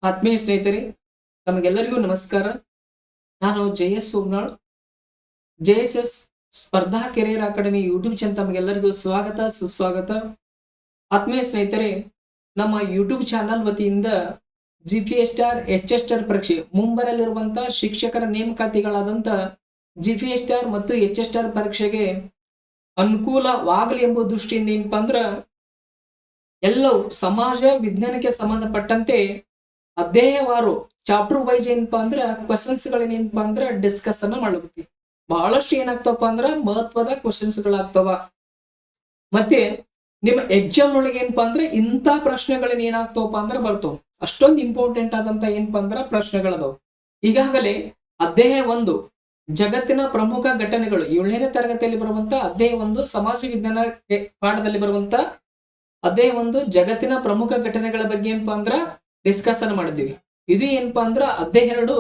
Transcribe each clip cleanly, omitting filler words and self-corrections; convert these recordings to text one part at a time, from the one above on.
ಆತ್ಮೀಯ ಸ್ನೇಹಿತರೆ, ತಮಗೆಲ್ಲರಿಗೂ ನಮಸ್ಕಾರ. ನಾನು ಜೆ.ಎಸ್. ಸೋಮನಾಳ್, ಜೆ.ಎಸ್.ಎಸ್ ಸ್ಪರ್ಧಾ ಕೆರಿಯರ್ ಅಕಾಡೆಮಿ ಯೂಟ್ಯೂಬ್ ಚಾನಲ್ ತಮಗೆಲ್ಲರಿಗೂ ಸ್ವಾಗತ ಸುಸ್ವಾಗತ. ಆತ್ಮೀಯ ಸ್ನೇಹಿತರೆ, ನಮ್ಮ ಯೂಟ್ಯೂಬ್ ಚಾನಲ್ ವತಿಯಿಂದ ಜಿಪಿಎಸ್ ಸ್ಟಾರ್, ಎಚ್.ಎಸ್. ಸ್ಟಾರ್ ಪರೀಕ್ಷೆ ಮುಂಬರಲಿರುವಂತಹ ಶಿಕ್ಷಕರ ನೇಮಕಾತಿಗಳಾದಂಥ ಜಿಪಿಎಸ್ ಸ್ಟಾರ್ ಮತ್ತು ಎಚ್.ಎಸ್. ಸ್ಟಾರ್ ಪರೀಕ್ಷೆಗೆ ಅನುಕೂಲವಾಗಲಿ ಎಂಬ ದೃಷ್ಟಿಯಿಂದ ಏನಪ್ಪಾ ಅಂದ್ರ ಎಲ್ಲವೂ ಸಮಾಜ ವಿಜ್ಞಾನಕ್ಕೆ ಸಂಬಂಧಪಟ್ಟಂತೆ ಅಧ್ಯಾಯವಾರು ಚಾಪ್ಟರ್ ವೈಸ್ ಏನಪ್ಪಾ ಅಂದ್ರ ಕ್ವಶನ್ಸ್ ಗಳೇನಪ್ಪಾ ಅಂದ್ರ ಡಿಸ್ಕಸ್ ಅನ್ನ ಮಾಡ್ಲತ್ತಿ. ಬಹಳಷ್ಟು ಏನಾಗ್ತವಪ್ಪ ಅಂದ್ರ ಮಹತ್ವದ ಕ್ವಶನ್ಸ್ ಗಳಾಗ್ತವ. ಮತ್ತೆ ನಿಮ್ಮ ಎಕ್ಸಾಮ್ ಒಳಗೆ ಏನಪ್ಪಾ ಅಂದ್ರೆ ಇಂಥ ಪ್ರಶ್ನೆಗಳನ್ನ ಏನಾಗ್ತವಪ್ಪ ಅಂದ್ರ ಬರ್ತವ. ಅಷ್ಟೊಂದು ಇಂಪಾರ್ಟೆಂಟ್ ಆದಂತ ಏನಪ್ಪಾ ಅಂದ್ರ ಪ್ರಶ್ನೆಗಳದಾವ. ಈಗಾಗಲೇ ಅಧ್ಯಾಯ 1 ಜಗತ್ತಿನ ಪ್ರಮುಖ ಘಟನೆಗಳು 7ನೇ ತರಗತಿಯಲ್ಲಿ ಬರುವಂತ ಅಧ್ಯಾಯ 1 ಸಮಾಜ ವಿಜ್ಞಾನ ಪಾಠದಲ್ಲಿ ಬರುವಂತ ಅಧ್ಯಾಯ 1 ಜಗತ್ತಿನ ಪ್ರಮುಖ ಘಟನೆಗಳ ಬಗ್ಗೆ ಏನಪ್ಪಾ ಅಂದ್ರ ಡಿಸ್ಕಸ್ ಅನ್ನ ಮಾಡಿದ್ವಿ. ಇದು ಏನಪ್ಪಾ ಅಂದ್ರ ಅಧ್ಯಾಯ 2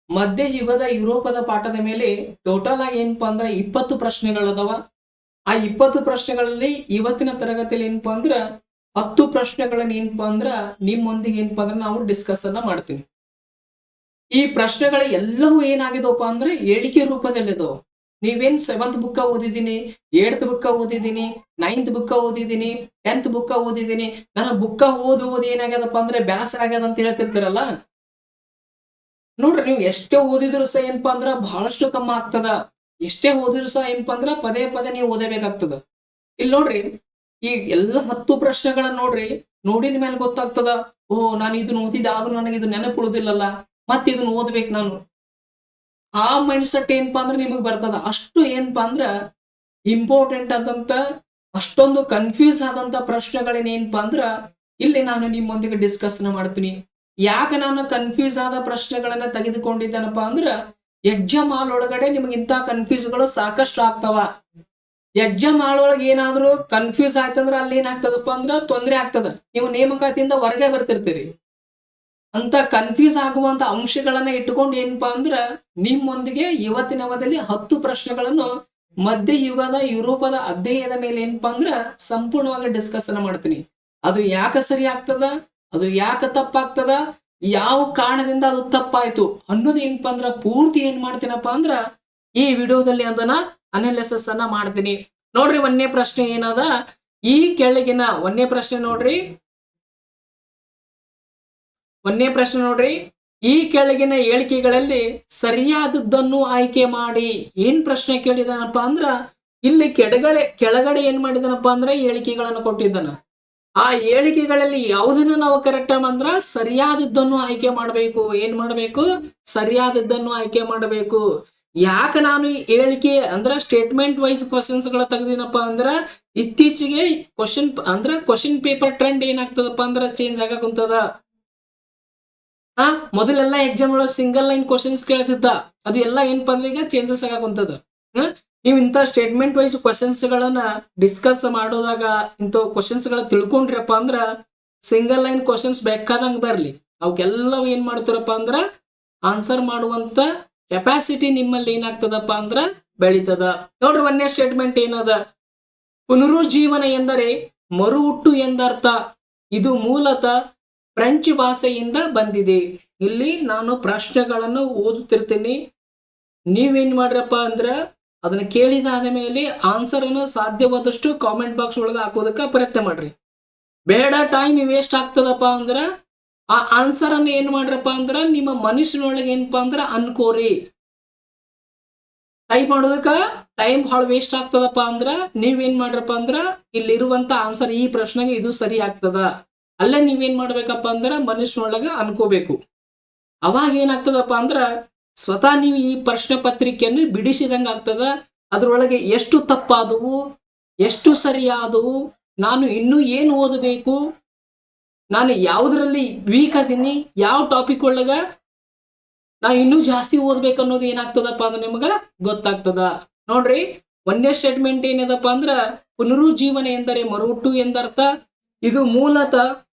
ಮಧ್ಯಯುಗದ ಯುರೋಪದ ಪಾಠದ ಮೇಲೆ ಟೋಟಲ್ ಆಗಿ ಏನಪ್ಪಾ ಅಂದ್ರ 20 ಪ್ರಶ್ನೆಗಳದಾವ. ಆ 20 ಪ್ರಶ್ನೆಗಳಲ್ಲಿ ಇವತ್ತಿನ ತರಗತಿಯಲ್ಲಿ ಏನಪ್ಪಾ ಅಂದ್ರ 10 ಪ್ರಶ್ನೆಗಳನ್ನ ಏನಪ್ಪಾ ಅಂದ್ರ ನಿಮ್ಮೊಂದಿಗೆ ಏನಪ್ಪಾ ಅಂದ್ರ ನಾವು ಡಿಸ್ಕಸ್ ಅನ್ನ ಮಾಡ್ತೀವಿ. ಈ ಪ್ರಶ್ನೆಗಳ ಎಲ್ಲವೂ ಏನಾಗಿದವಪ್ಪ ಅಂದ್ರೆ ಹೇಳಿಕೆ ರೂಪದಲ್ಲಿದಾವ. ನೀವೇನ್ 7th ಬುಕ್ ಓದಿದ್ದೀನಿ, 8th ಬುಕ್ ಓದಿದ್ದೀನಿ, 9th ಬುಕ್ ಓದಿದ್ದೀನಿ, 10th ಬುಕ್ ಓದಿದ್ದೀನಿ, ನನ್ನ ಬುಕ್ ಓದಿ ಏನಾಗ್ಯದಪ್ಪ ಅಂದ್ರೆ ಬ್ಯಾಸರ ಆಗ್ಯದ ಅಂತ ಹೇಳ್ತಿರ್ತೀರಲ್ಲ. ನೋಡ್ರಿ, ನೀವು ಎಷ್ಟೇ ಓದಿದ್ರು ಸಹ ಏನಪ್ಪಾ ಅಂದ್ರ ಬಹಳಷ್ಟು ಕಮ್ಮ ಆಗ್ತದ. ಎಷ್ಟೇ ಓದಿದ್ರು ಸಹ ಏನಪ್ಪಾ ಅಂದ್ರ ಪದೇ ಪದೇ ನೀವು ಓದಬೇಕಾಗ್ತದ. ಇಲ್ಲಿ ನೋಡ್ರಿ, ಈ ಎಲ್ಲ 10 ಪ್ರಶ್ನೆಗಳನ್ನ ನೋಡ್ರಿ, ನೋಡಿದ ಮೇಲೆ ಗೊತ್ತಾಗ್ತದ, ಓಹ್ ನಾನು ಇದನ್ನ ಓದಿದ್ದೆ ಆದ್ರೂ ನನಗೆ ಇದು ನೆನಪು ಉಳಿದಿಲ್ಲಲ್ಲ, ಮತ್ತೆ ಇದನ್ನ ಓದ್ಬೇಕು ನಾನು. ಆ ಮೈಂಡ್ ಸೆಟ್ ಏನಪ್ಪಾ ಅಂದ್ರೆ ನಿಮಗ್ ಬರ್ತದ. ಅಷ್ಟು ಏನಪ್ಪಾ ಅಂದ್ರ ಇಂಪಾರ್ಟೆಂಟ್ ಆದಂತ, ಅಷ್ಟೊಂದು ಕನ್ಫ್ಯೂಸ್ ಆದಂತ ಪ್ರಶ್ನೆಗಳೇನೇನಪ್ಪಾ ಅಂದ್ರ ಇಲ್ಲಿ ನಾನು ನಿಮ್ಮೊಂದಿಗೆ ಡಿಸ್ಕಸ್ ಮಾಡ್ತೀನಿ. ಯಾಕೆ ನಾನು ಕನ್ಫ್ಯೂಸ್ ಆದ ಪ್ರಶ್ನೆಗಳನ್ನ ತೆಗೆದುಕೊಂಡಿದ್ದೇನಪ್ಪ ಅಂದ್ರ ಎಕ್ಸಾಮ್ ಹಾಲ್ ಒಳಗಡೆ ನಿಮ್ಗೆ ಇಂಥ ಕನ್ಫ್ಯೂಸ್ ಗಳು ಸಾಕಷ್ಟು ಆಗ್ತಾವ. ಎಕ್ಸಾಮ್ ಹಾಲ್ ಒಳಗೆ ಏನಾದ್ರು ಕನ್ಫ್ಯೂಸ್ ಆಯ್ತಂದ್ರ ಅಲ್ಲಿ ಏನಾಗ್ತದಪ್ಪ ಅಂದ್ರ ತೊಂದರೆ ಆಗ್ತದ. ನೀವು ನೇಮಕಾತಿಯಿಂದ ಹೊರಗೆ ಬರ್ತಿರ್ತೀರಿ. ಅಂತ ಕನ್ಫ್ಯೂಸ್ ಆಗುವಂತ ಅಂಶಗಳನ್ನ ಇಟ್ಟುಕೊಂಡು ಏನಪ್ಪಾ ಅಂದ್ರ ನಿಮ್ಮೊಂದಿಗೆ ಇವತ್ತಿನ ಅವಧಿಯಲ್ಲಿ 10 ಪ್ರಶ್ನೆಗಳನ್ನು ಮಧ್ಯಯುಗದ ಯುರೋಪದ ಅಧ್ಯಾಯದ ಮೇಲೆ ಏನಪ್ಪಾ ಅಂದ್ರ ಸಂಪೂರ್ಣವಾಗಿ ಡಿಸ್ಕಸ್ ಅನ್ನ ಮಾಡ್ತೀನಿ. ಅದು ಯಾಕೆ ಸರಿ ಆಗ್ತದ, ಅದು ಯಾಕೆ ತಪ್ಪಾಗ್ತದ, ಯಾವ ಕಾರಣದಿಂದ ಅದು ತಪ್ಪಾಯ್ತು ಅನ್ನೋದು ಏನಪ್ಪಾ ಅಂದ್ರ ಪೂರ್ತಿ ಏನ್ ಮಾಡ್ತೀನಪ್ಪ ಅಂದ್ರ ಈ ವಿಡಿಯೋದಲ್ಲಿ ಅದನ್ನ ಅನಾಲಿಸಿಸ್ ಅನ್ನ ಮಾಡ್ತೀನಿ. ನೋಡ್ರಿ, ಒಂದನೇ ಪ್ರಶ್ನೆ ಏನದ, ಈ ಕೆಳಗಿನ ಒಂದನೇ ಪ್ರಶ್ನೆ ನೋಡ್ರಿ, ಈ ಕೆಳಗಿನ ಹೇಳಿಕೆಗಳಲ್ಲಿ ಸರಿಯಾದದ್ದನ್ನು ಆಯ್ಕೆ ಮಾಡಿ. ಏನ್ ಪ್ರಶ್ನೆ ಕೇಳಿದಾನಪ್ಪ ಅಂದ್ರ ಇಲ್ಲಿ ಕೆಳಗಡೆ ಏನ್ ಮಾಡಿದಾನಪ್ಪ ಅಂದ್ರ ಹೇಳಿಕೆಗಳನ್ನು ಕೊಟ್ಟಿದ್ದಾನ. ಆ ಹೇಳಿಕೆಗಳಲ್ಲಿ ಯಾವುದನ್ನ ನಾವು ಕರೆಕ್ಟ್ ಅಂದ್ರ ಸರಿಯಾದದ್ದನ್ನು ಆಯ್ಕೆ ಮಾಡಬೇಕು. ಏನ್ ಮಾಡಬೇಕು? ಸರಿಯಾದದ್ದನ್ನು ಆಯ್ಕೆ ಮಾಡಬೇಕು. ಯಾಕೆ ನಾನು ಹೇಳಿಕೆ ಅಂದ್ರ ಸ್ಟೇಟ್ಮೆಂಟ್ ವೈಸ್ ಕ್ವಶನ್ಸ್ ಗಳ ತೆಗೆದಿನಪ್ಪ ಅಂದ್ರ ಇತ್ತೀಚೆಗೆ ಕ್ವಶನ್ ಪೇಪರ್ ಟ್ರೆಂಡ್ ಏನಾಗ್ತದಪ್ಪ ಅಂದ್ರ ಚೇಂಜ್ ಆಗಕುಂತದ. ಮೊದಲೆಲ್ಲ ಎಕ್ಸಾಮ್ ಒಳಗೆ ಸಿಂಗಲ್ ಲೈನ್ ಕ್ವಶನ್ಸ್ ಕೇಳ್ತಿದ್ದ, ಅದು ಎಲ್ಲ ಏನಪ್ಪಾ ಅಂದ್ರೆ ಈಗ ಚೇಂಜಸ್ ಆಗಾಕುಂತದ. ನೀವು ಇಂಥ ಸ್ಟೇಟ್ಮೆಂಟ್ ವೈಸ್ ಕ್ವಶನ್ಸ್ ಗಳನ್ನ ಡಿಸ್ಕಸ್ ಮಾಡೋದಾಗ ಇಂಥ ಕ್ವಶನ್ಸ್ ಗಳ ತಿಳ್ಕೊಂಡ್ರಪ್ಪ ಅಂದ್ರ ಸಿಂಗಲ್ ಲೈನ್ ಕ್ವಶನ್ಸ್ ಬೇಕಾದಂಗ ಬರ್ಲಿ, ಅವಕ್ಕೆಲ್ಲವೂ ಏನ್ ಮಾಡ್ತಾರಪ್ಪ ಅಂದ್ರ ಆನ್ಸರ್ ಮಾಡುವಂತ ಕೆಪಾಸಿಟಿ ನಿಮ್ಮಲ್ಲಿ ಏನಾಗ್ತದಪ್ಪ ಅಂದ್ರ ಬೆಳೀತದ. ನೋಡ್ರಿ, ಒಂದನೇ ಸ್ಟೇಟ್ಮೆಂಟ್ ಏನದ, ಪುನರುಜ್ಜೀವನ ಎಂದರೆ ಮರು ಹುಟ್ಟು ಎಂದರ್ಥ. ಇದು ಮೂಲತಃ ಫ್ರೆಂಚ್ ಭಾಷೆಯಿಂದ ಬಂದಿದೆ. ಇಲ್ಲಿ ನಾನು ಪ್ರಶ್ನೆಗಳನ್ನು ಓದುತ್ತಿರ್ತೀನಿ, ನೀವೇನ್ ಮಾಡ್ರಪ್ಪ ಅಂದ್ರ ಅದನ್ನ ಕೇಳಿದಾದ ಮೇಲೆ ಆನ್ಸರ್ ಅನ್ನು ಸಾಧ್ಯವಾದಷ್ಟು ಕಾಮೆಂಟ್ ಬಾಕ್ಸ್ ಒಳಗೆ ಹಾಕೋದಕ್ಕ ಪ್ರಯತ್ನ ಮಾಡ್ರಿ. ಬೇಡ ಟೈಮ್ ವೇಸ್ಟ್ ಆಗ್ತದಪ್ಪ ಅಂದ್ರ ಆ ಆನ್ಸರ್ ಅನ್ನ ಏನ್ ಮಾಡ್ರಪ್ಪ ಅಂದ್ರ ನಿಮ್ಮ ಮನುಷ್ಯನೊಳಗೆ ಏನಪ್ಪಾ ಅಂದ್ರ ಅನ್ಕೋರಿ. ಟೈಪ್ ಮಾಡೋದಕ್ಕ ಟೈಮ್ ಬಹಳ ವೇಸ್ಟ್ ಆಗ್ತದಪ್ಪ ಅಂದ್ರ ನೀವೇನ್ ಮಾಡ್ರಪ್ಪ ಅಂದ್ರ ಇಲ್ಲಿರುವಂತ ಆನ್ಸರ್ ಈ ಪ್ರಶ್ನೆಗೆ ಇದು ಸರಿ ಆಗ್ತದ, ಅಲ್ಲೇ ನೀವೇನ್ ಮಾಡ್ಬೇಕಪ್ಪ ಅಂದ್ರ ಮನುಷ್ಯನೊಳಗ ಅನ್ಕೋಬೇಕು. ಅವಾಗ ಏನಾಗ್ತದಪ್ಪ ಅಂದ್ರ ಸ್ವತಃ ನೀವು ಈ ಪ್ರಶ್ನೆ ಪತ್ರಿಕೆಯನ್ನು ಬಿಡಿಸಿದಂಗ ಆಗ್ತದ. ಅದ್ರೊಳಗೆ ಎಷ್ಟು ತಪ್ಪಾದವು, ಎಷ್ಟು ಸರಿಯಾದವು, ನಾನು ಇನ್ನೂ ಏನು ಓದಬೇಕು, ನಾನು ಯಾವುದ್ರಲ್ಲಿ ವೀಕ್ ಅದೀನಿ, ಯಾವ ಟಾಪಿಕ್ ಒಳಗ ನಾನು ಇನ್ನೂ ಜಾಸ್ತಿ ಓದ್ಬೇಕು ಅನ್ನೋದು ಏನಾಗ್ತದಪ್ಪ ಅಂದ್ರೆ ನಿಮಗ ಗೊತ್ತಾಗ್ತದ. ನೋಡ್ರಿ, ಒಂದನೇ ಸ್ಟೇಟ್ಮೆಂಟ್ ಏನದಪ್ಪ ಅಂದ್ರ ಪುನರುಜ್ಜೀವನ ಎಂದರೆ ಮರುಹುಟ್ಟು ಎಂದರ್ಥ. ಇದು ಮೂಲತಃ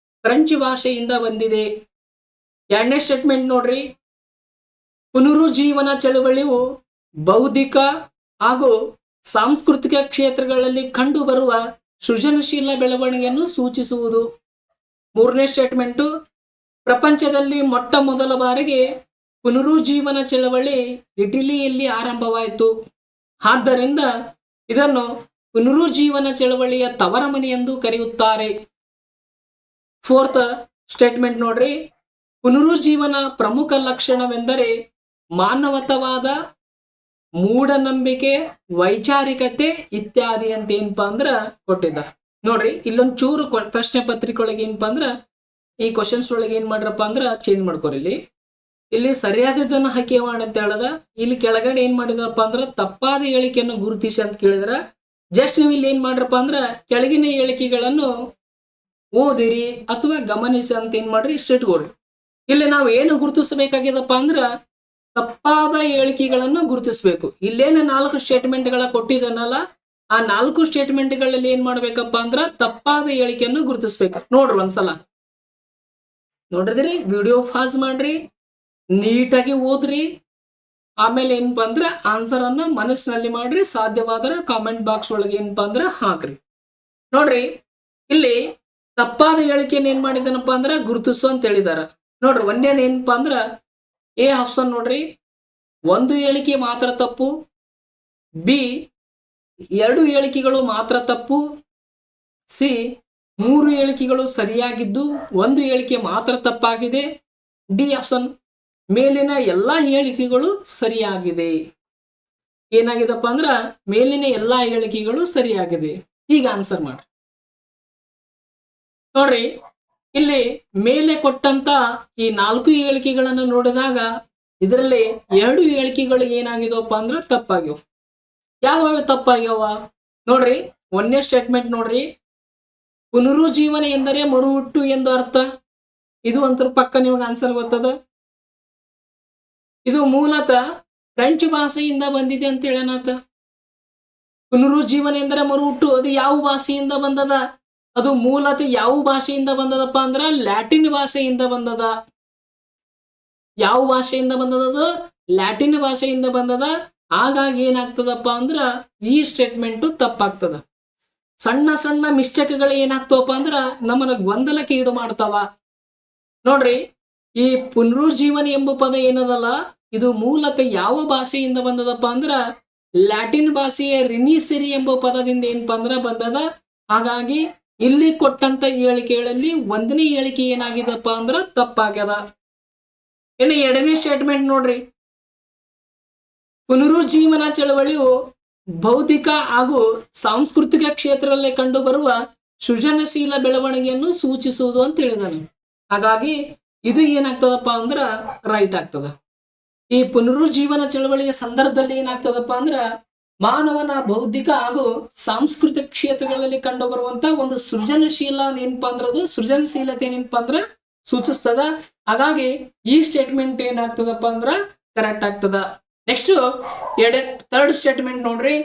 ಫ್ರೆಂಚ್ ಭಾಷೆಯಿಂದ ಬಂದಿದೆ. ಎರಡನೇ ಸ್ಟೇಟ್ಮೆಂಟ್ ನೋಡ್ರಿ, ಪುನರುಜ್ಜೀವನ ಚಳವಳಿಯು ಬೌದ್ಧಿಕ ಹಾಗೂ ಸಾಂಸ್ಕೃತಿಕ ಕ್ಷೇತ್ರಗಳಲ್ಲಿ ಕಂಡು ಬರುವ ಸೃಜನಶೀಲ ಬೆಳವಣಿಗೆಯನ್ನು ಸೂಚಿಸುವುದು. ಮೂರನೇ ಸ್ಟೇಟ್ಮೆಂಟು, ಪ್ರಪಂಚದಲ್ಲಿ ಮೊಟ್ಟ ಮೊದಲ ಬಾರಿಗೆ ಪುನರುಜ್ಜೀವನ ಚಳವಳಿ ಇಟಲಿಯಲ್ಲಿ ಆರಂಭವಾಯಿತು. ಆದ್ದರಿಂದ ಇದನ್ನು ಪುನರುಜ್ಜೀವನ ಚಳವಳಿಯ ತವರ ಮನೆ ಎಂದು ಕರೆಯುತ್ತಾರೆ. ಫೋರ್ತ್ ಸ್ಟೇಟ್ಮೆಂಟ್ ನೋಡ್ರಿ, ಪುನರುಜ್ಜೀವನ ಪ್ರಮುಖ ಲಕ್ಷಣವೆಂದರೆ ಮಾನವತವಾದ, ಮೂಢನಂಬಿಕೆ, ವೈಚಾರಿಕತೆ ಇತ್ಯಾದಿ ಅಂತ ಏನಪ್ಪಾ ಅಂದ್ರ ಕೊಟ್ಟಿದ್ದಾರೆ. ನೋಡ್ರಿ, ಇಲ್ಲೊಂದ್ ಚೂರು ಪ್ರಶ್ನೆ ಪತ್ರಿಕೆ ಒಳಗೆ ಏನಪ್ಪಾ ಅಂದ್ರ ಈ ಕ್ವಶನ್ಸ್ ಒಳಗೆ ಏನ್ ಮಾಡ್ರಪ್ಪ ಅಂದ್ರ ಚೇಂಜ್ ಮಾಡ್ಕೋರಿ. ಇಲ್ಲಿ ಸರಿಯಾದದನ್ನ ಹಾಕಿ ಮಾಡಿ ಅಂತ ಹೇಳದ, ಇಲ್ಲಿ ಕೆಳಗಡೆ ಏನ್ ಮಾಡಿದ್ರಪ್ಪ ಅಂದ್ರ ತಪ್ಪಾದ ಹೇಳಿಕೆಯನ್ನು ಗುರುತಿಸಿ ಅಂತ ಕೇಳಿದ್ರ ಜಸ್ಟ್ ನೀವು ಇಲ್ಲಿ ಏನ್ ಮಾಡ್ರಪ್ಪ ಅಂದ್ರ ಕೆಳಗಿನ ಹೇಳಿಕೆಗಳನ್ನು ಓದಿರಿ ಅಥವಾ ಗಮನಿಸಿ ಅಂತ ಏನ್ ಮಾಡ್ರಿ ಇಷ್ಟ ಇಟ್ಕೋರಿ. ಇಲ್ಲಿ ನಾವು ಏನು ಗುರುತಿಸಬೇಕಾಗಿದಪ್ಪ ಅಂದ್ರ ತಪ್ಪಾದ ಹೇಳಿಕೆಗಳನ್ನು ಗುರುತಿಸಬೇಕು. ಇಲ್ಲೇನು 4 ಸ್ಟೇಟ್ಮೆಂಟ್ಗಳ ಕೊಟ್ಟಿದ್ದಾನಲ್ಲ, ಆ 4 ಸ್ಟೇಟ್ಮೆಂಟ್ಗಳಲ್ಲಿ ಏನ್ ಮಾಡ್ಬೇಕಪ್ಪ ಅಂದ್ರ ತಪ್ಪಾದ ಹೇಳಿಕೆಯನ್ನು ಗುರುತಿಸ್ಬೇಕು. ನೋಡ್ರಿ ಒಂದ್ಸಲ ನೋಡಿದ್ರಿ, ವಿಡಿಯೋ ಪಾಸ್ ಮಾಡ್ರಿ, ನೀಟಾಗಿ ಓದ್ರಿ, ಆಮೇಲೆ ಏನಪ್ಪಾ ಅಂದ್ರ ಆನ್ಸರ್ ಅನ್ನ ಮನಸ್ಸಿನಲ್ಲಿ ಮಾಡ್ರಿ, ಸಾಧ್ಯವಾದ್ರೆ ಕಾಮೆಂಟ್ ಬಾಕ್ಸ್ ಒಳಗೆ ಏನಪ್ಪಾ ಅಂದ್ರ ಹಾಕ್ರಿ. ನೋಡ್ರಿ, ಇಲ್ಲಿ ತಪ್ಪಾದ ಹೇಳಿಕೆಯನ್ನು ಏನ್ ಮಾಡಿದಾನಪ್ಪ ಅಂದ್ರ ಗುರುತಿಸು ಅಂತ ಹೇಳಿದಾರ. ನೋಡ್ರಿ, ಒಂದೇನ್ ಏನಪ್ಪಾ ಅಂದ್ರ ಎ ಆಪ್ಷನ್ ನೋಡ್ರಿ, 1 ಹೇಳಿಕೆ ಮಾತ್ರ ತಪ್ಪು, ಬಿ 2 ಹೇಳಿಕೆಗಳು ಮಾತ್ರ ತಪ್ಪು, ಸಿ 3 ಹೇಳಿಕೆಗಳು ಸರಿಯಾಗಿದ್ದು 1 ಹೇಳಿಕೆ ಮಾತ್ರ ತಪ್ಪಾಗಿದೆ, ಡಿ ಆಪ್ಷನ್ ಮೇಲಿನ ಎಲ್ಲಾ ಹೇಳಿಕೆಗಳು ಸರಿಯಾಗಿದೆ. ಏನಾಗಿದಪ್ಪ ಅಂದ್ರ ಮೇಲಿನ ಎಲ್ಲಾ ಹೇಳಿಕೆಗಳು ಸರಿಯಾಗಿದೆ. ಈಗ ಆನ್ಸರ್ ಮಾಡ್ರಿ. ನೋಡ್ರಿ, ಇಲ್ಲಿ ಮೇಲೆ ಕೊಟ್ಟಂತ ಈ 4 ಹೇಳಿಕೆಗಳನ್ನು ನೋಡಿದಾಗ ಇದರಲ್ಲಿ 2 ಹೇಳಿಕೆಗಳು ಏನಾಗಿದವಪ್ಪ ಅಂದ್ರ ತಪ್ಪಾಗ್ಯವ. ಯಾವ ತಪ್ಪಾಗ್ಯವ ನೋಡ್ರಿ, 1ನೇ ಸ್ಟೇಟ್ಮೆಂಟ್ ನೋಡ್ರಿ, ಪುನರುಜ್ಜೀವನ ಎಂದರೆ ಮರುಹುಟ್ಟು ಎಂದು ಅರ್ಥ. ಇದು ಒಂಥರ ಪಕ್ಕ ನಿಮಗೆ ಆನ್ಸರ್ ಗೊತ್ತದ. ಇದು ಮೂಲತಃ ಫ್ರೆಂಚ್ ಭಾಷೆಯಿಂದ ಬಂದಿದೆ ಅಂತ ಹೇಳನಾತ. ಪುನರುಜ್ಜೀವನ ಎಂದರೆ ಮರುಹುಟ್ಟು, ಅದು ಯಾವ ಭಾಷೆಯಿಂದ ಬಂದದ? ಅದು ಮೂಲತಃ ಯಾವ ಭಾಷೆಯಿಂದ ಬಂದದಪ್ಪ ಅಂದ್ರ ಲ್ಯಾಟಿನ್ ಭಾಷೆಯಿಂದ ಬಂದದ. ಯಾವ ಭಾಷೆಯಿಂದ ಬಂದದ? ಲ್ಯಾಟಿನ್ ಭಾಷೆಯಿಂದ ಬಂದದ. ಹಾಗಾಗಿ ಏನಾಗ್ತದಪ್ಪ ಅಂದ್ರ ಈ ಸ್ಟೇಟ್ಮೆಂಟ್ ತಪ್ಪಾಗ್ತದ. ಸಣ್ಣ ಸಣ್ಣ ಮಿಸ್ಟೇಕ್ಗಳು ಏನಾಗ್ತವಪ್ಪ ಅಂದ್ರ ನಮ್ಮನ್ನ ಗೊಂದಲಕ್ಕೆ ಈಡು ಮಾಡ್ತಾವ. ನೋಡ್ರಿ, ಈ ಪುನರುಜ್ಜೀವನ ಎಂಬ ಪದ ಏನದಲ್ಲ, ಇದು ಮೂಲತಃ ಯಾವ ಭಾಷೆಯಿಂದ ಬಂದದಪ್ಪ ಅಂದ್ರ ಲ್ಯಾಟಿನ್ ಭಾಷೆಯ ರಿನಿಸೆರಿ ಎಂಬ ಪದದಿಂದ ಏನಪ್ಪಾ ಅಂದ್ರ ಬಂದದ. ಹಾಗಾಗಿ ಇಲ್ಲಿ ಕೊಟ್ಟಂತ ಹೇಳಿಕೆಗಳಲ್ಲಿ 1ನೇ ಹೇಳಿಕೆ ಏನಾಗಿದಪ್ಪ ಅಂದ್ರ ತಪ್ಪಾಗ್ಯದ. ಇನ್ನು 2ನೇ ಸ್ಟೇಟ್ಮೆಂಟ್ ನೋಡ್ರಿ, ಪುನರುಜ್ಜೀವನ ಚಳವಳಿಯು ಬೌದ್ಧಿಕ ಹಾಗೂ ಸಾಂಸ್ಕೃತಿಕ ಕ್ಷೇತ್ರದಲ್ಲಿ ಕಂಡುಬರುವ ಸೃಜನಶೀಲ ಬೆಳವಣಿಗೆಯನ್ನು ಸೂಚಿಸುವುದು ಅಂತ ಹೇಳಿದಾನೆ. ಹಾಗಾಗಿ ಇದು ಏನಾಗ್ತದಪ್ಪ ಅಂದ್ರ ರೈಟ್ ಆಗ್ತದ. ಈ ಪುನರುಜ್ಜೀವನ ಚಳವಳಿಯ ಸಂದರ್ಭದಲ್ಲಿ ಏನಾಗ್ತದಪ್ಪ ಅಂದ್ರ ಮಾನವನ ಬೌದ್ಧಿಕ ಹಾಗೂ ಸಾಂಸ್ಕೃತಿಕ ಕ್ಷೇತ್ರಗಳಲ್ಲಿ ಕಂಡು ಬರುವಂತ ಒಂದು ಸೃಜನಶೀಲತೆ ಏನಪ್ಪಾ ಅಂದ್ರ ಸೂಚಿಸ್ತದ. ಹಾಗಾಗಿ ಈ ಸ್ಟೇಟ್ಮೆಂಟ್ ಏನಾಗ್ತದಪ್ಪ ಅಂದ್ರ ಕರೆಕ್ಟ್ ಆಗ್ತದ. ನೆಕ್ಸ್ಟ್ 3rd ಸ್ಟೇಟ್ಮೆಂಟ್ ನೋಡ್ರಿ,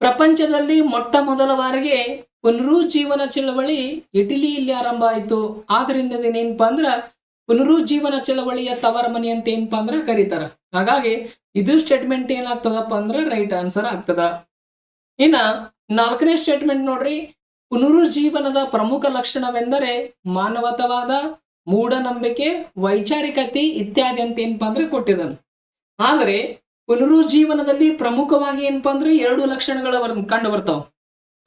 ಪ್ರಪಂಚದಲ್ಲಿ ಮೊಟ್ಟ ಮೊದಲ ಬಾರಿಗೆ ಪುನರುಜ್ಜೀವನ ಚಳವಳಿ ಇಟಲಿಯಲ್ಲಿ ಆರಂಭ ಆಯಿತು. ಆದ್ರಿಂದ ಏನಪ್ಪಾ ಅಂದ್ರ ಪುನರುಜ್ಜೀವನ ಚಳವಳಿಯ ತವರ ಮನೆ ಅಂತ ಏನಪ್ಪಾ ಅಂದ್ರ ಕರೀತಾರ. ಹಾಗಾಗಿ ಇದು ಸ್ಟೇಟ್ಮೆಂಟ್ ಏನಾಗ್ತದಪ್ಪ ಅಂದ್ರ ರೈಟ್ ಆನ್ಸರ್ ಆಗ್ತದ. ಇನ್ನ 4ನೇ ಸ್ಟೇಟ್ಮೆಂಟ್ ನೋಡ್ರಿ, ಪುನರುಜ್ಜೀವನದ ಪ್ರಮುಖ ಲಕ್ಷಣವೆಂದರೆ ಮಾನವತವಾದ, ಮೂಢನಂಬಿಕೆ, ವೈಚಾರಿಕತೆ ಇತ್ಯಾದಿ ಅಂತ ಏನಪ್ಪಾ ಅಂದ್ರೆ ಕೊಟ್ಟಿದ್ದಾನೆ. ಆದ್ರೆ ಪುನರುಜ್ಜೀವನದಲ್ಲಿ ಪ್ರಮುಖವಾಗಿ ಏನಪ್ಪಾ ಅಂದ್ರೆ 2 ಲಕ್ಷಣಗಳ ಕಂಡು ಬರ್ತಾವ.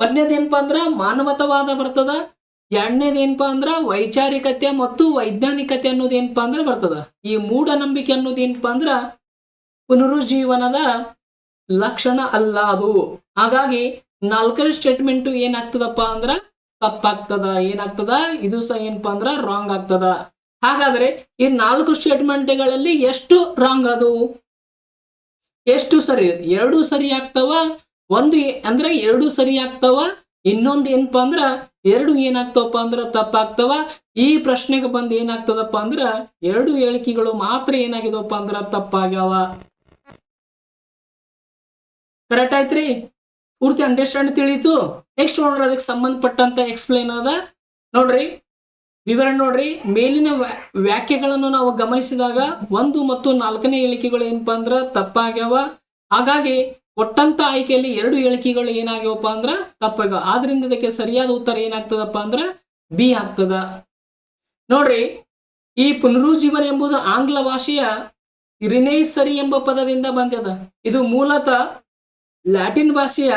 1ನೇದು ಏನಪ್ಪಾ ಅಂದ್ರ ಮಾನವತವಾದ ಬರ್ತದ, 2ನೇದು ಏನಪ್ಪಾ ಅಂದ್ರ ವೈಚಾರಿಕತೆ ಮತ್ತು ವೈಜ್ಞಾನಿಕತೆ ಅನ್ನೋದು ಏನಪ್ಪಾ ಅಂದ್ರ ಬರ್ತದ. ಈ ಮೂಢನಂಬಿಕೆ ಅನ್ನೋದು ಏನಪ್ಪಾ ಅಂದ್ರ ಪುನರುಜ್ಜೀವನದ ಲಕ್ಷಣ ಅಲ್ಲ ಅದು. ಹಾಗಾಗಿ 4ನೇ ಸ್ಟೇಟ್ಮೆಂಟ್ ಏನಾಗ್ತದಪ್ಪ ಅಂದ್ರ ತಪ್ಪಾಗ್ತದ. ಏನಾಗ್ತದ? ಇದು ಸಹ ಏನಪ್ಪಾ ಅಂದ್ರ ರಾಂಗ್ ಆಗ್ತದ. ಹಾಗಾದ್ರೆ ಈ 4 ಸ್ಟೇಟ್ಮೆಂಟ್ಗಳಲ್ಲಿ ಎಷ್ಟು ರಾಂಗ್ ಅದು, ಎಷ್ಟು ಸರಿ? 2 ಸರಿ ಆಗ್ತಾವ, 1 ಅಂದ್ರೆ 2 ಸರಿ ಆಗ್ತಾವ, ಇನ್ನೊಂದು ಏನಪ್ಪಾ ಅಂದ್ರ 2 ಏನಾಗ್ತವಪ್ಪ ಅಂದ್ರ ತಪ್ಪಾಗ್ತಾವ. ಈ ಪ್ರಶ್ನೆಗೆ ಬಂದು ಏನಾಗ್ತದಪ್ಪ ಅಂದ್ರ 2 ಹೇಳಿಕೆಗಳು ಮಾತ್ರ ಏನಾಗಿದವಪ್ಪ ಅಂದ್ರ ತಪ್ಪಾಗ್ಯಾವ. ಕರೆಕ್ಟ್ ಆಯ್ತ್ರಿ? ಪೂರ್ತಿ ಅಂಡರ್ಸ್ಟ್ಯಾಂಡ್ ತಿಳಿಯಿತು? ನೆಕ್ಸ್ಟ್ ನೋಡ್ರಿ, ಅದಕ್ಕೆ ಸಂಬಂಧಪಟ್ಟಂತ ಎಕ್ಸ್ಪ್ಲೇನ್ ಅದ ನೋಡ್ರಿ, ವಿವರಣೆ ನೋಡ್ರಿ. ಮೇಲಿನ ವ್ಯಾಖ್ಯೆಗಳನ್ನು ನಾವು ಗಮನಿಸಿದಾಗ 1 ಮತ್ತು 4ನೇ ಹೇಳಿಕೆಗಳು ಏನಪ್ಪಾ ಅಂದ್ರ ತಪ್ಪಾಗ್ಯಾವ. ಹಾಗಾಗಿ ಕೊಟ್ಟಂತ ಆಯ್ಕೆಯಲ್ಲಿ 2 ಹೇಳಿಕೆಗಳು ಏನಾಗ್ಯವಪ್ಪ ಅಂದ್ರ ತಪ್ಪಾಗ್ಯಾವ. ಆದ್ರಿಂದ ಇದಕ್ಕೆ ಸರಿಯಾದ ಉತ್ತರ ಏನಾಗ್ತದಪ್ಪ ಅಂದ್ರ ಬಿ ಆಗ್ತದ. ನೋಡ್ರಿ, ಈ ಪುನರುಜ್ಜೀವನ ಎಂಬುದು ಆಂಗ್ಲ ಭಾಷೆಯ ರಿನೈಸರಿ ಎಂಬ ಪದದಿಂದ ಬಂದಿದೆ. ಇದು ಮೂಲತಃ ಲ್ಯಾಟಿನ್ ಭಾಷೆಯ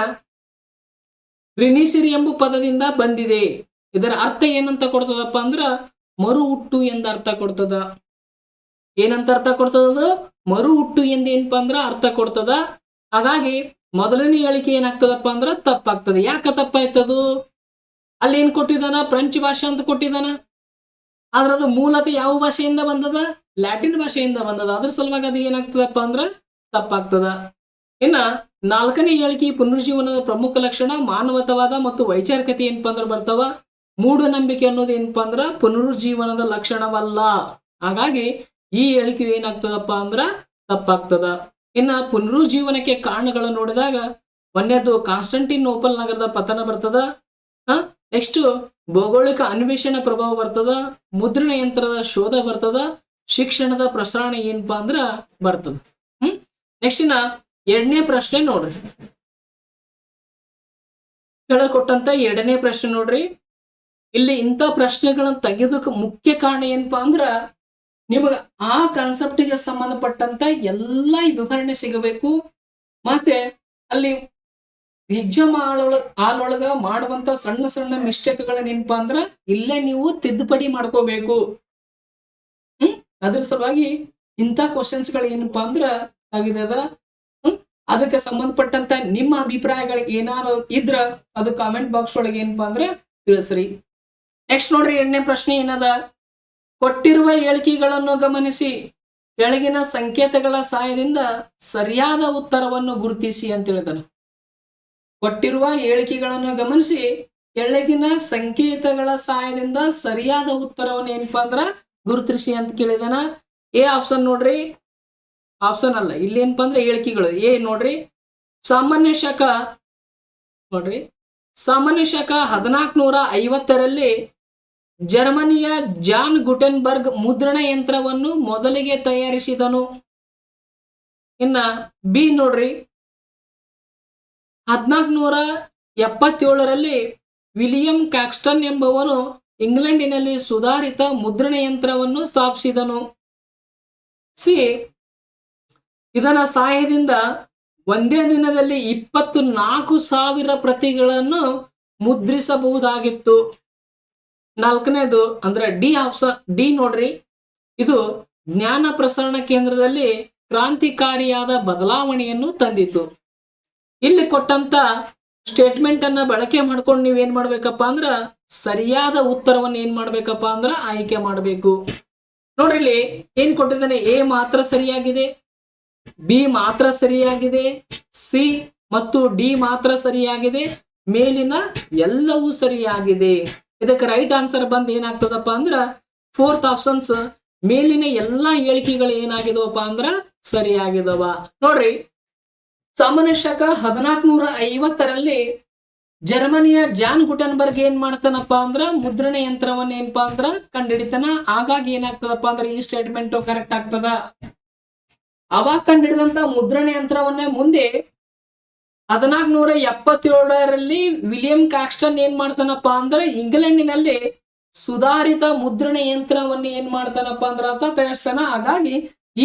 ರಿನಿಸಿರಿ ಎಂಬ ಪದದಿಂದ ಬಂದಿದೆ. ಇದರ ಅರ್ಥ ಏನಂತ ಕೊಡ್ತದಪ್ಪ ಅಂದ್ರ ಮರು ಹುಟ್ಟು ಎಂದ ಅರ್ಥ ಕೊಡ್ತದ. ಏನಂತ ಅರ್ಥ ಕೊಡ್ತದ? ಮರು ಹುಟ್ಟು ಎಂದೇನಪ್ಪ ಅಂದ್ರ ಅರ್ಥ ಕೊಡ್ತದ. ಹಾಗಾಗಿ ಮೊದಲನೇ ಹೇಳಿಕೆ ಏನಾಗ್ತದಪ್ಪ ಅಂದ್ರ ತಪ್ಪಾಗ್ತದೆ. ಯಾಕ ತಪ್ಪಾಯ್ತದು? ಅಲ್ಲಿ ಏನ್ ಕೊಟ್ಟಿದಾನ? ಫ್ರೆಂಚ್ ಭಾಷೆ ಅಂತ ಕೊಟ್ಟಿದಾನ. ಆದ್ರೆ ಅದು ಮೂಲತಃ ಯಾವ ಭಾಷೆಯಿಂದ ಬಂದದ? ಲ್ಯಾಟಿನ್ ಭಾಷೆಯಿಂದ ಬಂದದ. ಅದ್ರ ಸಲುವಾಗಿ ಅದು ಏನಾಗ್ತದಪ್ಪ ಅಂದ್ರ ತಪ್ಪಾಗ್ತದ. ಇನ್ನ ನಾಲ್ಕನೇ ಹೇಳಿಕೆ ಪುನರುಜ್ಜೀವನದ ಪ್ರಮುಖ ಲಕ್ಷಣ ಮಾನವತವಾದ ಮತ್ತು ವೈಚಾರಿಕತೆ ಏನಪ್ಪಾ ಅಂದ್ರ ಬರ್ತಾವ. ಮೂಢನಂಬಿಕೆ ಅನ್ನೋದು ಏನಪ್ಪಾ ಅಂದ್ರ ಪುನರುಜ್ಜೀವನದ ಲಕ್ಷಣವಲ್ಲ. ಹಾಗಾಗಿ ಈ ಹೇಳಿಕೆಯು ಏನಾಗ್ತದಪ್ಪ ಅಂದ್ರ ತಪ್ಪಾಗ್ತದ. ಇನ್ನ ಪುನರುಜ್ಜೀವನಕ್ಕೆ ಕಾರಣಗಳು ನೋಡಿದಾಗ ಒಂದೇದು ಕಾನ್ಸ್ಟಂಟಿನೋಪಲ್ ನಗರದ ಪತನ ಬರ್ತದ. ನೆಕ್ಸ್ಟ್ ಭೌಗೋಳಿಕ ಅನ್ವೇಷಣೆ ಪ್ರಭಾವ ಬರ್ತದ. ಮುದ್ರಣ ಯಂತ್ರದ ಶೋಧ ಬರ್ತದ. ಶಿಕ್ಷಣದ ಪ್ರಸರಣ ಏನಪ್ಪಾ ಅಂದ್ರ ಬರ್ತದ. ನೆಕ್ಸ್ಟ್ ಎರಡನೇ ಪ್ರಶ್ನೆ ನೋಡ್ರಿ. ಕೊಟ್ಟಂತ ಎರಡನೇ ಪ್ರಶ್ನೆ ನೋಡ್ರಿ. ಇಲ್ಲಿ ಇಂಥ ಪ್ರಶ್ನೆಗಳನ್ನ ತೆಗೆಯೋದಕ್ಕೆ ಮುಖ್ಯ ಕಾರಣ ಏನಪ್ಪಾ ಅಂದ್ರ ನಿಮಗ ಆ ಕಾನ್ಸೆಪ್ಟ್ಗೆ ಸಂಬಂಧಪಟ್ಟಂತ ಎಲ್ಲ ವಿವರಣೆ ಸಿಗಬೇಕು. ಮತ್ತೆ ಅಲ್ಲಿ ಎಕ್ಸಾಮ್ ಆಳೊಳಗ ಮಾಡುವಂತ ಸಣ್ಣ ಸಣ್ಣ ಮಿಸ್ಟೇಕ್ಗಳನ್ನ ಏನಪ್ಪಾ ಅಂದ್ರ ಇಲ್ಲೇ ನೀವು ತಿದ್ದುಪಡಿ ಮಾಡ್ಕೋಬೇಕು. ಅದ್ರ ಸಲುವಾಗಿ ಇಂಥ ಕ್ವಶನ್ಸ್ ಗಳು ಏನಪ್ಪಾ ಅಂದ್ರ ತೆಗೆದದ. ಅದಕ್ಕೆ ಸಂಬಂಧಪಟ್ಟಂತ ನಿಮ್ಮ ಅಭಿಪ್ರಾಯಗಳು ಏನಾರು ಇದ್ರ ಅದು ಕಾಮೆಂಟ್ ಬಾಕ್ಸ್ ಒಳಗೆ ಏನಪ್ಪಾ ಅಂದ್ರೆ ತಿಳಿಸ್ರಿ. ನೆಕ್ಸ್ಟ್ ನೋಡ್ರಿ, ಎರಡನೇ ಪ್ರಶ್ನೆ ಏನದ? ಕೊಟ್ಟಿರುವ ಹೇಳಿಕೆಗಳನ್ನು ಗಮನಿಸಿ ಕೆಳಗಿನ ಸಂಕೇತಗಳ ಸಹಾಯದಿಂದ ಸರಿಯಾದ ಉತ್ತರವನ್ನು ಗುರುತಿಸಿ ಅಂತ ಹೇಳಿದನು. ಕೊಟ್ಟಿರುವ ಹೇಳಿಕೆಗಳನ್ನು ಗಮನಿಸಿ ಕೆಳಗಿನ ಸಂಕೇತಗಳ ಸಹಾಯದಿಂದ ಸರಿಯಾದ ಉತ್ತರವನ್ನು ಏನಪ್ಪಾ ಅಂದ್ರ ಗುರುತಿಸಿ ಅಂತ ಕೇಳಿದನ. ಎ ಆಪ್ಷನ್ ನೋಡ್ರಿ, ಆಪ್ಷನ್ ಅಲ್ಲ, ಇಲ್ಲಿ ಏನಪ್ಪಾ ಅಂದ್ರೆ ಹೇಳಿಕೆಗಳು. ಎ ನೋಡ್ರಿ, ಸಾಮಾನ್ಯ ಶಕ ನೋಡ್ರಿ, ಸಾಮಾನ್ಯ ಶಕ 1450ರಲ್ಲಿ ಜರ್ಮನಿಯ ಜಾನ್ ಗುಟೆನ್ಬರ್ಗ್ ಮುದ್ರಣ ಯಂತ್ರವನ್ನು ಮೊದಲಿಗೆ ತಯಾರಿಸಿದನು. ಇನ್ನ ಬಿ ನೋಡ್ರಿ, 1477ರಲ್ಲಿ ವಿಲಿಯಂ ಕ್ಯಾಕ್ಸ್ಟನ್ ಎಂಬುವನು ಇಂಗ್ಲೆಂಡಿನಲ್ಲಿ ಸುಧಾರಿತ ಮುದ್ರಣ ಯಂತ್ರವನ್ನು ಸ್ಥಾಪಿಸಿದನು. ಸಿ ಇದರ ಸಹಾಯದಿಂದ ಒಂದೇ ದಿನದಲ್ಲಿ 24,000 ಪ್ರತಿಗಳನ್ನು ಮುದ್ರಿಸಬಹುದಾಗಿತ್ತು. ನಾಲ್ಕನೇದು ಅಂದ್ರೆ ಡಿ ಆಪ್ಷನ್, ಡಿ ನೋಡ್ರಿ, ಇದು ಜ್ಞಾನ ಪ್ರಸರಣ ಕೇಂದ್ರದಲ್ಲಿ ಕ್ರಾಂತಿಕಾರಿಯಾದ ಬದಲಾವಣೆಯನ್ನು ತಂದಿತು. ಇಲ್ಲಿ ಕೊಟ್ಟಂತ ಸ್ಟೇಟ್ಮೆಂಟ್ ಅನ್ನ ಬಳಕೆ ಮಾಡ್ಕೊಂಡು ನೀವೇನ್ ಮಾಡ್ಬೇಕಪ್ಪ ಅಂದ್ರ ಸರಿಯಾದ ಉತ್ತರವನ್ನು ಏನ್ ಮಾಡ್ಬೇಕಪ್ಪ ಅಂದ್ರ ಆಯ್ಕೆ ಮಾಡಬೇಕು. ನೋಡ್ರಿ, ಇಲ್ಲಿ ಏನ್ ಕೊಟ್ಟಿದ್ದಾನೆ? ಎ ಮಾತ್ರ ಸರಿಯಾಗಿದೆ, ಬಿ ಮಾತ್ರ ಸರಿಯಾಗಿದೆ, ಸಿ ಮತ್ತು ಡಿ ಮಾತ್ರ ಸರಿಯಾಗಿದೆ, ಮೇಲಿನ ಎಲ್ಲವೂ ಸರಿಯಾಗಿದೆ. ಇದಕ್ಕೆ ರೈಟ್ ಆನ್ಸರ್ ಬಂದ್ ಏನಾಗ್ತದಪ್ಪ ಅಂದ್ರ ಫೋರ್ತ್ ಆಪ್ಷನ್ಸ್, ಮೇಲಿನ ಎಲ್ಲಾ ಹೇಳಿಕೆಗಳು ಏನಾಗಿದವಪ್ಪ ಅಂದ್ರ ಸರಿಯಾಗಿದವ. ನೋಡ್ರಿ, ಸಾಮಾನ್ಯ ಶಕ 1450ರಲ್ಲಿ ಜರ್ಮನಿಯ ಜಾನ್ ಗುಟೆನ್ಬರ್ಗ್ ಏನ್ ಮಾಡ್ತಾನಪ್ಪ ಅಂದ್ರ ಮುದ್ರಣ ಯಂತ್ರವನ್ನ ಏನಪ್ಪಾ ಅಂದ್ರ ಕಂಡಿಡಿತಾನ. ಹಾಗಾಗಿ ಏನಾಗ್ತದಪ್ಪ ಅಂದ್ರ ಈ ಸ್ಟೇಟ್ಮೆಂಟ್ ಕರೆಕ್ಟ್ ಆಗ್ತದ. ಅವಾಗ ಕಂಡಿಡಿದಂತ ಮುದ್ರಣ ಯಂತ್ರವನ್ನೇ ಮುಂದೆ 1477ರಲ್ಲಿ ವಿಲಿಯಂ ಕ್ಯಾಕ್ಸ್ಟನ್ ಏನ್ ಮಾಡ್ತಾನಪ್ಪ ಅಂದ್ರ ಇಂಗ್ಲೆಂಡಿನಲ್ಲಿ ಸುಧಾರಿತ ಮುದ್ರಣ ಯಂತ್ರವನ್ನ ಏನ್ ಮಾಡ್ತಾನಪ್ಪ ಅಂದ್ರ ಅಂತ ತಯಾರಿಸ್ತಾನ. ಹಾಗಾಗಿ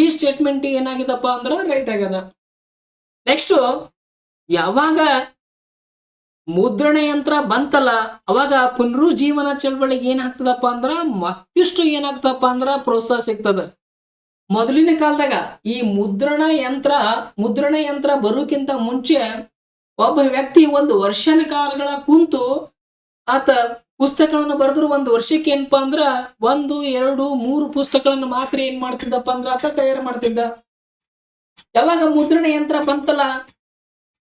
ಈ ಸ್ಟೇಟ್ಮೆಂಟ್ ಏನಾಗಿದಪ್ಪ ಅಂದ್ರ ರೈಟ್ ಆಗ್ಯದ. ನೆಕ್ಸ್ಟ್, ಯಾವಾಗ ಮುದ್ರಣ ಯಂತ್ರ ಬಂತಲ್ಲ ಅವಾಗ ಪುನರುಜ್ಜೀವನ ಚಳವಳಿಗೆ ಏನಾಗ್ತದಪ್ಪ ಅಂದ್ರ ಮತ್ತಿಷ್ಟು ಏನಾಗ್ತದಪ್ಪ ಅಂದ್ರ ಪ್ರೋತ್ಸಾಹ ಸಿಗ್ತದ. ಮೊದಲಿನ ಕಾಲದಾಗ ಈ ಮುದ್ರಣ ಯಂತ್ರ ಬರೋಕ್ಕಿಂತ ಮುಂಚೆ ಒಬ್ಬ ವ್ಯಕ್ತಿ 1 ವರ್ಷನ ಕಾಲಗಳ ಕುಂತು ಆತ ಪುಸ್ತಕಗಳನ್ನು ಬರೆದ್ರು 1 ವರ್ಷಕ್ಕೆ ಏನಪ್ಪಾ ಅಂದ್ರ 1, 2, 3 ಪುಸ್ತಕಗಳನ್ನು ಮಾತ್ರ ಏನ್ ಮಾಡ್ತಿದ್ದಪ್ಪ ಅಂದ್ರ ಆತ ತಯಾರು ಮಾಡ್ತಿದ್ದ. ಯಾವಾಗ ಮುದ್ರಣ ಯಂತ್ರ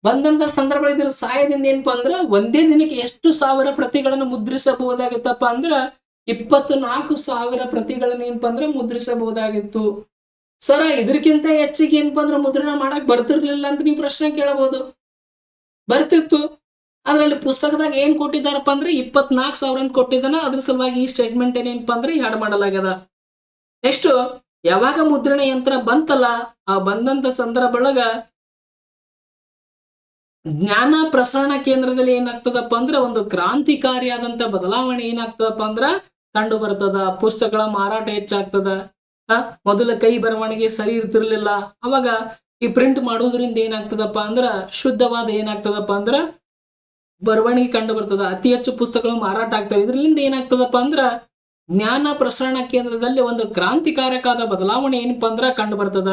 ಬಂದಂತ ಸಂದರ್ಭ ಇದ್ರ ಸಹಾಯದಿಂದ ಏನಪ್ಪಾ ಅಂದ್ರ ಒಂದೇ ದಿನಕ್ಕೆ ಎಷ್ಟು 1000 ಪ್ರತಿಗಳನ್ನು ಮುದ್ರಿಸಬಹುದಾಗಿತ್ತಪ್ಪ ಅಂದ್ರ 24,000 ಪ್ರತಿಗಳನ್ನ ಏನಪ್ಪಾ ಅಂದ್ರ ಮುದ್ರಿಸಬಹುದಾಗಿತ್ತು. ಸರ, ಇದಕ್ಕಿಂತ ಹೆಚ್ಚಿಗೆ ಏನಪ್ಪಾ ಅಂದ್ರ ಮುದ್ರಣ ಮಾಡಕ್ ಬರ್ತಿರ್ಲಿಲ್ಲ ಅಂತ ನೀವು ಪ್ರಶ್ನೆ ಕೇಳಬಹುದು. ಬರ್ತಿತ್ತು, ಅದ್ರಲ್ಲಿ ಪುಸ್ತಕದಾಗ ಏನ್ ಕೊಟ್ಟಿದಾರಪ್ಪ ಅಂದ್ರೆ 24,000 ಅಂತ ಕೊಟ್ಟಿದ್ದಾನ. ಅದ್ರ ಸಲುವಾಗಿ ಈ ಸ್ಟೇಟ್ಮೆಂಟ್ ಏನಪ್ಪಾ ಅಂದ್ರೆ ಯಾಡ್ ಮಾಡಲಾಗ್ಯದ. ನೆಕ್ಸ್ಟ್, ಯಾವಾಗ ಮುದ್ರಣ ಯಂತ್ರ ಬಂತಲ್ಲ ಆ ಬಂದಂತ ಸಂದರ್ಭ ಒಳಗ ಜ್ಞಾನ ಪ್ರಸರಣ ಕೇಂದ್ರದಲ್ಲಿ ಏನಾಗ್ತದಪ್ಪ ಅಂದ್ರ ಒಂದು ಕ್ರಾಂತಿಕಾರಿಯಾದಂತ ಬದಲಾವಣೆ ಏನಾಗ್ತದಪ್ಪ ಅಂದ್ರ ಕಂಡು ಬರ್ತದ. ಪುಸ್ತಕಗಳ ಮಾರಾಟ ಹೆಚ್ಚಾಗ್ತದ. ಮೊದಲ ಕೈ ಬರವಣಿಗೆ ಸರಿ ಇರ್ತಿರ್ಲಿಲ್ಲ. ಅವಾಗ ಈ ಪ್ರಿಂಟ್ ಮಾಡೋದ್ರಿಂದ ಏನಾಗ್ತದಪ್ಪ ಅಂದ್ರ ಶುದ್ಧವಾದ ಏನಾಗ್ತದಪ್ಪ ಅಂದ್ರ ಬರವಣಿಗೆ ಕಂಡು ಬರ್ತದ. ಅತಿ ಹೆಚ್ಚು ಪುಸ್ತಕಗಳು ಮಾರಾಟ ಆಗ್ತವೆ. ಇದರಿಂದ ಏನಾಗ್ತದಪ್ಪ ಅಂದ್ರ ಜ್ಞಾನ ಪ್ರಸರಣ ಕೇಂದ್ರದಲ್ಲಿ ಒಂದು ಕ್ರಾಂತಿಕಾರಕವಾದ ಬದಲಾವಣೆ ಏನಪ್ಪಾ ಅಂದ್ರ ಕಂಡು ಬರ್ತದ.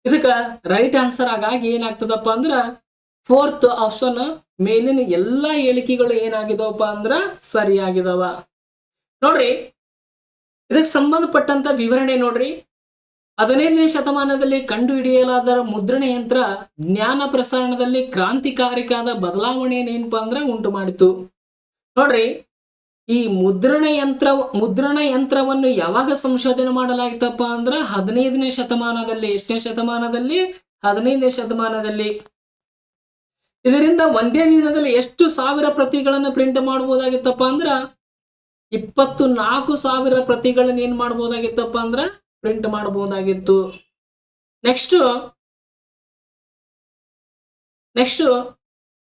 ಇದಕ್ಕ ರೈಟ್ ಆನ್ಸರ್ ಹಾಗಾಗಿ ಏನಾಗ್ತದಪ್ಪ ಅಂದ್ರ ಫೋರ್ತ್ ಆಪ್ಷನ್ ಮೇಲಿನ ಎಲ್ಲಾ ಹೇಳಿಕೆಗಳು ಏನಾಗಿದವಪ್ಪ ಅಂದ್ರ ಸರಿಯಾಗಿದವ. ನೋಡ್ರಿ, ಇದಕ್ಕೆ ಸಂಬಂಧಪಟ್ಟಂತ ವಿವರಣೆ ನೋಡ್ರಿ. 15ನೇ ಶತಮಾನದಲ್ಲಿ ಕಂಡು ಹಿಡಿಯಲಾದ ಮುದ್ರಣ ಯಂತ್ರ ಜ್ಞಾನ ಪ್ರಸರಣದಲ್ಲಿ ಕ್ರಾಂತಿಕಾರಿಕಾದ ಬದಲಾವಣೆಯನ್ನು ಏನಪ್ಪಾ ಅಂದ್ರ ಉಂಟು ಮಾಡಿತು. ನೋಡ್ರಿ, ಈ ಮುದ್ರಣ ಯಂತ್ರವನ್ನು ಯಾವಾಗ ಸಂಶೋಧನೆ ಮಾಡಲಾಗಿತ್ತಪ್ಪ ಅಂದ್ರ 15ನೇ ಶತಮಾನದಲ್ಲಿ. ಎಷ್ಟನೇ ಶತಮಾನದಲ್ಲಿ? 15ನೇ ಶತಮಾನದಲ್ಲಿ. ಇದರಿಂದ ಒಂದೇ ದಿನದಲ್ಲಿ ಎಷ್ಟು ಸಾವಿರ ಪ್ರತಿಗಳನ್ನು ಪ್ರಿಂಟ್ ಮಾಡಬಹುದಾಗಿತ್ತಪ್ಪ ಅಂದ್ರ 24,000 ಪ್ರತಿಗಳನ್ನ ಏನ್ ಮಾಡಬಹುದಾಗಿತ್ತಪ್ಪ ಅಂದ್ರ ಪ್ರಿಂಟ್ ಮಾಡಬಹುದಾಗಿತ್ತು. ನೆಕ್ಸ್ಟ್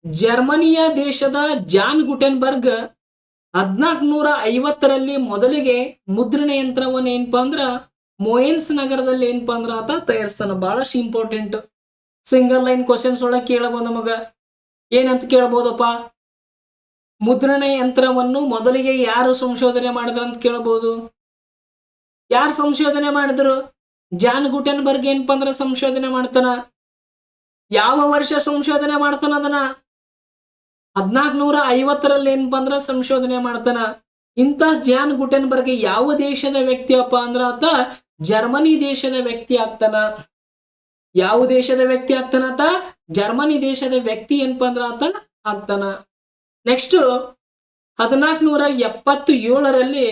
ಜರ್ಮನಿಯ ದೇಶದ ಜಾನ್ ಗುಟೆನ್ಬರ್ಗ್ 1450ರಲ್ಲಿ ಮೊದಲಿಗೆ ಮುದ್ರಣ ಯಂತ್ರವನ್ನು ಏನಪ್ಪಾ ಅಂದ್ರ ಮೋಯೆನ್ಸ್ ನಗರದಲ್ಲಿ ಏನಪ್ಪಾ ಅಂದ್ರ ಆತ ತಯಾರಿಸ್ತಾನ. ಬಹಳಷ್ಟು ಇಂಪಾರ್ಟೆಂಟ್. ಸಿಂಗಲ್ ಲೈನ್ ಕ್ವಶನ್ಸ್ ಒಳಗೆ ಕೇಳಬಹುದು. ನಮಗ ಏನಂತ ಕೇಳಬಹುದಪ್ಪ? ಮುದ್ರಣ ಯಂತ್ರವನ್ನು ಮೊದಲಿಗೆ ಯಾರು ಸಂಶೋಧನೆ ಮಾಡಿದ್ರು ಅಂತ ಕೇಳಬಹುದು. ಯಾರು ಸಂಶೋಧನೆ ಮಾಡಿದ್ರು? ಜಾನ್ ಗುಟೆನ್ಬರ್ಗ್ ಏನಪ್ಪಾ ಅಂದ್ರ ಸಂಶೋಧನೆ ಮಾಡ್ತಾನ. ಯಾವ ವರ್ಷ ಸಂಶೋಧನೆ ಮಾಡ್ತಾನ? ಅದನ್ನ 1450ರಲ್ಲಿ ಏನಪ್ಪಾ ಅಂದ್ರ ಸಂಶೋಧನೆ ಮಾಡ್ತಾನ. ಇಂಥ ಜಾನ್ ಗುಟೆನ್ಬರ್ಗ್ ಯಾವ ದೇಶದ ವ್ಯಕ್ತಿಯಪ್ಪ ಅಂದ್ರ ಆತ ಜರ್ಮನಿ ದೇಶದ ವ್ಯಕ್ತಿ ಆಗ್ತಾನ. ಯಾವ ದೇಶದ ವ್ಯಕ್ತಿ ಆಗ್ತಾನ ಆತ? ಜರ್ಮನಿ ದೇಶದ ವ್ಯಕ್ತಿ ಏನಪ್ಪಾ ಅಂದ್ರ ಆತ ಆಗ್ತಾನ. ನೆಕ್ಸ್ಟ್ 1477ರಲ್ಲಿ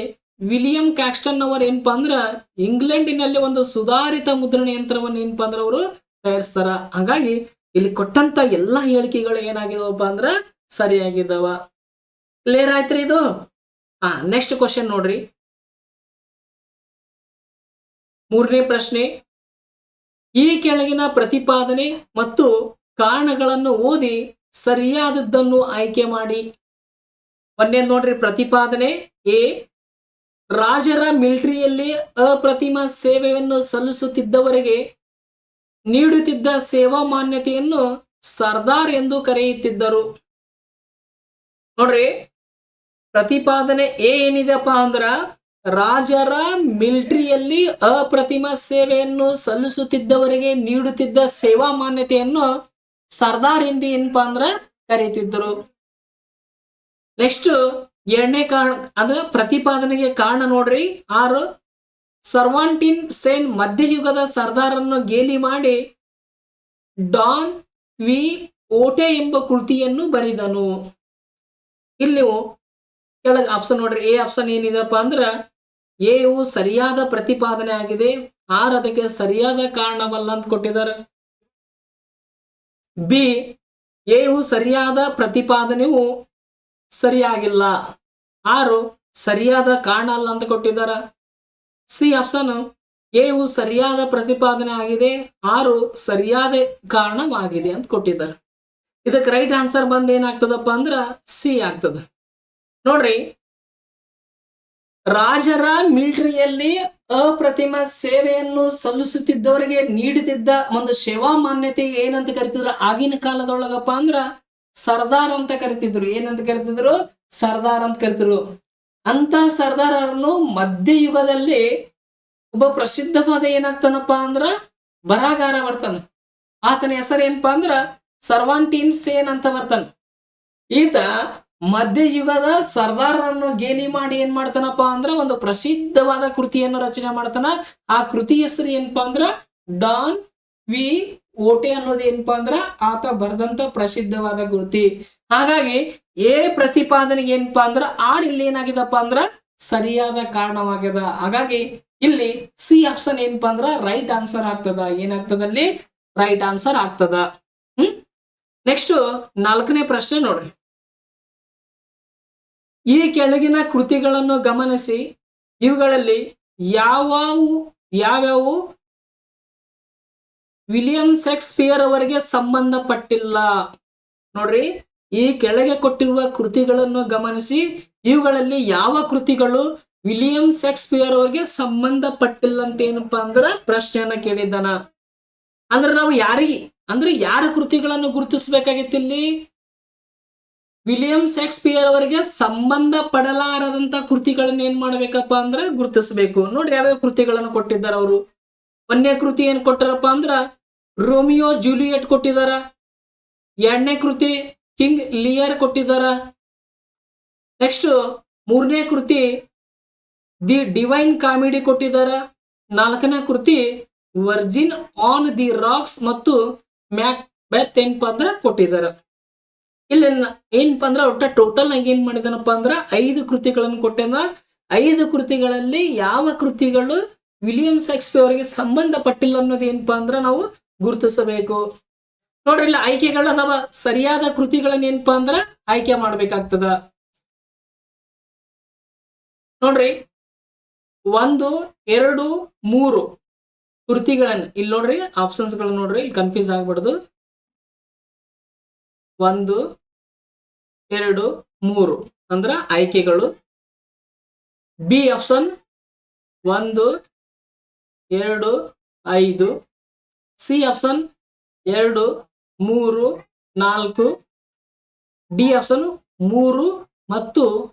ವಿಲಿಯಂ ಕ್ಯಾಕ್ಸ್ಟನ್ ಅವರು ಏನಪ್ಪಾ ಅಂದ್ರ ಇಂಗ್ಲೆಂಡಿನಲ್ಲಿ ಒಂದು ಸುಧಾರಿತ ಮುದ್ರಣ ಯಂತ್ರವನ್ನು ಏನಪ್ಪಾ ಅಂದ್ರ ಅವರು ತಯಾರಿಸ್ತಾರ. ಹಾಗಾಗಿ ಇಲ್ಲಿ ಕೊಟ್ಟಂತ ಎಲ್ಲಾ ಹೇಳಿಕೆಗಳು ಏನಾಗಿದವಪ್ಪ ಅಂದ್ರ ಸರಿಯಾಗಿದ್ದಾವ. ಕ್ಲಿಯರ್ ಆಯ್ತ್ರಿ ಇದು? ನೆಕ್ಸ್ಟ್ ಕ್ವಶನ್ ನೋಡ್ರಿ. 3ನೇ ಪ್ರಶ್ನೆ. ಈ ಕೆಳಗಿನ ಪ್ರತಿಪಾದನೆ ಮತ್ತು ಕಾರಣಗಳನ್ನು ಓದಿ ಸರಿಯಾದದ್ದನ್ನು ಆಯ್ಕೆ ಮಾಡಿ. ಒಂದೇ ನೋಡ್ರಿ ಪ್ರತಿಪಾದನೆ. ಎ, ರಾಜರ ಮಿಲಿಟರಿಯಲ್ಲಿ ಅಪ್ರತಿಮ ಸೇವೆಯನ್ನು ಸಲ್ಲಿಸುತ್ತಿದ್ದವರಿಗೆ ನೀಡುತ್ತಿದ್ದ ಸೇವಾ ಮಾನ್ಯತೆಯನ್ನು ಸರ್ದಾರ್ ಎಂದು ಕರೆಯುತ್ತಿದ್ದರು. ನೋಡ್ರಿ, ಪ್ರತಿಪಾದನೆ ಎ ಏನಿದೆಪ್ಪ ಅಂದ್ರ ರಾಜರ ಮಿಲಿಟರಿಯಲ್ಲಿ ಅಪ್ರತಿಮ ಸೇವೆಯನ್ನು ಸಲ್ಲಿಸುತ್ತಿದ್ದವರಿಗೆ ನೀಡುತ್ತಿದ್ದ ಸೇವಾ ಮಾನ್ಯತೆಯನ್ನು ಸರ್ದಾರ್ ಎಂದು ಏನಪ್ಪಾ ಅಂದ್ರ ಕರೆಯುತ್ತಿದ್ದರು. ನೆಕ್ಸ್ಟ್ 2ನೇ ಕಾರಣ ಅಂದ್ರ ಪ್ರತಿಪಾದನೆಗೆ ಕಾರಣ ನೋಡ್ರಿ. 6, ಸರ್ವಾಂಟಿನ್ ಸೇನ್ ಮಧ್ಯಯುಗದ ಸರ್ದಾರನ್ನು ಗೇಲಿ ಮಾಡಿ ಡಾನ್ ವಿ ಓಟೆ ಎಂಬ ಕೃತಿಯನ್ನು ಬರೆದನು. ಇಲ್ಲಿ ಕೆಳಗೆ ಆಪ್ಷನ್ ನೋಡ್ರಿ. ಎ ಆಪ್ಷನ್ ಏನಿದೆಪ್ಪ ಅಂದ್ರ ಎವು ಸರಿಯಾದ ಪ್ರತಿಪಾದನೆ ಆಗಿದೆ. 6 ಅದಕ್ಕೆ ಸರಿಯಾದ ಕಾರಣವಲ್ಲ ಅಂತ ಕೊಟ್ಟಿದ್ದಾರೆ. ಬಿ, ಎವು ಸರಿಯಾದ ಪ್ರತಿಪಾದನೆಯು ಸರಿಯಾಗಿಲ್ಲ. 6 ಸರಿಯಾದ ಕಾರಣ ಅಲ್ಲ ಅಂತ ಕೊಟ್ಟಿದ್ದಾರೆ. ಸಿ ಆಪ್ಷನ್ ಎವು ಸರಿಯಾದ ಪ್ರತಿಪಾದನೆ ಆಗಿದೆ, 6 ಸರಿಯಾದ ಕಾರಣವಾಗಿದೆ ಅಂತ ಕೊಟ್ಟಿದ್ದಾರೆ. ಇದಕ್ಕೆ ರೈಟ್ ಆನ್ಸರ್ ಬಂದ್ ಏನಾಗ್ತದಪ್ಪ ಅಂದ್ರ ಸಿ ಆಗ್ತದ. ನೋಡ್ರಿ, ರಾಜರ ಮಿಲಿಟರಿಯಲ್ಲಿ ಅಪ್ರತಿಮ ಸೇವೆಯನ್ನು ಸಲ್ಲಿಸುತ್ತಿದ್ದವರಿಗೆ ನೀಡುತ್ತಿದ್ದ ಒಂದು ಸೇವಾ ಮಾನ್ಯತೆ ಏನಂತ ಕರಿತಿದ್ರು ಆಗಿನ ಕಾಲದೊಳಗಪ್ಪ ಅಂದ್ರ ಸರ್ದಾರ್ ಅಂತ ಕರಿತಿದ್ರು. ಏನಂತ ಕರಿತಿದ್ರು? ಸರ್ದಾರ್ ಅಂತ ಕರಿತಿದ್ರು. ಅಂತ ಸರ್ದಾರನ್ನು ಮಧ್ಯಯುಗದಲ್ಲಿ ಒಬ್ಬ ಪ್ರಸಿದ್ಧವಾದ ಏನಾಗ್ತಾನಪ್ಪ ಅಂದ್ರ ಬರಹಗಾರ ಬರ್ತಾನ. ಆತನ ಹೆಸರು ಏನಪ್ಪಾ ಅಂದ್ರ ಸರ್ವಾಂಟಿನ್ ಸೇನ್ ಅಂತ ಬರ್ತಾನ. ಈತ ಮಧ್ಯಯುಗದ ಸರ್ದಾರರನ್ನು ಗೇಲಿ ಮಾಡಿ ಏನ್ ಮಾಡ್ತಾನಪ್ಪ ಅಂದ್ರ ಒಂದು ಪ್ರಸಿದ್ಧವಾದ ಕೃತಿಯನ್ನು ರಚನೆ ಮಾಡ್ತಾನ. ಆ ಕೃತಿ ಹೆಸರು ಏನಪ್ಪಾ ಅಂದ್ರ ಡಾನ್ ವಿ ಓಟೆ ಅನ್ನೋದು ಏನಪ್ಪಾ ಅಂದ್ರ ಆತ ಬರೆದಂತ ಪ್ರಸಿದ್ಧವಾದ ಕೃತಿ. ಹಾಗಾಗಿ ಎ ಪ್ರತಿಪಾದನೆಗೆ ಏನಪ್ಪಾ ಅಂದ್ರ ಇಲ್ಲಿ ಏನಾಗಿದಪ್ಪ ಅಂದ್ರ ಸರಿಯಾದ ಕಾರಣವಾಗ್ಯದ. ಹಾಗಾಗಿ ಇಲ್ಲಿ ಸಿ ಆಪ್ಷನ್ ಏನಪ್ಪಾ ಅಂದ್ರ ರೈಟ್ ಆನ್ಸರ್ ಆಗ್ತದ. ಏನಾಗ್ತದಲ್ಲಿ ರೈಟ್ ಆನ್ಸರ್ ಆಗ್ತದ. ನೆಕ್ಸ್ಟ್ 4ನೇ ಪ್ರಶ್ನೆ ನೋಡ್ರಿ. ಈ ಕೆಳಗಿನ ಕೃತಿಗಳನ್ನು ಗಮನಿಸಿ. ಇವುಗಳಲ್ಲಿ ಯಾವ್ಯಾವು ವಿಲಿಯಂ ಶೇಕ್ಸ್ಪಿಯರ್ ಅವರಿಗೆ ಸಂಬಂಧಪಟ್ಟಿಲ್ಲ? ನೋಡ್ರಿ, ಈ ಕೆಳಗೆ ಕೊಟ್ಟಿರುವ ಕೃತಿಗಳನ್ನು ಗಮನಿಸಿ. ಇವುಗಳಲ್ಲಿ ಯಾವ ಕೃತಿಗಳು ವಿಲಿಯಂ ಶೇಕ್ಸ್ಪಿಯರ್ ಅವ್ರಿಗೆ ಸಂಬಂಧಪಟ್ಟಿಲ್ಲ ಅಂತ ಏನಪ್ಪಾ ಅಂದ್ರ ಪ್ರಶ್ನೆಯನ್ನ ಕೇಳಿದ್ದಾನ. ಅಂದ್ರೆ ನಾವು ಯಾರ ಕೃತಿಗಳನ್ನು ಗುರುತಿಸಬೇಕಾಗಿತ್ತು ಇಲ್ಲಿ? ವಿಲಿಯಂ ಶೇಕ್ಸ್ಪಿಯರ್ ಅವರಿಗೆ ಸಂಬಂಧ ಪಡಲಾರದಂತ ಕೃತಿಗಳನ್ನ ಏನ್ ಮಾಡ್ಬೇಕಪ್ಪ ಅಂದ್ರೆ ಗುರುತಿಸಬೇಕು. ನೋಡ್ರಿ ಯಾವ್ಯಾವ ಕೃತಿಗಳನ್ನು ಕೊಟ್ಟಿದ್ದಾರೆ ಅವರು. ಒಂದನೇ ಕೃತಿ ಏನ್ ಕೊಟ್ಟಾರಪ್ಪ ಅಂದ್ರ ರೋಮಿಯೋ ಜೂಲಿಯಟ್ ಕೊಟ್ಟಿದಾರ. ಎರಡನೇ ಕೃತಿ ಕಿಂಗ್ ಲಿಯರ್ ಕೊಟ್ಟಿದಾರ. ನೆಕ್ಸ್ಟ್ ಮೂರನೇ ಕೃತಿ ದಿ ಡಿವೈನ್ ಕಾಮಿಡಿ ಕೊಟ್ಟಿದಾರ. ನಾಲ್ಕನೇ ಕೃತಿ ವರ್ಜಿನ್ ಆನ್ ದಿ ರಾಕ್ಸ್ ಮತ್ತು ಮ್ಯಾಕ್ಬೆತ್ ಏನಪ್ಪಾ ಅಂದ್ರ ಕೊಟ್ಟಿದಾರ. ಇಲ್ಲಿ ಏನಪ್ಪಾ ಅಂದ್ರ ಒಟ್ಟ ಟೋಟಲ್ ಆಗಿ ಏನ್ ಮಾಡಿದಾನಪ್ಪ ಅಂದ್ರ 5 ಕೃತಿಗಳನ್ನು ಕೊಟ್ಟಿದ್ದ. 5 ಕೃತಿಗಳಲ್ಲಿ ಯಾವ ಕೃತಿಗಳು ವಿಲಿಯಂ ಶೇಕ್ಸ್ಪಿಯರ್ ಅವರಿಗೆ ಸಂಬಂಧಪಟ್ಟಿಲ್ಲ ಅನ್ನೋದು ಏನಪ್ಪಾ ಅಂದ್ರ ನಾವು ಗುರುತಿಸಬೇಕು. ನೋಡ್ರಿ ಇಲ್ಲಿ ಆಯ್ಕೆಗಳ ನಾವು ಸರಿಯಾದ ಕೃತಿಗಳನ್ನ ಏನಪ್ಪಾ ಅಂದ್ರ ಆಯ್ಕೆ ಮಾಡ್ಬೇಕಾಗ್ತದ. ನೋಡ್ರಿ 1, 2, 3 ಕೃತಿಗಳನ್ನ ಇಲ್ಲಿ ನೋಡ್ರಿ ಆಪ್ಷನ್ಸ್ ಗಳು ನೋಡ್ರಿ, ಇಲ್ಲಿ ಕನ್ಫ್ಯೂಸ್ ಆಗ್ಬಾರ್ದು. 1, 2, 3 ಅಂದ್ರ ಆಯ್ಕೆಗಳು. B option 1, 2, 5. C option 2, 3, 4. D option 3 ಮತ್ತು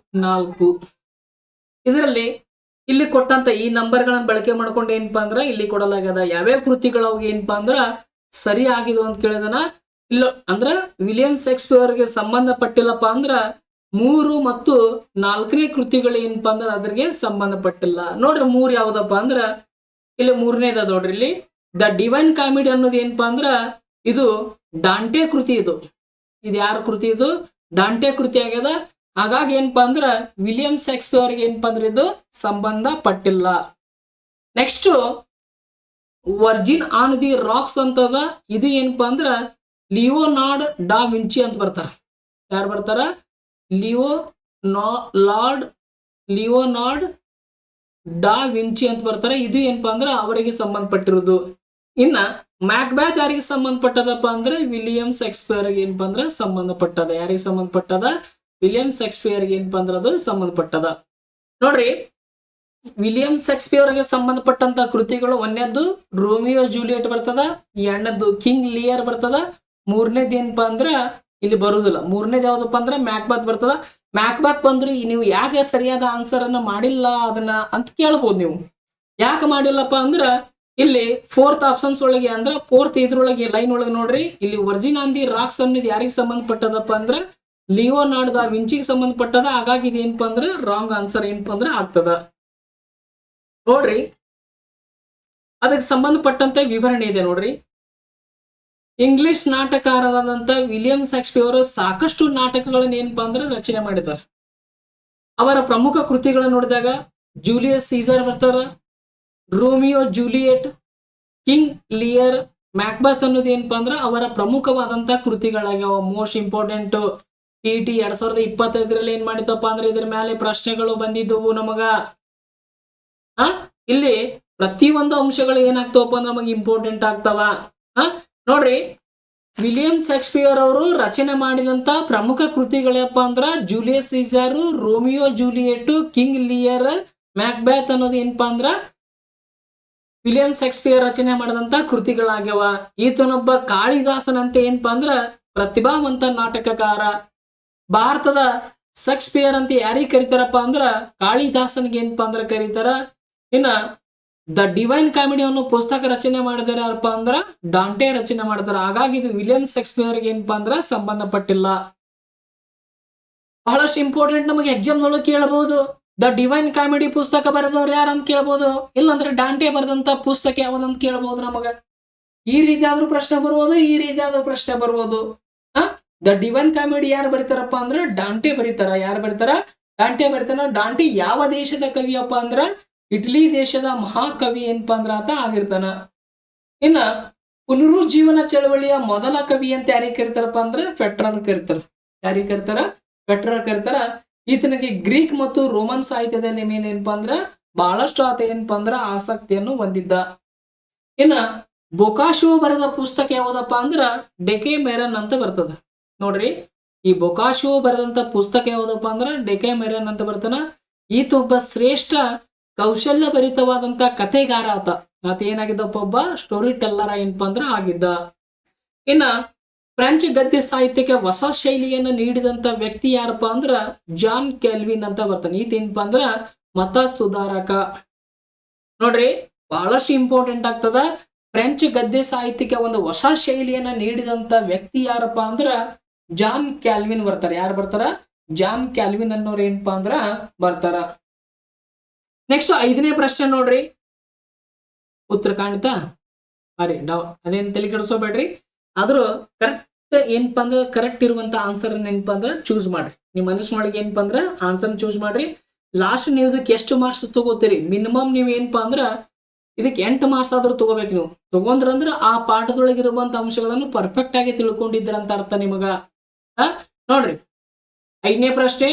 4. ಇದರಲ್ಲಿ ಇಲ್ಲಿ ಕೊಟ್ಟಂತ ಈ ನಂಬರ್ಗಳನ್ನ ಬಳಕೆ ಮಾಡ್ಕೊಂಡು ಏನಪ್ಪಾ ಅಂದ್ರ ಇಲ್ಲಿ ಕೊಡಲಾಗ್ಯದ ಯಾವ್ಯಾವ ಕೃತಿಗಳು ಅವಾಗ ಏನಪ್ಪಾ ಅಂದ್ರ ಸರಿ ಆಗಿದ್ವು ಅಂತ ಕೇಳಿದನ. ಇಲ್ಲ ಅಂದ್ರ ವಿಲಿಯಂ ಶೇಕ್ಸ್ಪಿಯರ್ ಗೆ ಸಂಬಂಧಪಟ್ಟಿಲ್ಲಪ್ಪ ಅಂದ್ರ 3 ಮತ್ತು 4ನೇ ಕೃತಿಗಳು ಏನಪ್ಪಾ ಅಂದ್ರ ಅದ್ರಿಗೆ ಸಂಬಂಧಪಟ್ಟಿಲ್ಲ. ನೋಡ್ರಿ 3 ಯಾವ್ದಪ್ಪ ಅಂದ್ರ ಇಲ್ಲಿ 3ನೇದ ನೋಡ್ರಿ, ಇಲ್ಲಿ ದ ಡಿವೈನ್ ಕಾಮಿಡಿ ಅನ್ನೋದು ಏನಪ್ಪಾ ಅಂದ್ರ ಇದು ಡಾಂಟೆ ಕೃತಿ. ಇದು ಯಾರ ಕೃತಿ? ಇದು ಡಾಂಟೆ ಕೃತಿ ಆಗ್ಯದ. ಹಾಗಾಗಿ ಏನಪ್ಪಾ ಅಂದ್ರ ವಿಲಿಯಂ ಶೇಕ್ಸ್ಪಿಯರ್ ಅವ್ರಿಗೆ ಏನಪ್ಪಾ ಅಂದ್ರೆ ಇದು ಸಂಬಂಧ ಪಟ್ಟಿಲ್ಲ. Next Virgin on the Rocks ಅಂತದ. ಇದು ಏನಪ್ಪಾ ಅಂದ್ರ ಲಿಯೋನಾರ್ಡ್ ಡಾ ವಿಂಚಿ ಅಂತ ಬರ್ತಾರ. ಯಾರು ಬರ್ತಾರ? ಲಿಯೋನಾರ್ಡ್ ಡಾ ವಿಂಚಿ ಅಂತ ಬರ್ತಾರ. ಇದು ಏನಪ್ಪಾ ಅಂದ್ರ ಅವರಿಗೆ ಸಂಬಂಧಪಟ್ಟಿರೋದು. ಇನ್ನ ಮ್ಯಾಕ್ಬ್ಯಾತ್ ಯಾರಿಗೆ ಸಂಬಂಧಪಟ್ಟದಪ್ಪ ಅಂದ್ರೆ ವಿಲಿಯಂ ಶೇಕ್ಸ್ಪಿಯರ್ ಏನಪ್ಪಾ ಅಂದ್ರ ಸಂಬಂಧಪಟ್ಟದ. ಯಾರಿಗೆ ಸಂಬಂಧಪಟ್ಟದ? ವಿಲಿಯಂ ಶೇಕ್ಸ್ಪಿಯರ್ ಏನಪ್ಪಾ ಅಂದ್ರ ಅದು ಸಂಬಂಧಪಟ್ಟದ. ನೋಡ್ರಿ ವಿಲಿಯಂ ಶೇಕ್ಸ್ಪಿಯರ್ ಗೆ ಸಂಬಂಧಪಟ್ಟಂತ ಕೃತಿಗಳು ಒಂದನೇದ್ದು ರೋಮಿಯೋ ಜೂಲಿಯಟ್ ಬರ್ತದ, ಎರಡನೇದ್ದು ಕಿಂಗ್ ಲಿಯರ್ ಬರ್ತದ, ಮೂರನೇದು ಏನಪ್ಪಾ ಅಂದ್ರ ಇಲ್ಲಿ ಬರುದಿಲ್ಲ. ಮೂರನೇದು ಯಾವ್ದಪ್ಪ ಅಂದ್ರ ಮ್ಯಾಕ್ಬೆತ್ ಬರ್ತದ. ಮ್ಯಾಕ್ಬೆತ್ ಬಂದ್ರು ನೀವು ಯಾಕೆ ಸರಿಯಾದ ಆನ್ಸರ್ ಅನ್ನ ಮಾಡಿಲ್ಲ ಅದನ್ನ ಅಂತ ಕೇಳ್ಬೋದು ನೀವು. ಯಾಕೆ ಮಾಡಿಲ್ಲಪ್ಪ ಅಂದ್ರ ಇಲ್ಲಿ 4th ಆಪ್ಷನ್ಸ್ ಒಳಗೆ ಅಂದ್ರ 4th ಇದ್ರೊಳಗೆ ಲೈನ್ ಒಳಗೆ ನೋಡ್ರಿ, ಇಲ್ಲಿ ವರ್ಜಿನ್ ಆನ್ ದಿ ರಾಕ್ಸ್ ಅನ್ನೋದು ಯಾರಿಗೆ ಸಂಬಂಧಪಟ್ಟದಪ್ಪ ಅಂದ್ರ ಲಿಯೋನಾರ್ಡ್ ಡಾ ವಿಂಚಿಗೆ ಸಂಬಂಧಪಟ್ಟದ. ಹಾಗಾಗಿ ಇದು ಏನಪ್ಪಾ ಅಂದ್ರ ರಾಂಗ್ ಆನ್ಸರ್ ಏನಪ್ಪಾ ಅಂದ್ರ ಆಗ್ತದ. ನೋಡ್ರಿ ಅದಕ್ಕೆ ಸಂಬಂಧಪಟ್ಟಂತೆ ವಿವರಣೆ ಇದೆ ನೋಡ್ರಿ. ಇಂಗ್ಲಿಷ್ ನಾಟಕಕಾರರಾದಂತ ವಿಲಿಯಂ ಶೇಕ್ಸ್ಪಿಯರ್ ಸಾಕಷ್ಟು ನಾಟಕಗಳನ್ನ ಏನಪ್ಪಾ ಅಂದ್ರ ರಚನೆ ಮಾಡಿದ್ದಾರೆ. ಅವರ ಪ್ರಮುಖ ಕೃತಿಗಳನ್ನ ನೋಡಿದಾಗ ಜೂಲಿಯಸ್ ಸೀಸರ್ ಬರ್ತಾರ, Romeo Juliet, King Lear, Macbeth ಅನ್ನೋದು ಏನಪ್ಪಾ ಅಂದ್ರ ಅವರ ಪ್ರಮುಖವಾದಂತ ಕೃತಿಗಳಾಗ್ಯಾವ. ಮೋಸ್ಟ್ ಇಂಪಾರ್ಟೆಂಟ್ TET 2025 ಏನ್ ಮಾಡಿತಪ್ಪ ಅಂದ್ರೆ ಇದ್ರ ಮೇಲೆ ಪ್ರಶ್ನೆಗಳು ಬಂದಿದ್ದವು ನಮಗ. ಇಲ್ಲಿ ಪ್ರತಿಯೊಂದು ಅಂಶಗಳು ಏನಾಗ್ತಾವಪ್ಪ ಅಂದ್ರೆ ನಮಗೆ ಇಂಪಾರ್ಟೆಂಟ್ ಆಗ್ತಾವ. ನೋಡ್ರಿ ವಿಲಿಯಂ ಶೇಕ್ಸ್ಪಿಯರ್ ಅವರು ರಚನೆ ಮಾಡಿದಂತ ಪ್ರಮುಖ ಕೃತಿಗಳಪ್ಪ ಅಂದ್ರ Julius Caesar, Romeo Juliet, King Lear, Macbeth ಅನ್ನೋದು ಏನಪ್ಪಾ ಅಂದ್ರ ವಿಲಿಯಂ ಶೇಕ್ಸ್ಪಿಯರ್ ರಚನೆ ಮಾಡಿದಂತ ಕೃತಿಗಳಾಗ್ಯಾವ. ಈತನೊಬ್ಬ ಕಾಳಿದಾಸನಂತ ಏನಪ್ಪಾ ಅಂದ್ರ ಪ್ರತಿಭಾವಂತ ನಾಟಕಕಾರ. ಭಾರತದ ಶೇಕ್ಸ್ಪಿಯರ್ ಅಂತ ಯಾರಿಗೆ ಕರೀತಾರಪ್ಪ ಅಂದ್ರ ಕಾಳಿದಾಸನ್ಗೆ ಏನಪ್ಪಾ ಅಂದ್ರ ಕರೀತಾರ. ಇನ್ನ ದ ಡಿವೈನ್ ಕಾಮಿಡಿ ಅನ್ನೋ ಪುಸ್ತಕ ರಚನೆ ಮಾಡಿದಾರ ಯಾರಪ್ಪ ಅಂದ್ರ ಡಾಂಟೆ ರಚನೆ ಮಾಡ್ತಾರ. ಹಾಗಾಗಿ ಇದು ವಿಲಿಯಂ ಶೇಕ್ಸ್ಪಿಯರ್ ಏನಪ್ಪಾ ಅಂದ್ರ ಸಂಬಂಧಪಟ್ಟಿಲ್ಲ. ಬಹಳಷ್ಟು ಇಂಪಾರ್ಟೆಂಟ್, ನಮಗೆ ಎಕ್ಸಾಮ್ ಒಳಗೆ ಕೇಳಬಹುದು. ದ ಡಿವೈನ್ ಕಾಮಿಡಿ ಪುಸ್ತಕ ಬರೆದವ್ರು ಯಾರು ಅಂತ ಕೇಳ್ಬೋದು, ಇಲ್ಲಾಂದ್ರೆ ಡಾಂಟೆ ಬರೆದಂತ ಪುಸ್ತಕ ಯಾವ್ದಂತ ಕೇಳ್ಬೋದು ನಮಗ. ಈ ರೀತಿ ಆದ್ರೂ ಪ್ರಶ್ನೆ ಬರ್ಬೋದು, ಈ ರೀತಿ ಆದ್ರೂ ಪ್ರಶ್ನೆ ಬರ್ಬೋದು. ದ ಡಿವೈನ್ ಕಾಮಿಡಿ ಯಾರು ಬರೀತಾರಪ್ಪ ಅಂದ್ರ ಡಾಂಟೆ ಬರೀತಾರ. ಯಾರು ಬರೀತಾರ? ಡಾಂಟೆ ಬರೀತಾರ. ಡಾಂಟೆ ಯಾವ ದೇಶದ ಕವಿಯಪ್ಪ ಅಂದ್ರ ಇಟಲಿ ದೇಶದ ಮಹಾಕವಿ ಏನಪ್ಪಾ ಅಂದ್ರ ಆತ ಆಗಿರ್ತಾನ. ಇನ್ನ ಪುನರುಜ್ಜೀವನ ಚಳವಳಿಯ ಮೊದಲ ಕವಿ ಅಂತ ಯಾರಿಗೆ ಕರಿತಾರಪ್ಪ ಅಂದ್ರೆ ಪೆಟ್ರರ್ ಕರಿತಾರ. ಯಾರಿಗೆ ಕರಿತಾರ? ಪೆಟ್ರರ್ ಕರಿತಾರ. ಈತನಿಗೆ ಗ್ರೀಕ್ ಮತ್ತು ರೋಮನ್ ಸಾಹಿತ್ಯದಲ್ಲಿ ಏನಪ್ಪಾ ಅಂದ್ರ ಬಹಳಷ್ಟು ಆತ ಏನಪ್ಪಾ ಅಂದ್ರ ಆಸಕ್ತಿಯನ್ನು ಹೊಂದಿದ್ದ. ಇನ್ನ ಬೊಕಾಶೋ ಬರೆದ ಪುಸ್ತಕ ಯಾವ್ದಪ್ಪ ಅಂದ್ರ ಡೆಕೆಮೆರನ್ ಅಂತ ಬರ್ತದ. ನೋಡ್ರಿ ಈ ಬೊಕಾಶೋ ಬರೆದಂತ ಪುಸ್ತಕ ಯಾವ್ದಪ್ಪ ಅಂದ್ರ ಡೆಕೆಮೆರನ್ ಅಂತ ಬರ್ತಾನ. ಈತ ಒಬ್ಬ ಶ್ರೇಷ್ಠ ಕೌಶಲ್ಯ ಭರಿತವಾದಂತ ಕಥೆಗಾರ ಆತ. ಆತ ಏನಾಗಿದ್ದಪ್ಪ, ಒಬ್ಬ ಸ್ಟೋರಿ ಟೆಲ್ಲರ್ ಏನಪ್ಪಾ ಅಂದ್ರ ಆಗಿದ್ದ. ಇನ್ನ ಫ್ರೆಂಚ್ ಗದ್ಯ ಸಾಹಿತ್ಯಕ್ಕೆ ಹೊಸ ಶೈಲಿಯನ್ನು ನೀಡಿದಂತ ವ್ಯಕ್ತಿ ಯಾರಪ್ಪ ಅಂದ್ರ ಜಾನ್ ಕ್ಯಾಲ್ವಿನ್ ಅಂತ ಬರ್ತಾನೆ. ಈತ ಏನಪ್ಪಾ ಅಂದ್ರ ಮತ ಸುಧಾರಕ. ನೋಡ್ರಿ, ಬಹಳಷ್ಟು ಇಂಪಾರ್ಟೆಂಟ್ ಆಗ್ತದ. ಫ್ರೆಂಚ್ ಗದ್ಯ ಸಾಹಿತ್ಯಕ್ಕೆ ಒಂದು ಹೊಸ ಶೈಲಿಯನ್ನ ನೀಡಿದಂತ ವ್ಯಕ್ತಿ ಯಾರಪ್ಪ ಅಂದ್ರ ಜಾನ್ ಕ್ಯಾಲ್ವಿನ್ ಬರ್ತಾರೆ. ಯಾರು ಬರ್ತಾರ? ಜಾನ್ ಕ್ಯಾಲ್ವಿನ್ ಅನ್ನೋರು ಏನಪ್ಪಾ ಅಂದ್ರ ಬರ್ತಾರ. ನೆಕ್ಸ್ಟ್ 5ನೇ ಪ್ರಶ್ನೆ ನೋಡ್ರಿ, ಉತ್ತರ ಕಾಣ್ತಾ? ಅದೇನ್ ತಲೆ ಕೆಡಿಸೋಬೇಡ್ರಿ. ಆದ್ರೂ ಕರೆಕ್ಟ್ ಏನಪ್ಪಾ ಅಂದ್ರ ಕರೆಕ್ಟ್ ಇರುವಂತ ಆನ್ಸರ್ ಏನಪ್ಪಾ ಅಂದ್ರ ಚೂಸ್ ಮಾಡ್ರಿ. ನಿಮ್ ಮನಸ್ಸಿನೊಳಗೆ ಏನಪ್ಪಾ ಅಂದ್ರ ಆನ್ಸರ್ ಚೂಸ್ ಮಾಡ್ರಿ. ಲಾಸ್ಟ್ ನೀವು ಇದಕ್ಕೆ ಎಷ್ಟು ಮಾರ್ಕ್ಸ್ ತಗೋತೀರಿ? ಮಿನಿಮಮ್ ನೀವು ಏನಪ್ಪಾ ಅಂದ್ರ ಇದಕ್ಕೆ 8 ಮಾರ್ಕ್ಸ್ ಆದ್ರೂ ತಗೋಬೇಕು. ನೀವು ತಗೊಂಡ್ರಂದ್ರ ಆ ಪಾಠದೊಳಗೆ ಇರುವಂತ ಅಂಶಗಳನ್ನು ಪರ್ಫೆಕ್ಟ್ ಆಗಿ ತಿಳ್ಕೊಂಡಿದ್ದೀರ ಅಂತ ಅರ್ಥ ನಿಮಗ. ನೋಡ್ರಿ, 5ನೇ ಪ್ರಶ್ನೆ,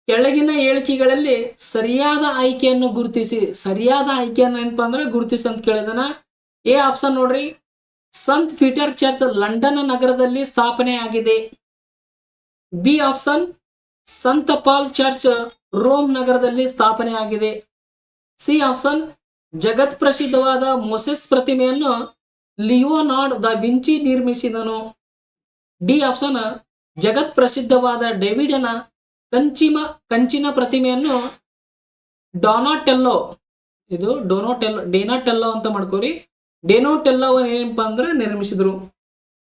ಕೆಳಗಿನ ಹೇಳಿಕೆಗಳಲ್ಲಿ ಸರಿಯಾದ ಆಯ್ಕೆಯನ್ನು ಗುರುತಿಸಿ. ಸರಿಯಾದ ಆಯ್ಕೆಯನ್ನು ಏನಪ್ಪಾ ಅಂದ್ರ ಗುರುತಿಸಿ ಅಂತ ಕೇಳಿದನ. ಎ ಆಪ್ಷನ್ ನೋಡ್ರಿ, ಸಂತ್ ಪೀಟರ್ ಚರ್ಚ್ ಲಂಡನ್ ನಗರದಲ್ಲಿ ಸ್ಥಾಪನೆ ಆಗಿದೆ. ಬಿ ಆಪ್ಷನ್, ಸಂತ ಪಾಲ್ ಚರ್ಚ್ ರೋಮ್ ನಗರದಲ್ಲಿ ಸ್ಥಾಪನೆ ಆಗಿದೆ. ಸಿ ಆಪ್ಷನ್, ಜಗತ್ ಪ್ರಸಿದ್ಧವಾದ ಮೋಸೆಸ್ ಪ್ರತಿಮೆಯನ್ನು ಲಿಯೋನಾರ್ಡ್ ದ ವಿಂಚಿ ನಿರ್ಮಿಸಿದನು. ಡಿ ಆಪ್ಷನ್, ಜಗತ್ ಪ್ರಸಿದ್ಧವಾದ ಡೇವಿಡನ ಕಂಚಿನ ಪ್ರತಿಮೆಯನ್ನು ಡೊನಾಟೆಲ್ಲೋ, ಇದು ಡೇನಾಟೆಲ್ಲೋ ಅಂತ ಮಾಡ್ಕೋರಿ, ಡೆನೋಟೆಲ್ಲೋ ಏನಪ್ಪಾ ಅಂದ್ರೆ ನಿರ್ಮಿಸಿದ್ರು.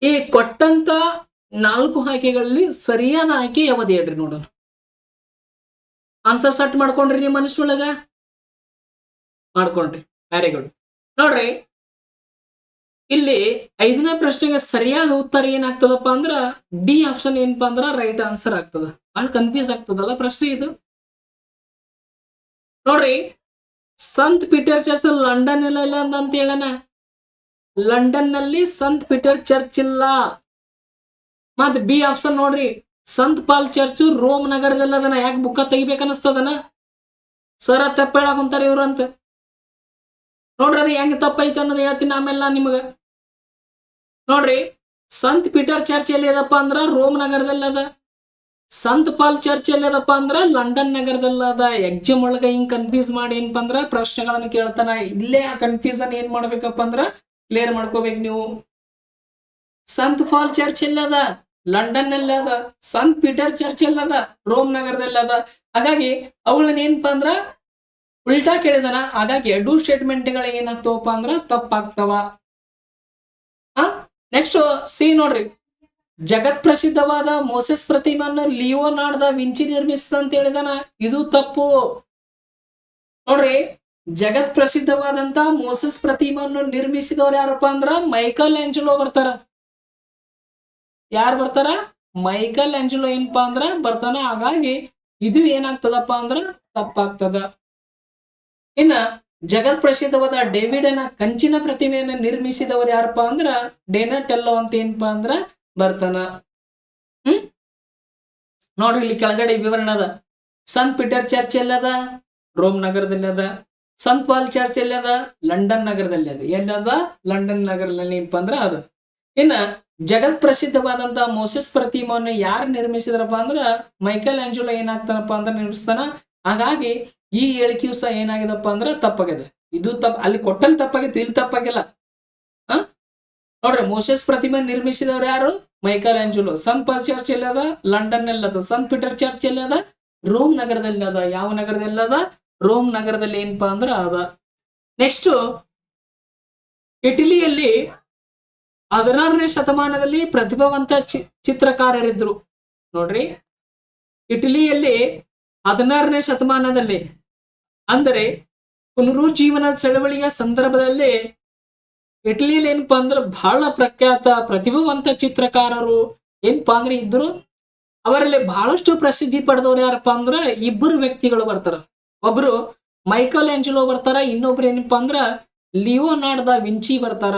ಈ ಕೊಟ್ಟಂತ 4 ಆಯ್ಕೆಗಳಲ್ಲಿ ಸರಿಯಾದ ಆಯ್ಕೆ ಯಾವ್ದು ಹೇಳ್ರಿ ನೋಡೋಣ. ಆನ್ಸರ್ ಸೆಟ್ ಮಾಡ್ಕೊಂಡ್ರಿ ನಿಮ್ಮ ಮನಸ್ಸೊಳಗ? ಮಾಡ್ಕೊಂಡ್ರಿ, ವೆರಿ ಗುಡ್. ನೋಡ್ರಿ, ಇಲ್ಲಿ 5ನೇ ಪ್ರಶ್ನೆಗೆ ಸರಿಯಾದ ಉತ್ತರ ಏನಾಗ್ತದಪ್ಪ ಅಂದ್ರ ಡಿ ಆಪ್ಷನ್ ಏನಪ್ಪಾ ಅಂದ್ರ ರೈಟ್ ಆನ್ಸರ್ ಆಗ್ತದ. ಬಹಳ ಕನ್ಫ್ಯೂಸ್ ಆಗ್ತದಲ್ಲ ಪ್ರಶ್ನೆ ಇದು. ನೋಡ್ರಿ, ಸಂತ್ ಪೀಟರ್ ಚರ್ಚ್ ಲಂಡನ್ ಇಲ್ಲ ಅಂತ ಹೇಳನ. ಲಂಡನ್ ನಲ್ಲಿ ಸಂತ್ ಪೀಟರ್ ಚರ್ಚ್ ಇಲ್ಲ. ಮತ್ ಬಿ ಆಪ್ಷನ್ ನೋಡ್ರಿ, ಸಂತ್ ಪಾಲ್ ಚರ್ಚ್ ರೋಮ್ ನಗರದಲ್ಲಿ ಅದನ್ನ. ಯಾಕೆ ಬುಕ್ಕ ತೆಗಿಬೇಕನ್ನಿಸ್ತದನ? ಸರ ತಪ್ಪ ಹೇಳಾಕುಂತಾರ ಇವ್ರು ಅಂತ. ನೋಡ್ರಿ, ಅದು ಹೆಂಗ್ ತಪ್ಪೈತೆ ಅನ್ನೋದು ಹೇಳ್ತೀನಿ ಆಮೇಲೆ ನಾನು ನಿಮಗ. ನೋಡ್ರಿ, ಸಂತ್ ಪೀಟರ್ ಚರ್ಚ್ ಎಲ್ಲಿ ಅದಪ್ಪ ಅಂದ್ರ ರೋಮ್ ನಗರದಲ್ಲಿ ಅದ. ಸಂತ್ ಪಾಲ್ ಚರ್ಚ್ ಎಲ್ಲಿ ಅದಪ್ಪ ಅಂದ್ರ ಲಂಡನ್ ನಗರದಲ್ಲಿ ಅದ. ಎಕ್ಸಾಮ್ ಒಳಗ ಹಿಂಗ್ ಕನ್ಫ್ಯೂಸ್ ಮಾಡಿ ಏನಪ್ಪಾ ಅಂದ್ರ ಪ್ರಶ್ನೆಗಳನ್ನ ಕೇಳ್ತಾನ. ಇಲ್ಲೇ ಆ ಕನ್ಫ್ಯೂಷನ್ ಏನ್ ಮಾಡ್ಬೇಕಪ್ಪ ಅಂದ್ರ ಕ್ಲಿಯರ್ ಮಾಡ್ಕೋಬೇಕು ನೀವು. ಸಂತ್ ಪಾಲ್ ಚರ್ಚ್ ಎಲ್ಲದ? ಲಂಡನ್ ನಲ್ಲಿ ಅದ. ಸಂತ್ ಪೀಟರ್ ಚರ್ಚ್ ಎಲ್ಲದ? ರೋಮ್ ನಗರದಲ್ಲಿ ಅದ. ಹಾಗಾಗಿ ಅವಳನ್ನ ಏನಪ್ಪಾ ಅಂದ್ರ ಉಲ್ಟಾ ಕೇಳಿದಾನ. ಹಾಗಾಗಿ 2 ಸ್ಟೇಟ್ಮೆಂಟ್ಗಳು ಏನಾಗ್ತವಪ್ಪ ಅಂದ್ರ ತಪ್ಪಾಗ್ತವ. ನೆಕ್ಸ್ಟ್ ಸಿ ನೋಡ್ರಿ, ಜಗತ್ ಪ್ರಸಿದ್ಧವಾದ ಮೋಸೆಸ್ ಪ್ರತಿಮೆಯನ್ನು ಲಿಯೋನಾರ್ಡ್ ದ ವಿಂಚಿ ನಿರ್ಮಿಸಿದ ಅಂತ ಹೇಳಿದಾನ. ಇದು ತಪ್ಪು. ನೋಡ್ರಿ, ಜಗತ್ ಪ್ರಸಿದ್ಧವಾದಂತ ಮೋಸೆಸ್ ಪ್ರತಿಮೆಯನ್ನು ನಿರ್ಮಿಸಿದವ್ರು ಯಾರಪ್ಪ ಅಂದ್ರ ಮೈಕಲ್ ಆಂಜಲೋ ಬರ್ತಾರ. ಯಾರು ಬರ್ತಾರ? ಮೈಕಲ್ ಆಂಜಲೋ ಏನಪ್ಪಾ ಅಂದ್ರ ಬರ್ತಾನ. ಹಾಗಾಗಿ ಇದು ಏನಾಗ್ತದಪ್ಪ ಅಂದ್ರ ತಪ್ಪಾಗ್ತದ. ಇನ್ನ ಜಗತ್ ಪ್ರಸಿದ್ಧವಾದ ಡೇವಿಡನ ಕಂಚಿನ ಪ್ರತಿಮೆಯನ್ನು ನಿರ್ಮಿಸಿದವರು ಯಾರಪ್ಪ ಅಂದ್ರ ಡೊನಾಟೆಲ್ಲೋ ಅಂತ ಏನಪ್ಪಾ ಅಂದ್ರ ಬರ್ತಾನ. ನೋಡ್ರಿ, ಇಲ್ಲಿ ಕೆಳಗಡೆ ವಿವರಣೆ ಅದ. ಸಂತ್ ಪೀಟರ್ ಚರ್ಚ್ ಎಲ್ಲದ? ರೋಮ್ ನಗರದಲ್ಲಿ ಅದ. ಸಂತ್ ಪಾಲ್ ಚರ್ಚ್ ಎಲ್ಲದ? ಲಂಡನ್ ನಗರದಲ್ಲಿ ಅದ. ಎಲ್ಲದ? ಲಂಡನ್ ನಗರದಲ್ಲಿ ಏನಪ್ಪಾ ಅಂದ್ರ ಅದು. ಇನ್ನ ಜಗತ್ ಪ್ರಸಿದ್ಧವಾದಂತ ಮೋಸೆಸ್ ಪ್ರತಿಮೆಯನ್ನು ಯಾರು ನಿರ್ಮಿಸಿದ್ರಪ್ಪ ಅಂದ್ರ ಮೈಕಲ್ ಆಂಜಲೋ ಏನಾಗ್ತಾನಪ್ಪ ಅಂದ್ರ ನಿರ್ಮಿಸ್ತಾನ. ಹಾಗಾಗಿ ಈ ಹೇಳಿಕೆಯು ಸಹ ಏನಾಗಿದಪ್ಪ ಅಂದ್ರ ತಪ್ಪಾಗಿದೆ. ಇದು ಅಲ್ಲಿ ಕೊಟ್ಟಲ್ಲಿ ತಪ್ಪಾಗಿತ್ತು, ಇಲ್ಲಿ ತಪ್ಪಾಗಿಲ್ಲ. ನೋಡ್ರಿ, ಮೋಸೆಸ್ ಪ್ರತಿಮೆ ನಿರ್ಮಿಸಿದವ್ರು ಯಾರು? Michelangelo. ಸಂತ್ ಪಾಲ್ ಚರ್ಚ್ ಎಲ್ಲದ? ಲಂಡನ್ ಎಲ್ಲದ. ಸಂತ್ ಪೀಟರ್ ಚರ್ಚ್ ಎಲ್ಲದ? ರೋಮ್ ನಗರದಲ್ಲಿ ಅದ. ಯಾವ ನಗರದಲ್ಲಿ ಅದ? ರೋಮ್ ನಗರದಲ್ಲಿ ಏನಪ್ಪಾ ಅಂದ್ರ ಅದ. ನೆಕ್ಸ್ಟ್, ಇಟಲಿಯಲ್ಲಿ 16ನೇ ಶತಮಾನದಲ್ಲಿ ಪ್ರತಿಭಾವಂತ ಚಿತ್ರಕಾರರಿದ್ರು. ನೋಡ್ರಿ, ಇಟಲಿಯಲ್ಲಿ 16ನೇ ಶತಮಾನದಲ್ಲಿ ಅಂದರೆ ಪುನರುಜ್ಜೀವನ ಚಳವಳಿಯ ಸಂದರ್ಭದಲ್ಲಿ ಇಟಲಿಯಲ್ಲಿ ಏನಪ್ಪಾ ಅಂದ್ರ ಬಹಳ ಪ್ರಖ್ಯಾತ ಪ್ರತಿಭಾವಂತ ಚಿತ್ರಕಾರರು ಏನಪ್ಪಾ ಅಂದ್ರೆ ಇದ್ರು. ಅವರಲ್ಲಿ ಬಹಳಷ್ಟು ಪ್ರಸಿದ್ಧಿ ಪಡೆದವ್ರು ಯಾರಪ್ಪ ಅಂದ್ರ 2 ವ್ಯಕ್ತಿಗಳು ಬರ್ತಾರ. ಒಬ್ರು ಮೈಕಲ್ ಆಂಜಲೋ ಬರ್ತಾರ, ಇನ್ನೊಬ್ರು ಏನಪ್ಪಾ ಅಂದ್ರ ಲಿಯೋನಾರ್ಡ್ ದ ವಿಂಚಿ ಬರ್ತಾರ.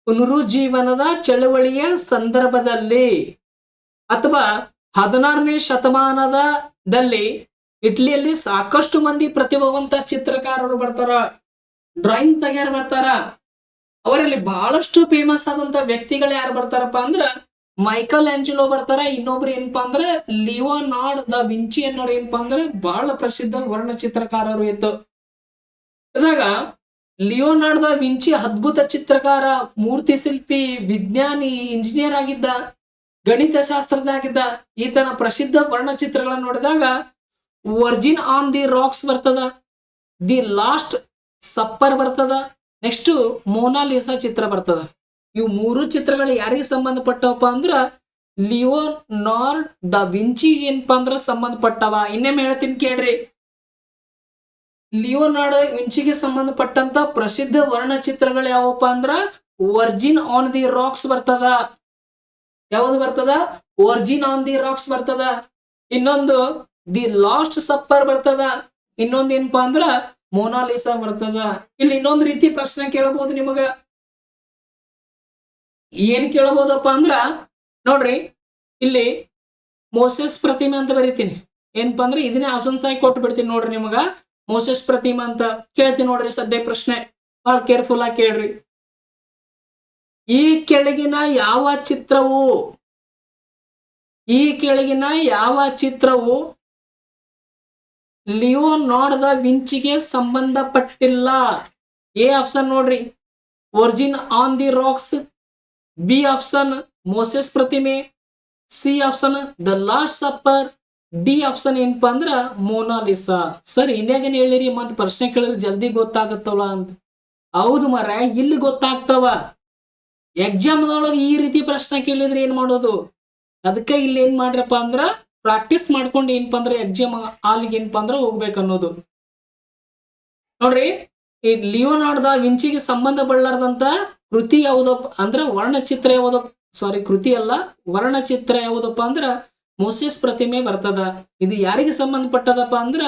ಪುನರುಜ್ಜೀವನದ ಚಳವಳಿಯ ಸಂದರ್ಭದಲ್ಲಿ ಅಥವಾ 16ನೇ ಶತಮಾನದಲ್ಲಿ ಇಟಲಿಯಲ್ಲಿ ಸಾಕಷ್ಟು ಮಂದಿ ಪ್ರತಿಭಾವಂತ ಚಿತ್ರಕಾರರು ಬರ್ತಾರ, ಡ್ರಾಯಿಂಗ್ ತೆಗಿಯಾರು ಬರ್ತಾರ. ಅವರಲ್ಲಿ ಬಹಳಷ್ಟು ಫೇಮಸ್ ಆದಂತ ವ್ಯಕ್ತಿಗಳು ಯಾರು ಬರ್ತಾರಪ್ಪ ಅಂದ್ರ ಮೈಕಲ್ ಆಂಜಲೋ ಬರ್ತಾರ, ಇನ್ನೊಬ್ರು ಏನಪ್ಪಾ ಅಂದ್ರೆ ಲಿಯೋನಾರ್ಡ್ ದ ವಿಂಚಿ ಅನ್ನೋರು ಏನಪ್ಪಾ ಅಂದ್ರೆ ಬಹಳ ಪ್ರಸಿದ್ಧ ವರ್ಣಚಿತ್ರಕಾರರು ಇತ್ತು. ಇದಾಗ ಲಿಯೋನಾರ್ಡ್ ದ ವಿಂಚಿ ಅದ್ಭುತ ಚಿತ್ರಕಾರ, ಮೂರ್ತಿ ಶಿಲ್ಪಿ, ವಿಜ್ಞಾನಿ, ಇಂಜಿನಿಯರ್ ಆಗಿದ್ದ, ಗಣಿತ ಶಾಸ್ತ್ರಜ್ಞ ಆಗಿದ್ದ. ಈತನ ಪ್ರಸಿದ್ಧ ವರ್ಣಚಿತ್ರಗಳನ್ನು ನೋಡಿದಾಗ ವರ್ಜಿನ್ ಆನ್ ದಿ ರಾಕ್ಸ್ ಬರ್ತದ, ದಿ ಲಾಸ್ಟ್ ಸಪ್ಪರ್ ಬರ್ತದ, ನೆಕ್ಸ್ಟ್ ಮೋನಾಲಿಸಾ ಚಿತ್ರ ಬರ್ತದ. ಇವು ಮೂರು ಚಿತ್ರಗಳು ಯಾರಿಗೆ ಸಂಬಂಧಪಟ್ಟವಪ್ಪ ಅಂದ್ರ ಲಿಯೋನಾರ್ಡ್ ದ ವಿಂಚಿ ಏನಪ್ಪಾ ಅಂದ್ರ ಸಂಬಂಧಪಟ್ಟವ. ಇನ್ನೊಮ್ಮೆ ಹೇಳ್ತೀನಿ ಕೇಳ್ರಿ, ಲಿಯೋನಾರ್ಡ್ ವಿಂಚಿಗೆ ಸಂಬಂಧಪಟ್ಟಂತ ಪ್ರಸಿದ್ಧ ವರ್ಣಚಿತ್ರಗಳು ಯಾವಪ್ಪ ಅಂದ್ರ ವರ್ಜಿನ್ ಆನ್ ದಿ ರಾಕ್ಸ್ ಬರ್ತದ. ಯಾವುದು ಬರ್ತದ? ವರ್ಜಿನ್ ಆನ್ ದಿ ರಾಕ್ಸ್ ಬರ್ತದ. ಇನ್ನೊಂದು ದಿ ಲಾಸ್ಟ್ ಸಪ್ಪರ್ ಬರ್ತದ. ಇನ್ನೊಂದು ಏನಪ್ಪಾ ಅಂದ್ರ ಮೋನಾಲಿಸಾ ಬರ್ತದ. ಇಲ್ಲಿ ಇನ್ನೊಂದು ರೀತಿ ಪ್ರಶ್ನೆ ಕೇಳಬಹುದು ನಿಮಗ. ಏನ್ ಕೇಳಬಹುದಪ್ಪ ಅಂದ್ರ ನೋಡ್ರಿ, ಇಲ್ಲಿ ಮೋಸೆಸ್ ಪ್ರತಿಮೆ ಅಂತ ಬರೀತೀನಿ. ಏನಪ್ಪಾ ಅಂದ್ರೆ ಇದನ್ನೇ ಆಪ್ಷನ್ಸ್ ಆಗಿ ಕೊಟ್ಟು ಬಿಡ್ತೀನಿ ನೋಡ್ರಿ ನಿಮಗ. ಮೋಸೆಸ್ ಪ್ರತಿಮೆ ಅಂತ ಕೇಳ್ತೀನಿ ನೋಡ್ರಿ. ಸದ್ಯ ಪ್ರಶ್ನೆ ಬಹಳ ಕೇರ್ಫುಲ್ ಆಗಿ ಕೇಳ್ರಿ. ಈ ಕೆಳಗಿನ ಯಾವ ಚಿತ್ರವು ಲಿಯೋನಾರ್ಡ್ ದ ವಿಂಚಿಗೆ ಸಂಬಂಧಪಟ್ಟಿಲ್ಲ? ಎ ಆಪ್ಷನ್ ನೋಡ್ರಿ Virgin on the Rocks, B option Moses ಪ್ರತಿಮೆ, C option the Last Supper, D option ಏನಪ್ಪಾ ಅಂದ್ರ ಮೋನಾಲಿಸಾ. ಸರ್ ಇನ್ಯಾಗೇನ್ ಹೇಳಿರಿ, ಮತ್ ಪ್ರಶ್ನೆ ಕೇಳಿದ್ರೆ ಜಲ್ದಿ ಗೊತ್ತಾಗತ್ತವಲ್ಲ ಅಂತ. ಹೌದು ಮಾರ, ಇಲ್ಲಿ ಗೊತ್ತಾಗ್ತಾವ. ಎಕ್ಸಾಮ್ದೊಳಗೆ ಈ ರೀತಿ ಪ್ರಶ್ನೆ ಕೇಳಿದ್ರೆ ಏನ್ ಮಾಡೋದು? ಅದಕ್ಕೆ ಇಲ್ಲಿ ಏನ್ ಮಾಡ್ರಪ್ಪ ಅಂದ್ರ ಪ್ರಾಕ್ಟೀಸ್ ಮಾಡ್ಕೊಂಡು ಏನಪ್ಪಾ ಅಂದ್ರೆ ಎಕ್ಸಾಮ್ ಹಾಲ್ಗೆ ಏನಪ್ಪಾ ಅಂದ್ರ ಹೋಗ್ಬೇಕು ಅನ್ನೋದು. ನೋಡ್ರಿ, ಈ ಲಿಯೋನಾರ್ಡ್ ದ ವಿಂಚಿಗೆ ಸಂಬಂಧ ಬಳ್ಳಾರ್ದಂತ ಕೃತಿ ಯಾವುದಪ್ಪ ಅಂದ್ರ ವರ್ಣಚಿತ್ರ ಯಾವುದಪ್ಪ, ಸಾರಿ ಕೃತಿ ಅಲ್ಲ, ವರ್ಣಚಿತ್ರ ಯಾವುದಪ್ಪ ಅಂದ್ರ ಮೋಸೆಸ್ ಪ್ರತಿಮೆ ಬರ್ತದ. ಇದು ಯಾರಿಗೆ ಸಂಬಂಧಪಟ್ಟದಪ್ಪ ಅಂದ್ರ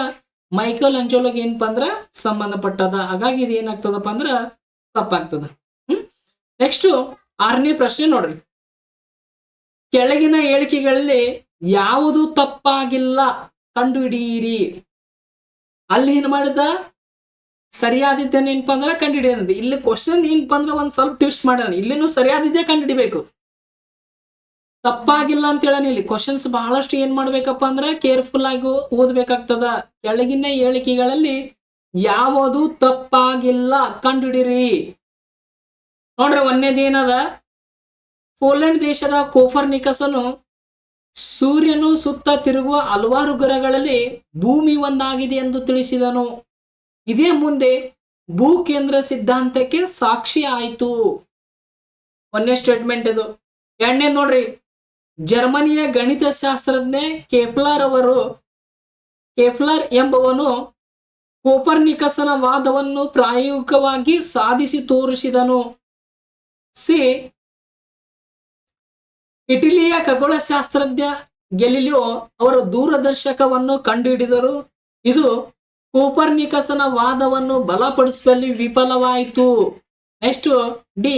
ಮೈಕಲ್ ಆಂಜಲೋಗೆ ಏನಪ್ಪಾ ಅಂದ್ರ ಸಂಬಂಧಪಟ್ಟದ. ಹಾಗಾಗಿ ಇದು ಏನಾಗ್ತದಪ್ಪ ಅಂದ್ರ ತಪ್ಪಾಗ್ತದ. ನೆಕ್ಸ್ಟ್ 6ನೇ ಪ್ರಶ್ನೆ ನೋಡ್ರಿ, ಕೆಳಗಿನ ಹೇಳಿಕೆಗಳಲ್ಲಿ ಯಾವುದು ತಪ್ಪಾಗಿಲ್ಲ ಕಂಡುಹಿಡಿಯಿರಿ. ಅಲ್ಲಿ ಏನ್ ಮಾಡಿದ ಸರಿಯಾದಿದ್ದೇನೆ ಏನಪ್ಪಾ ಅಂದ್ರ ಕಂಡುಹಿಡಿಯೋದು. ಇಲ್ಲಿ ಕ್ವಶನ್ ಏನಪ್ಪಾ ಅಂದ್ರ ಒಂದ್ ಸ್ವಲ್ಪ ಟ್ವಿಸ್ಟ್ ಮಾಡ್ಯಾನ. ಇಲ್ಲಿನೂ ಸರಿಯಾದಿದ್ದೇ ಕಂಡುಹಿಡಿಬೇಕು, ತಪ್ಪಾಗಿಲ್ಲ ಅಂತ ಹೇಳಾನ. ಇಲ್ಲಿ ಕ್ವಶನ್ಸ್ ಬಹಳಷ್ಟು ಏನ್ ಮಾಡ್ಬೇಕಪ್ಪ ಅಂದ್ರ ಕೇರ್ಫುಲ್ ಆಗಿ ಓದ್ಬೇಕಾಗ್ತದ. ಕೆಳಗಿನ ಹೇಳಿಕೆಗಳಲ್ಲಿ ಯಾವುದು ತಪ್ಪಾಗಿಲ್ಲ ಕಂಡುಹಿಡಿರಿ. ನೋಡ್ರಿ, ಒಂದೇದೇನದ, ಪೋಲೆಂಡ್ ದೇಶದ ಕೋಪರ್ನಿಕಸನು ಸೂರ್ಯನು ಸುತ್ತ ತಿರುಗುವ ಹಲವಾರು ಗ್ರಹಗಳಲ್ಲಿ ಭೂಮಿ ಒಂದಾಗಿದೆ ಎಂದು ತಿಳಿಸಿದನು. ಇದೇ ಮುಂದೆ ಭೂಕೇಂದ್ರ ಸಿದ್ಧಾಂತಕ್ಕೆ ಸಾಕ್ಷಿ ಆಯಿತು. ಒಂದೇ ಸ್ಟೇಟ್ಮೆಂಟ್ ಇದು. 2ನೇ ನೋಡ್ರಿ, ಜರ್ಮನಿಯ ಗಣಿತ ಶಾಸ್ತ್ರಜ್ಞ ಕೆಪ್ಲರ್ ಎಂಬವನು ಕೋಪರ್ನಿಕಸನ ವಾದವನ್ನು ಪ್ರಾಯೋಗಿಕವಾಗಿ ಸಾಧಿಸಿ ತೋರಿಸಿದನು. ಸಿ, ಇಟಲಿಯ ಖಗೋಳಶಾಸ್ತ್ರಜ್ಞ ಗೆಲಿಲಿಯೋ ಅವರು ದೂರದರ್ಶಕವನ್ನು ಕಂಡುಹಿಡಿದರು. ಇದು ಕೋಪರ್ನಿಕಸನ ವಾದವನ್ನು ಬಲಪಡಿಸುವಲ್ಲಿ ವಿಫಲವಾಯಿತು. ನೆಕ್ಸ್ಟ್ ಡಿ,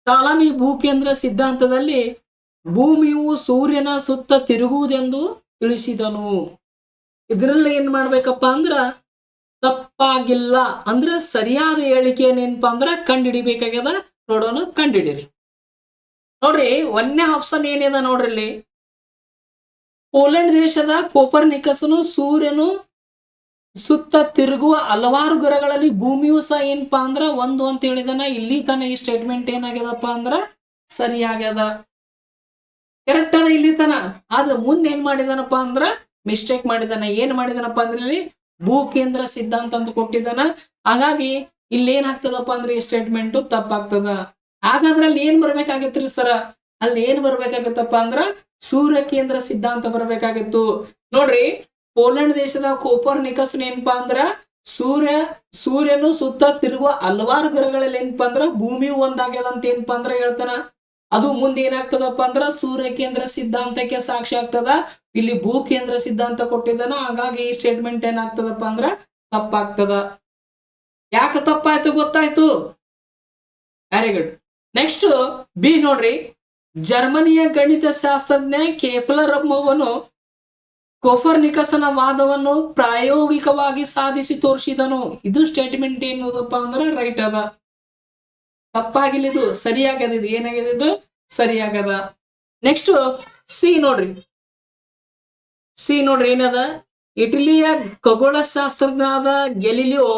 ಟಾಲಮಿ ಭೂಕೇಂದ್ರ ಸಿದ್ಧಾಂತದಲ್ಲಿ ಭೂಮಿಯು ಸೂರ್ಯನ ಸುತ್ತ ತಿರುಗುವುದೆಂದು ತಿಳಿಸಿದನು. ಇದರಲ್ಲಿ ಏನ್ ಮಾಡ್ಬೇಕಪ್ಪ ಅಂದ್ರ ತಪ್ಪಾಗಿಲ್ಲ ಅಂದ್ರ ಸರಿಯಾದ ಹೇಳಿಕೆ ಏನಪ್ಪಾ ಅಂದ್ರ ಕಂಡುಹಿಡಿಬೇಕಾಗ್ಯದ. ನೋಡೋಣ, ಕಂಡುಹಿಡಿರಿ. ನೋಡ್ರಿ, 1ನೇ ಆಪ್ಷನ್ ಏನಿದೆ ನೋಡ್ರಿ, ಇಲ್ಲಿ ಪೋಲೆಂಡ್ ದೇಶದ ಕೋಪರ್ನಿಕಸನು ಸೂರ್ಯನು ಸುತ್ತ ತಿರುಗುವ ಹಲವಾರು ಗ್ರಹಗಳಲ್ಲಿ ಭೂಮಿಯು ಸಹ ಏನಪ್ಪಾ ಅಂದ್ರ ಒಂದು ಅಂತ ಹೇಳಿದನ. ಇಲ್ಲಿ ತನ ಈ ಸ್ಟೇಟ್ಮೆಂಟ್ ಏನಾಗ್ಯದಪ್ಪ ಅಂದ್ರ ಸರಿಯಾಗ್ಯದ, ಕರೆಕ್ಟ್ ಅದ ಇಲ್ಲಿ ತನ. ಆದ್ರೆ ಮುಂದೆ ಏನ್ ಮಾಡಿದಾನಪ್ಪ ಅಂದ್ರ ಮಿಸ್ಟೇಕ್ ಮಾಡಿದಾನ. ಏನ್ ಮಾಡಿದಾನಪ್ಪ ಅಂದ್ರೆ ಇಲ್ಲಿ ಭೂಕೇಂದ್ರ ಸಿದ್ಧಾಂತ ಅಂತ ಕೊಟ್ಟಿದ್ದಾನ. ಹಾಗಾಗಿ ಇಲ್ಲಿ ಏನಾಗ್ತದಪ್ಪ ಅಂದ್ರೆ ಈ ಸ್ಟೇಟ್ಮೆಂಟ್ ತಪ್ಪಾಗ್ತದ. ಹಾಗಾದ್ರೆ ಅಲ್ಲಿ ಏನ್ ಬರ್ಬೇಕಾಗಿತ್ರಿ ಸರ? ಅಲ್ಲಿ ಏನ್ ಬರ್ಬೇಕಾಗತ್ತಪ್ಪ ಅಂದ್ರ ಸೂರ್ಯ ಕೇಂದ್ರ ಸಿದ್ಧಾಂತ ಬರ್ಬೇಕಾಗಿತ್ತು. ನೋಡ್ರಿ, ಪೋಲೆಂಡ್ ದೇಶದ ಕೋಪರ್ನಿಕಸನ್ ಏನಪ್ಪಾ ಅಂದ್ರ ಸೂರ್ಯನು ಸುತ್ತ ತಿರುಗುವ ಹಲವಾರು ಗ್ರಹಗಳಲ್ಲಿ ಏನಪ್ಪಾ ಅಂದ್ರ ಭೂಮಿಯು ಒಂದಾಗ್ಯದ ಅಂತ ಏನಪ್ಪಾ ಅಂದ್ರ ಹೇಳ್ತಾನ. ಅದು ಮುಂದೆ ಏನಾಗ್ತದಪ್ಪ ಅಂದ್ರ ಸೂರ್ಯ ಕೇಂದ್ರ ಸಿದ್ಧಾಂತಕ್ಕೆ ಸಾಕ್ಷಿ ಆಗ್ತದ. ಇಲ್ಲಿ ಭೂ ಕೇಂದ್ರ ಸಿದ್ಧಾಂತ ಕೊಟ್ಟಿದ್ದಾನ. ಹಾಗಾಗಿ ಈ ಸ್ಟೇಟ್ಮೆಂಟ್ ಏನಾಗ್ತದಪ್ಪ ಅಂದ್ರ ತಪ್ಪಾಗ್ತದ. ಯಾಕೆ ತಪ್ಪಾಯ್ತು ಗೊತ್ತಾಯ್ತು? Very good. ನೆಕ್ಸ್ಟ್ ಬಿ ನೋಡ್ರಿ, ಜರ್ಮನಿಯ ಗಣಿತ ಶಾಸ್ತ್ರಜ್ಞ ಕೆಪ್ಲರ್ ಎಂಬವನು ಕೋಪರ್ನಿಕಸನ ವಾದವನ್ನು ಪ್ರಾಯೋಗಿಕವಾಗಿ ಸಾಧಿಸಿ ತೋರಿಸಿದನು. ಇದು ಸ್ಟೇಟ್ಮೆಂಟ್ ಏನದಪ್ಪ ಅಂದ್ರ ರೈಟ್ ಅದ. ತಪ್ಪಾಗಿಲ್ಲ, ಇದು ಸರಿಯಾಗದ. ಇದು ಏನಾಗಿದೆ? ಇದು ಸರಿಯಾಗದ. ನೆಕ್ಸ್ಟ್ ಸಿ ನೋಡ್ರಿ, ಸಿ ನೋಡ್ರಿ ಏನದ, ಇಟಲಿಯ ಖಗೋಳಶಾಸ್ತ್ರಜ್ಞನಾದ ಗೆಲಿಲಿಯೋ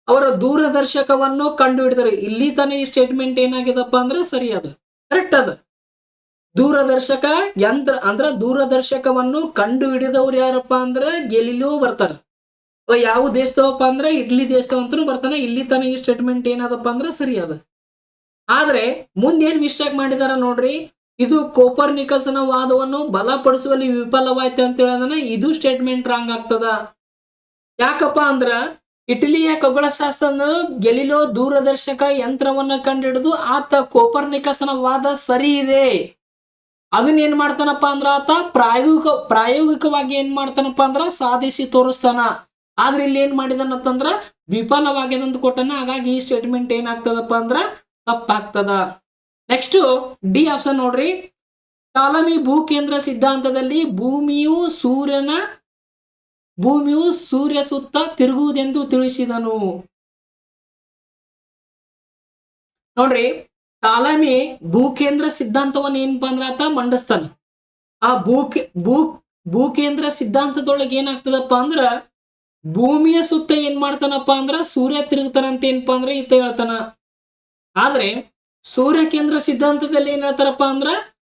ಅವರ ದೂರದರ್ಶಕವನ್ನು ಕಂಡು ಹಿಡಿದರು. ಇಲ್ಲಿ ತಾನೇ ಈ ಸ್ಟೇಟ್ಮೆಂಟ್ ಏನಾಗಿದಪ್ಪ ಅಂದ್ರೆ ಸರಿ ಅದ, ಕರೆಕ್ಟ್ ಅದ. ದೂರದರ್ಶಕ ಯಂತ್ರ ಅಂದ್ರ ದೂರದರ್ಶಕವನ್ನು ಕಂಡು ಹಿಡಿದವ್ರು ಯಾರಪ್ಪ ಅಂದ್ರ ಗೆಲಿಲಿಯೋ ಬರ್ತಾರ. ಯಾವ ದೇಶದವಪ್ಪ ಅಂದ್ರೆ ಇಟ್ಲಿ ದೇಶದವಂತೂ ಬರ್ತಾನೆ. ಇಲ್ಲಿ ತಾನೇ ಈ ಸ್ಟೇಟ್ಮೆಂಟ್ ಏನದಪ್ಪ ಅಂದ್ರೆ ಸರಿ ಅದ. ಆದ್ರೆ ಮುಂದೇನ್ ಮಿಸ್ಟೇಕ್ ಮಾಡಿದಾರ ನೋಡ್ರಿ, ಇದು ಕೋಪರ್ನಿಕಸನ ವಾದವನ್ನು ಬಲಪಡಿಸುವಲ್ಲಿ ವಿಫಲವಾಯ್ತು ಅಂತ ಹೇಳಿದ್ರೆ ಇದು ಸ್ಟೇಟ್ಮೆಂಟ್ ರಾಂಗ್ ಆಗ್ತದ. ಯಾಕಪ್ಪ ಅಂದ್ರ ಇಟಲಿಯ ಖಗೋಳಶಾಸ್ತ್ರ ಗೆಲಿಲೋ ದೂರದರ್ಶಕ ಯಂತ್ರವನ್ನ ಕಂಡುಹಿಡಿದು ಆತ ಕೋಪರ್ನಿಕಸನ ವಾದ ಸರಿ ಇದೆ ಅದನ್ನ ಏನ್ ಮಾಡ್ತಾನಪ್ಪ ಅಂದ್ರ ಆತ ಪ್ರಾಯೋಗಿಕವಾಗಿ ಏನ್ ಮಾಡ್ತಾನಪ್ಪ ಅಂದ್ರ ಸಾಧಿಸಿ ತೋರಿಸ್ತಾನ. ಆದ್ರೆ ಇಲ್ಲಿ ಏನ್ ಮಾಡಿದನಂತಂದ್ರ ವಿಫಲವಾಗ್ಯದಂತ ಕೊಟ್ಟನ. ಹಾಗಾಗಿ ಈ ಸ್ಟೇಟ್ಮೆಂಟ್ ಏನಾಗ್ತದಪ್ಪ ಅಂದ್ರ ತಪ್ಪಾಗ್ತದ. ನೆಕ್ಸ್ಟ್ ಡಿ ಆಪ್ಷನ್ ನೋಡ್ರಿ, ಟಾಲಮಿ ಭೂಕೇಂದ್ರ ಸಿದ್ಧಾಂತದಲ್ಲಿ ಭೂಮಿಯು ಸೂರ್ಯ ಸುತ್ತ ತಿರುಗುವುದೆಂದು ತಿಳಿಸಿದನು. ನೋಡ್ರಿ, ಟಾಲಮಿ ಭೂಕೇಂದ್ರ ಸಿದ್ಧಾಂತವನ್ನು ಏನಪ್ಪಾ ಅಂದ್ರ ಆತ ಮಂಡಿಸ್ತಾನ. ಆ ಭೂಕೇಂದ್ರ ಸಿದ್ಧಾಂತದೊಳಗೆ ಏನಾಗ್ತದಪ್ಪ ಅಂದ್ರ ಭೂಮಿಯ ಸುತ್ತ ಏನ್ ಮಾಡ್ತಾನಪ್ಪ ಅಂದ್ರ ಸೂರ್ಯ ತಿರುಗ್ತಾನಂತ ಏನಪ್ಪಾ ಅಂದ್ರ ಈತ ಹೇಳ್ತಾನ. ಆದ್ರೆ ಸೂರ್ಯ ಕೇಂದ್ರ ಸಿದ್ಧಾಂತದಲ್ಲಿ ಏನ್ ಹೇಳ್ತಾರಪ್ಪ ಅಂದ್ರ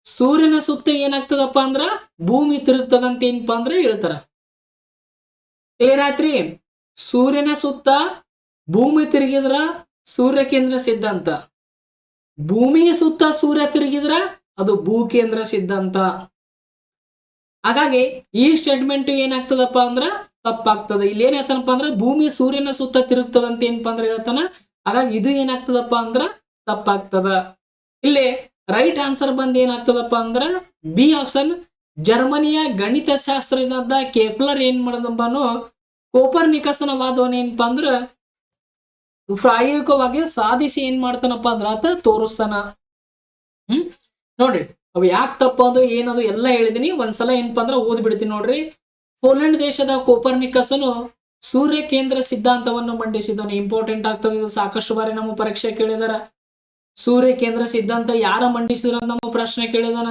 ಸೂರ್ಯನ ಸುತ್ತ ಏನಾಗ್ತದಪ್ಪ ಅಂದ್ರ ಭೂಮಿ ತಿರುಗ್ತದಂತ ಏನಪ್ಪಾ ಅಂದ್ರ ಹೇಳ್ತಾರ. ಕ್ಲಿಯರ್ ಆಯ್ತ್ರಿ? ಸೂರ್ಯನ ಸುತ್ತ ಭೂಮಿ ತಿರುಗಿದ್ರ ಸೂರ್ಯ ಕೇಂದ್ರ ಸಿದ್ಧಾಂತ, ಭೂಮಿಯ ಸುತ್ತ ಸೂರ್ಯ ತಿರುಗಿದ್ರ ಅದು ಭೂಕೇಂದ್ರ ಸಿದ್ಧಾಂತ. ಹಾಗಾಗಿ ಈ ಸ್ಟೇಟ್ಮೆಂಟ್ ಏನಾಗ್ತದಪ್ಪ ಅಂದ್ರ ತಪ್ಪಾಗ್ತದ. ಇಲ್ಲಿ ಏನ್ ಹೇಳ್ತಾನಪ್ಪ ಅಂದ್ರ ಭೂಮಿ ಸೂರ್ಯನ ಸುತ್ತ ತಿರುಗ್ತದಂತ ಏನಪ್ಪಾ ಅಂದ್ರ ಹೇಳ್ತಾನ. ಹಾಗಾಗಿ ಇದು ಏನಾಗ್ತದಪ್ಪ ಅಂದ್ರ ತಪ್ಪಾಗ್ತದ. ಇಲ್ಲಿ ರೈಟ್ ಆನ್ಸರ್ ಬಂದ್ ಏನಾಗ್ತದಪ್ಪ ಅಂದ್ರ ಬಿ ಆಪ್ಷನ್. ಜರ್ಮನಿಯ ಗಣಿತ ಶಾಸ್ತ್ರಜ್ಞಾದ ಕೆಪ್ಲರ್ ಏನ್ ಮಾಡದಪ್ಪನು ಕೋಪರ್ನಿಕಸನ ವಾದವನ್ನ ಏನಪ್ಪಾ ಅಂದ್ರ ಪ್ರಾಯೋಗಿಕವಾಗಿ ಸಾಧಿಸಿ ಏನ್ ಮಾಡ್ತಾನಪ್ಪ ಅಂದ್ರ ಆತ ತೋರಿಸ್ತಾನ. ನೋಡ್ರಿ, ಅವು ಯಾಕೆ ತಪ್ಪದು ಏನದು ಎಲ್ಲ ಹೇಳಿದೀನಿ. ಒಂದ್ಸಲ ಏನಪ್ಪಾ ಅಂದ್ರ ಓದ್ಬಿಡ್ತೀನಿ ನೋಡ್ರಿ. ಪೋಲೆಂಡ್ ದೇಶದ ಕೋಪರ್ನಿಕಸನು ಸೂರ್ಯ ಕೇಂದ್ರ ಸಿದ್ಧಾಂತವನ್ನು ಮಂಡಿಸಿದನು. ಇಂಪಾರ್ಟೆಂಟ್ ಆಗ್ತದೆ ಇದು, ಸಾಕಷ್ಟು ಬಾರಿ ನಮ್ಮ ಪರೀಕ್ಷೆ ಕೇಳಿದಾರ. ಸೂರ್ಯ ಕೇಂದ್ರ ಸಿದ್ಧಾಂತ ಯಾರ ಮಂಡಿಸಿದ್ರ ನಮ್ಮ ಪ್ರಶ್ನೆ ಕೇಳಿದಾನ.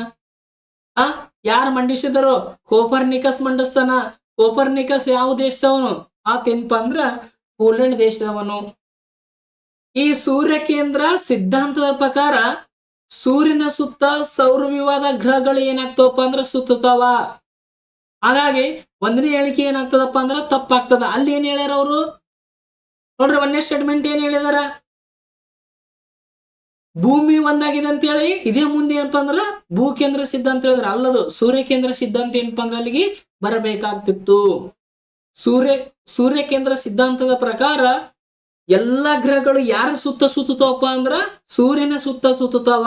ಯಾರು ಮಂಡಿಸಿದರು? ಕೋಪರ್ನಿಕಸ್ ಮಂಡಿಸ್ತಾನ. ಕೋಪರ್ನಿಕಸ್ ಯಾವ ದೇಶದವನು? ಆತೇನಪ್ಪಾ ಅಂದ್ರ ಪೋಲೆಂಡ್ ದೇಶದವನು. ಈ ಸೂರ್ಯ ಕೇಂದ್ರ ಸಿದ್ಧಾಂತದ ಪ್ರಕಾರ ಸೂರ್ಯನ ಸುತ್ತ ಸೌರವ್ಯೂಹದ ಗ್ರಹಗಳು ಏನಾಗ್ತವಪ್ಪ ಅಂದ್ರ ಸುತ್ತಾವ. ಹಾಗಾಗಿ ಒಂದನೇ ಹೇಳಿಕೆ ಏನಾಗ್ತದಪ್ಪ ಅಂದ್ರ ತಪ್ಪಾಗ್ತದ. ಅಲ್ಲಿ ಏನ್ ಹೇಳ್ಯಾರ ಅವರು ನೋಡ್ರಿ, ಒಂದನೇ ಸ್ಟೇಟ್ಮೆಂಟ್ ಏನ್ ಹೇಳಿದಾರ, ಭೂಮಿ ಒಂದಾಗಿದೆ ಅಂತ ಹೇಳಿ. ಇದೇ ಮುಂದೆ ಏನಪ್ಪಾ ಅಂದ್ರ ಭೂಕೇಂದ್ರ ಸಿದ್ಧಾಂತ ಹೇಳಿದ್ರ, ಅಲ್ಲದು ಸೂರ್ಯ ಕೇಂದ್ರ ಸಿದ್ಧಾಂತ ಏನಪ್ಪಾ ಅಂದ್ರ ಅಲ್ಲಿಗೆ ಬರಬೇಕಾಗ್ತಿತ್ತು. ಸೂರ್ಯ ಕೇಂದ್ರ ಸಿದ್ಧಾಂತದ ಪ್ರಕಾರ ಎಲ್ಲಾ ಗ್ರಹಗಳು ಯಾರ ಸುತ್ತ ಸುತ್ತವಪ್ಪ ಅಂದ್ರ ಸೂರ್ಯನ ಸುತ್ತ ಸುತ್ತಾವ.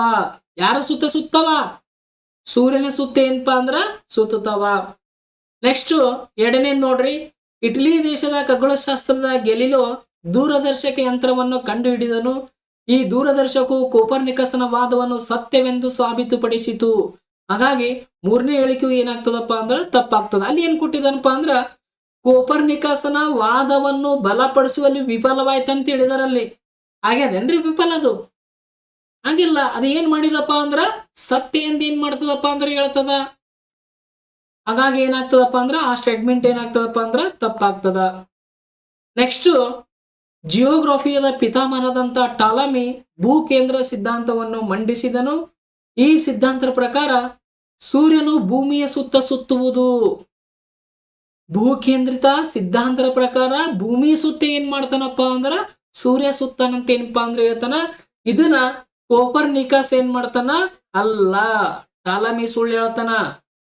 ಯಾರ ಸುತ್ತ ಸುತ್ತವ? ಸೂರ್ಯನ ಸುತ್ತ ಏನಪ್ಪಾ ಅಂದ್ರ ಸುತ್ತಾವ. ನೆಕ್ಸ್ಟ್ ಎರಡನೇ ನೋಡ್ರಿ, ಇಟಲಿ ದೇಶದ ಖಗೋಳಶಾಸ್ತ್ರದ ಗೆಲಿಲೋ ದೂರದರ್ಶಕ ಯಂತ್ರವನ್ನು ಕಂಡು ಹಿಡಿದನು. ಈ ದೂರದರ್ಶಕವು ಕೋಪರ್ನಿಕಸನ ವಾದವನ್ನು ಸತ್ಯವೆಂದು ಸಾಬೀತುಪಡಿಸಿತು. ಹಾಗಾಗಿ ಮೂರನೇ ಹೇಳಿಕೆಯು ಏನಾಗ್ತದಪ್ಪ ಅಂದ್ರ ತಪ್ಪಾಗ್ತದ. ಅಲ್ಲಿ ಏನ್ ಕೊಟ್ಟಿದನಪ್ಪ ಅಂದ್ರ ಕೋಪರ್ನಿಕಸನ ವಾದವನ್ನು ಬಲಪಡಿಸುವಲ್ಲಿ ವಿಫಲವಾಯ್ತಂತ ಹೇಳಿದಾರಲ್ಲಿ. ಆಗ್ಯದೇನ್ರಿ ವಿಫಲ? ಅದು ಹಾಗಿಲ್ಲ. ಅದು ಏನ್ ಮಾಡಿದಪ್ಪ ಅಂದ್ರ ಸತ್ಯ ಎಂದು ಏನ್ ಮಾಡ್ತದಪ್ಪ ಅಂದ್ರ ಹೇಳ್ತದ. ಹಾಗಾಗಿ ಏನಾಗ್ತದಪ್ಪ ಅಂದ್ರ ಆ ಸ್ಟೇಟ್ಮೆಂಟ್ ಏನಾಗ್ತದಪ್ಪ ಅಂದ್ರ ತಪ್ಪಾಗ್ತದ. ನೆಕ್ಸ್ಟ್ ಜಿಯೋಗ್ರಫಿಯದ ಪಿತಾಮಹನಾದಂತ ಟಾಲಮಿ ಭೂಕೇಂದ್ರ ಸಿದ್ಧಾಂತವನ್ನು ಮಂಡಿಸಿದನು. ಈ ಸಿದ್ಧಾಂತದ ಪ್ರಕಾರ ಸೂರ್ಯನು ಭೂಮಿಯ ಸುತ್ತ ಸುತ್ತುವುದು. ಭೂಕೇಂದ್ರಿತ ಸಿದ್ಧಾಂತರ ಪ್ರಕಾರ ಭೂಮಿ ಸುತ್ತ ಏನ್ ಮಾಡ್ತಾನಪ್ಪ ಅಂದ್ರ ಸೂರ್ಯ ಸುತ್ತಾನಂತ ಏನಪ್ಪಾ ಅಂದ್ರ ಹೇಳ್ತಾನ. ಇದನ್ನ ಕೋಪರ್ನಿಕಸ್ ಏನ್ ಮಾಡ್ತಾನ? ಅಲ್ಲ, ಟಾಲಮಿ ಸುಳ್ಳು ಹೇಳ್ತಾನ.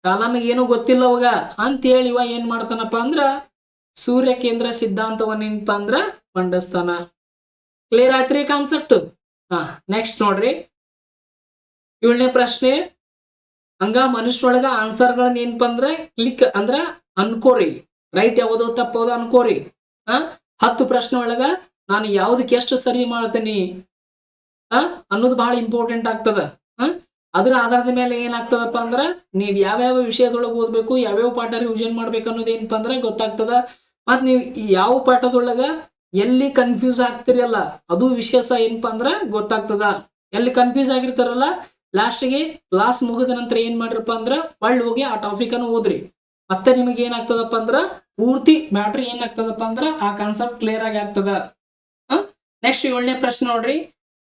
ಟಾಲಮಿ ಏನು ಗೊತ್ತಿಲ್ಲ ಅವಾಗ ಅಂತ ಹೇಳಿ ಇವ ಏನ್ ಮಾಡ್ತಾನಪ್ಪ ಅಂದ್ರ ಸೂರ್ಯ ಕೇಂದ್ರ ಸಿದ್ಧಾಂತವನ್ನ ಏನಪ್ಪಾ ಅಂದ್ರ ಮಂಡಿಸ್ತಾನ. ಕ್ಲಿಯರ್ ಆಯ್ತ್ರಿ ಕಾನ್ಸೆಪ್ಟ್? ನೆಕ್ಸ್ಟ್ ನೋಡ್ರಿ, 7ನೇ ಪ್ರಶ್ನೆ. ಹಂಗ ಮನುಷ್ಯೊಳಗ ಆನ್ಸರ್ಗಳನ್ನ ಏನಪ್ಪಾ ಅಂದ್ರ ಕ್ಲಿಕ್ ಅಂದ್ರ ಅನ್ಕೋರಿ. ರೈಟ್ ಯಾವ್ದು ತಪ್ಪೋದು ಅನ್ಕೋರಿ. 10 ಪ್ರಶ್ನೆ ಒಳಗ ನಾನು ಯಾವ್ದಕ್ಕೆ ಎಷ್ಟು ಸರಿ ಮಾಡ್ತೀನಿ ಅನ್ನೋದು ಬಹಳ ಇಂಪಾರ್ಟೆಂಟ್ ಆಗ್ತದ. ಅದ್ರ ಆಧಾರದ ಮೇಲೆ ಏನಾಗ್ತದಪ್ಪ ಅಂದ್ರ ನೀವ್ ಯಾವ್ಯಾವ ವಿಷಯದೊಳಗೆ ಓದ್ಬೇಕು, ಯಾವ್ಯಾವ ಪಾಠ ರಿವಿಷನ್ ಮಾಡ್ಬೇಕು ಅನ್ನೋದು ಏನಪ್ಪ ಅಂದ್ರ ಗೊತ್ತಾಗ್ತದ. ಮತ್ ನೀವ್ ಯಾವ ಪಾಠದೊಳಗ ಎಲ್ಲಿ ಕನ್ಫ್ಯೂಸ್ ಆಗ್ತಿರಲ್ಲ ಅದು ವಿಶೇಷ ಏನಪ್ಪಾ ಅಂದ್ರ ಗೊತ್ತಾಗ್ತದ. ಎಲ್ಲಿ ಕನ್ಫ್ಯೂಸ್ ಆಗಿರ್ತಾರಲ್ಲ ಲಾಸ್ಟ್ಗೆ ಕ್ಲಾಸ್ ಮುಗಿದ ನಂತರ ಏನ್ ಮಾಡ್ರಪ್ಪ ಅಂದ್ರ ಒಳ್ಳೆ ಹೋಗಿ ಆ ಟಾಪಿಕ್ ಅನ್ನು ಓದ್ರಿ. ಮತ್ತೆ ನಿಮಗೆ ಏನಾಗ್ತದಪ್ಪ ಅಂದ್ರ ಪೂರ್ತಿ ಮ್ಯಾಟ್ರ್ ಏನಾಗ್ತದಪ್ಪ ಅಂದ್ರ ಆ ಕಾನ್ಸೆಪ್ಟ್ ಕ್ಲಿಯರ್ ಆಗಿ ಆಗ್ತದ. ನೆಕ್ಸ್ಟ್ 7ನೇ ಪ್ರಶ್ನೆ ನೋಡ್ರಿ.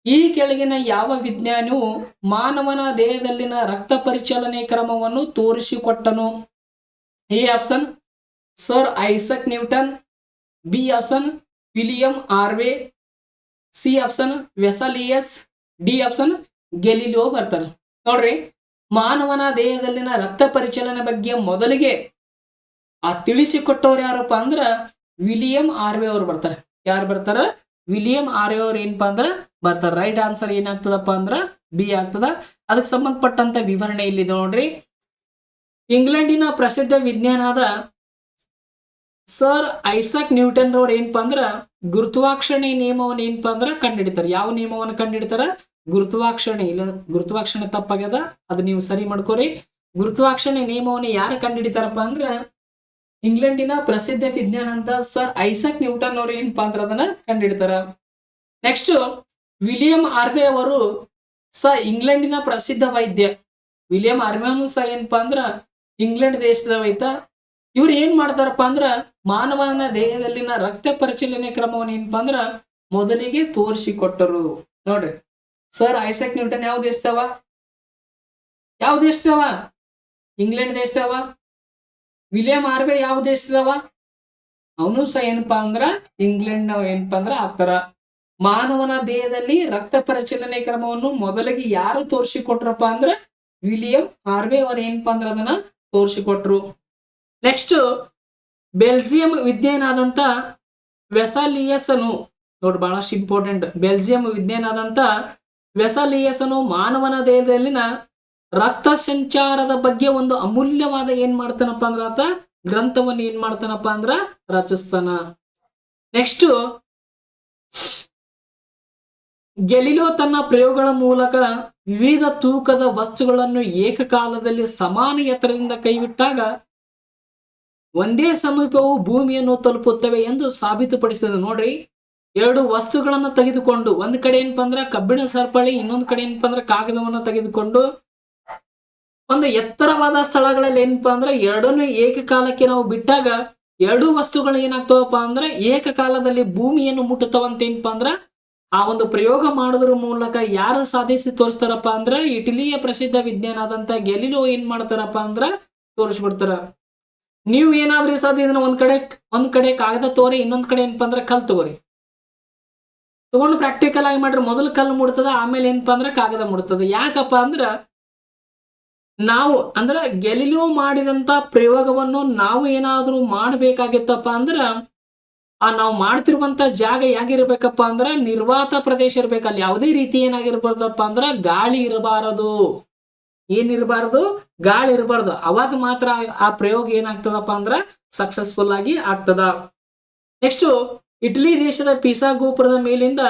ಈ ಕೆಳಗಿನ ಯಾವ ವಿಜ್ಞಾನಿಯು ಮಾನವನ ದೇಹದಲ್ಲಿನ ರಕ್ತ ಪರಿಚಲನೆ ಕ್ರಮವನ್ನು ತೋರಿಸಿಕೊಟ್ಟನು? A option sir Isaac Newton, B option William Harvey, C option Vesalius, D option Galileo ಬರ್ತಾರೆ. ನೋಡ್ರಿ, ಮಾನವನ ದೇಹದಲ್ಲಿನ ರಕ್ತ ಪರಿಚಲನೆ ಬಗ್ಗೆ ಮೊದಲಿಗೆ ಆ ತಿಳಿಸಿಕೊಟ್ಟವ್ರು ಯಾರಪ್ಪ ಅಂದ್ರ ವಿಲಿಯಂ ಆರ್ವೆ ಅವರು ಬರ್ತಾರೆ. ಯಾರು ಬರ್ತಾರ? ವಿಲಿಯಂ ಆರ್ವೆ ಅವ್ರು ಏನಪ್ಪಾ ಅಂದ್ರ ಬರ್ತಾರ. ರೈಟ್ ಆನ್ಸರ್ ಏನಾಗ್ತದಪ್ಪ ಅಂದ್ರ ಬಿ ಆಗ್ತದ. ಅದಕ್ಕೆ ಸಂಬಂಧಪಟ್ಟಂತ ವಿವರಣೆ ಇಲ್ಲಿದೆ ನೋಡ್ರಿ. ಇಂಗ್ಲೆಂಡಿನ ಪ್ರಸಿದ್ಧ ವಿಜ್ಞಾನದ ಸರ್ ಐಸಕ್ ನ್ಯೂಟನ್ ರವ್ರು ಏನಪ್ಪಾ ಅಂದ್ರ ಗುರುತ್ವಾಕರ್ಷಣೆ ನಿಯಮವನ್ನು ಏನಪ್ಪಾ ಅಂದ್ರ ಕಂಡುಹಿಡಿತಾರೆ. ಯಾವ ನಿಯಮವನ್ನು ಕಂಡುಹಿಡಿತಾರ? ಗುರುತ್ವಾಕರ್ಷಣೆ. ಇಲ್ಲ, ಗುರುತ್ವಾಕರ್ಷಣೆ ತಪ್ಪಾಗ್ಯದ, ಅದು ನೀವು ಸರಿ ಮಾಡ್ಕೋರಿ. ಗುರುತ್ವಾಕರ್ಷಣೆ ನಿಯಮವನ್ನು ಯಾರು ಕಂಡುಹಿಡಿತಾರಪ್ಪ ಅಂದ್ರ ಇಂಗ್ಲೆಂಡಿನ ಪ್ರಸಿದ್ಧ ವಿಜ್ಞಾನ ಅಂತ ಸರ್ ಐಸಕ್ ನ್ಯೂಟನ್ ಅವರು ಏನಪ್ಪಾ ಅಂದ್ರ ಅದನ್ನ ಕಂಡುಹಿಡಿತಾರ. ನೆಕ್ಸ್ಟ್ ವಿಲಿಯಂ ಆರ್ವೆ ಅವರು ಇಂಗ್ಲೆಂಡಿನ ಪ್ರಸಿದ್ಧ ವೈದ್ಯ. ವಿಲಿಯಂ ಆರ್ವೆ ಸಹ ಏನಪ್ಪಾ ಅಂದ್ರ ಇಂಗ್ಲೆಂಡ್ ದೇಶದ ವೈದ್ಯ. ಇವ್ರು ಏನ್ ಮಾಡ್ತಾರಪ್ಪ ಅಂದ್ರ ಮಾನವನ ದೇಹದಲ್ಲಿನ ರಕ್ತ ಪರಿಚಲನೆ ಕ್ರಮವನ್ನು ಏನಪ್ಪಾ ಅಂದ್ರ ಮೊದಲಿಗೆ ತೋರಿಸಿಕೊಟ್ಟರು. ನೋಡ್ರಿ, ಸರ್ ಐಸಕ್ ನ್ಯೂಟನ್ ಯಾವ ದೇಶದವ? ಇಂಗ್ಲೆಂಡ್ ದೇಶದವ. ವಿಲಿಯಂ ಆರ್ವೆ ಯಾವ ದೇಶದವ? ಅವನು ಸಹ ಏನಪ್ಪಾ ಅಂದ್ರ ಇಂಗ್ಲೆಂಡ್ ಏನಪ್ಪಾ ಅಂದ್ರ ಆಗ್ತಾರ. ಮಾನವನ ದೇಹದಲ್ಲಿ ರಕ್ತ ಪರಿಚಲನೆ ಕ್ರಮವನ್ನು ಮೊದಲಿಗೆ ಯಾರು ತೋರಿಸಿಕೊಟ್ರಪ್ಪ ಅಂದ್ರ ವಿಲಿಯಂ ಆರ್ವೆ ಅವರು ಏನಪ್ಪಾ ಅಂದ್ರ ಅದನ್ನ ತೋರಿಸಿಕೊಟ್ರು. ನೆಕ್ಸ್ಟ್ ಬೆಲ್ಜಿಯಂ ವಿಜ್ಞಾನಾದಂತ ವೆಸಾಲಿಯಸ್ ಅನು, ನೋಡಿ ಬಹಳಷ್ಟು ಇಂಪಾರ್ಟೆಂಟ್. ಬೆಲ್ಜಿಯಂ ವಿಜ್ಞಾನಾದಂತ ವೆಸಾಲಿಯಸ್ ಅನು ಮಾನವನ ದೇಹದಲ್ಲಿನ ರಕ್ತ ಸಂಚಾರದ ಬಗ್ಗೆ ಒಂದು ಅಮೂಲ್ಯವಾದ ಏನ್ ಮಾಡ್ತಾನಪ್ಪ ಅಂದ್ರ ಆತ ಗ್ರಂಥವನ್ನು ಏನ್ ಮಾಡ್ತಾನಪ್ಪ ಅಂದ್ರ ರಚಿಸ್ತಾನ. ನೆಕ್ಸ್ಟ್ ಗೆಲಿಲಿಯೋ ತನ್ನ ಪ್ರಯೋಗಗಳ ಮೂಲಕ ವಿವಿಧ ತೂಕದ ವಸ್ತುಗಳನ್ನು ಏಕಕಾಲದಲ್ಲಿ ಸಮಾನ ಎತ್ತರದಿಂದ ಕೈಬಿಟ್ಟಾಗ ಒಂದೇ ಸಮೀಪವು ಭೂಮಿಯನ್ನು ತಲುಪುತ್ತವೆ ಎಂದು ಸಾಬೀತುಪಡಿಸಿದ. ನೋಡ್ರಿ, ಎರಡು ವಸ್ತುಗಳನ್ನ ತೆಗೆದುಕೊಂಡು ಒಂದ್ ಕಡೆ ಏನಪ್ಪಾ ಅಂದ್ರ ಕಬ್ಬಿಣ ಸರಪಳಿ, ಇನ್ನೊಂದ್ ಕಡೆ ಏನಪ್ಪಾ ಅಂದ್ರ ಕಾಗದವನ್ನ ತೆಗೆದುಕೊಂಡು ಒಂದು ಎತ್ತರವಾದ ಸ್ಥಳಗಳಲ್ಲಿ ಏನಪ್ಪಾ ಅಂದ್ರ ಎರಡನ್ನೂ ಏಕಕಾಲಕ್ಕೆ ನಾವು ಬಿಟ್ಟಾಗ ಎರಡು ವಸ್ತುಗಳು ಏನಾಗ್ತಾವಪ್ಪ ಅಂದ್ರ ಏಕಕಾಲದಲ್ಲಿ ಭೂಮಿಯನ್ನು ಮುಟ್ಟುತ್ತವಂತ ಏನಪ್ಪಾ ಅಂದ್ರ ಆ ಒಂದು ಪ್ರಯೋಗ ಮಾಡೋದ್ರ ಮೂಲಕ ಯಾರು ಸಾಧಿಸಿ ತೋರಿಸ್ತಾರಪ್ಪ ಅಂದ್ರ ಇಟಲಿಯ ಪ್ರಸಿದ್ಧ ವಿಜ್ಞಾನ ಆದಂತ ಗೆಲಿಲಿಯೋ ಏನ್ ಮಾಡ್ತಾರಪ್ಪ ಅಂದ್ರ ತೋರಿಸ್ಬಿಡ್ತಾರ. ನೀವು ಏನಾದ್ರೂ ಸಾಧ್ಯ ಇದನ್ನ ಒಂದ್ ಕಡೆ ಕಾಗದ ತೋರಿ, ಇನ್ನೊಂದ್ ಕಡೆ ಏನಪ್ಪಾ ಅಂದ್ರ ಕಲ್ ತಗೋರಿ, ತಗೊಂಡು ಪ್ರಾಕ್ಟಿಕಲ್ ಆಗಿ ಮಾಡ್ರಿ. ಮೊದಲು ಕಲ್ಲು ಮುಡ್ತದ, ಆಮೇಲೆ ಏನಪ್ಪಾ ಅಂದ್ರ ಕಾಗದ ಮುಡ್ತದ. ಯಾಕಪ್ಪ ಅಂದ್ರ ನಾವು ಅಂದ್ರ ಗೆಲಿಲಿಯೋ ಮಾಡಿದಂತ ಪ್ರಯೋಗವನ್ನು ನಾವು ಏನಾದ್ರೂ ಮಾಡ್ಬೇಕಾಗಿತ್ತಪ್ಪ ಅಂದ್ರ ನಾವು ಮಾಡ್ತಿರುವಂತ ಜಾಗ ಯಾಗಿರ್ಬೇಕಪ್ಪ ಅಂದ್ರ ನಿರ್ವಾತ ಪ್ರದೇಶ ಇರ್ಬೇಕು. ಅಲ್ಲಿ ಯಾವುದೇ ರೀತಿ ಏನಾಗಿರ್ಬಾರ್ದಪ್ಪ ಅಂದ್ರ ಗಾಳಿ ಇರಬಾರದು. ಏನಿರಬಾರದು? ಗಾಳಿ ಇರಬಾರ್ದು. ಅವಾಗ ಮಾತ್ರ ಆ ಪ್ರಯೋಗ ಏನಾಗ್ತದಪ್ಪ ಅಂದ್ರ ಸಕ್ಸಸ್ಫುಲ್ ಆಗಿ ಆಗ್ತದ. ನೆಕ್ಸ್ಟ್ ಇಟಲಿ ದೇಶದ ಪಿಸಾ ಗೋಪುರದ ಮೇಲಿಂದ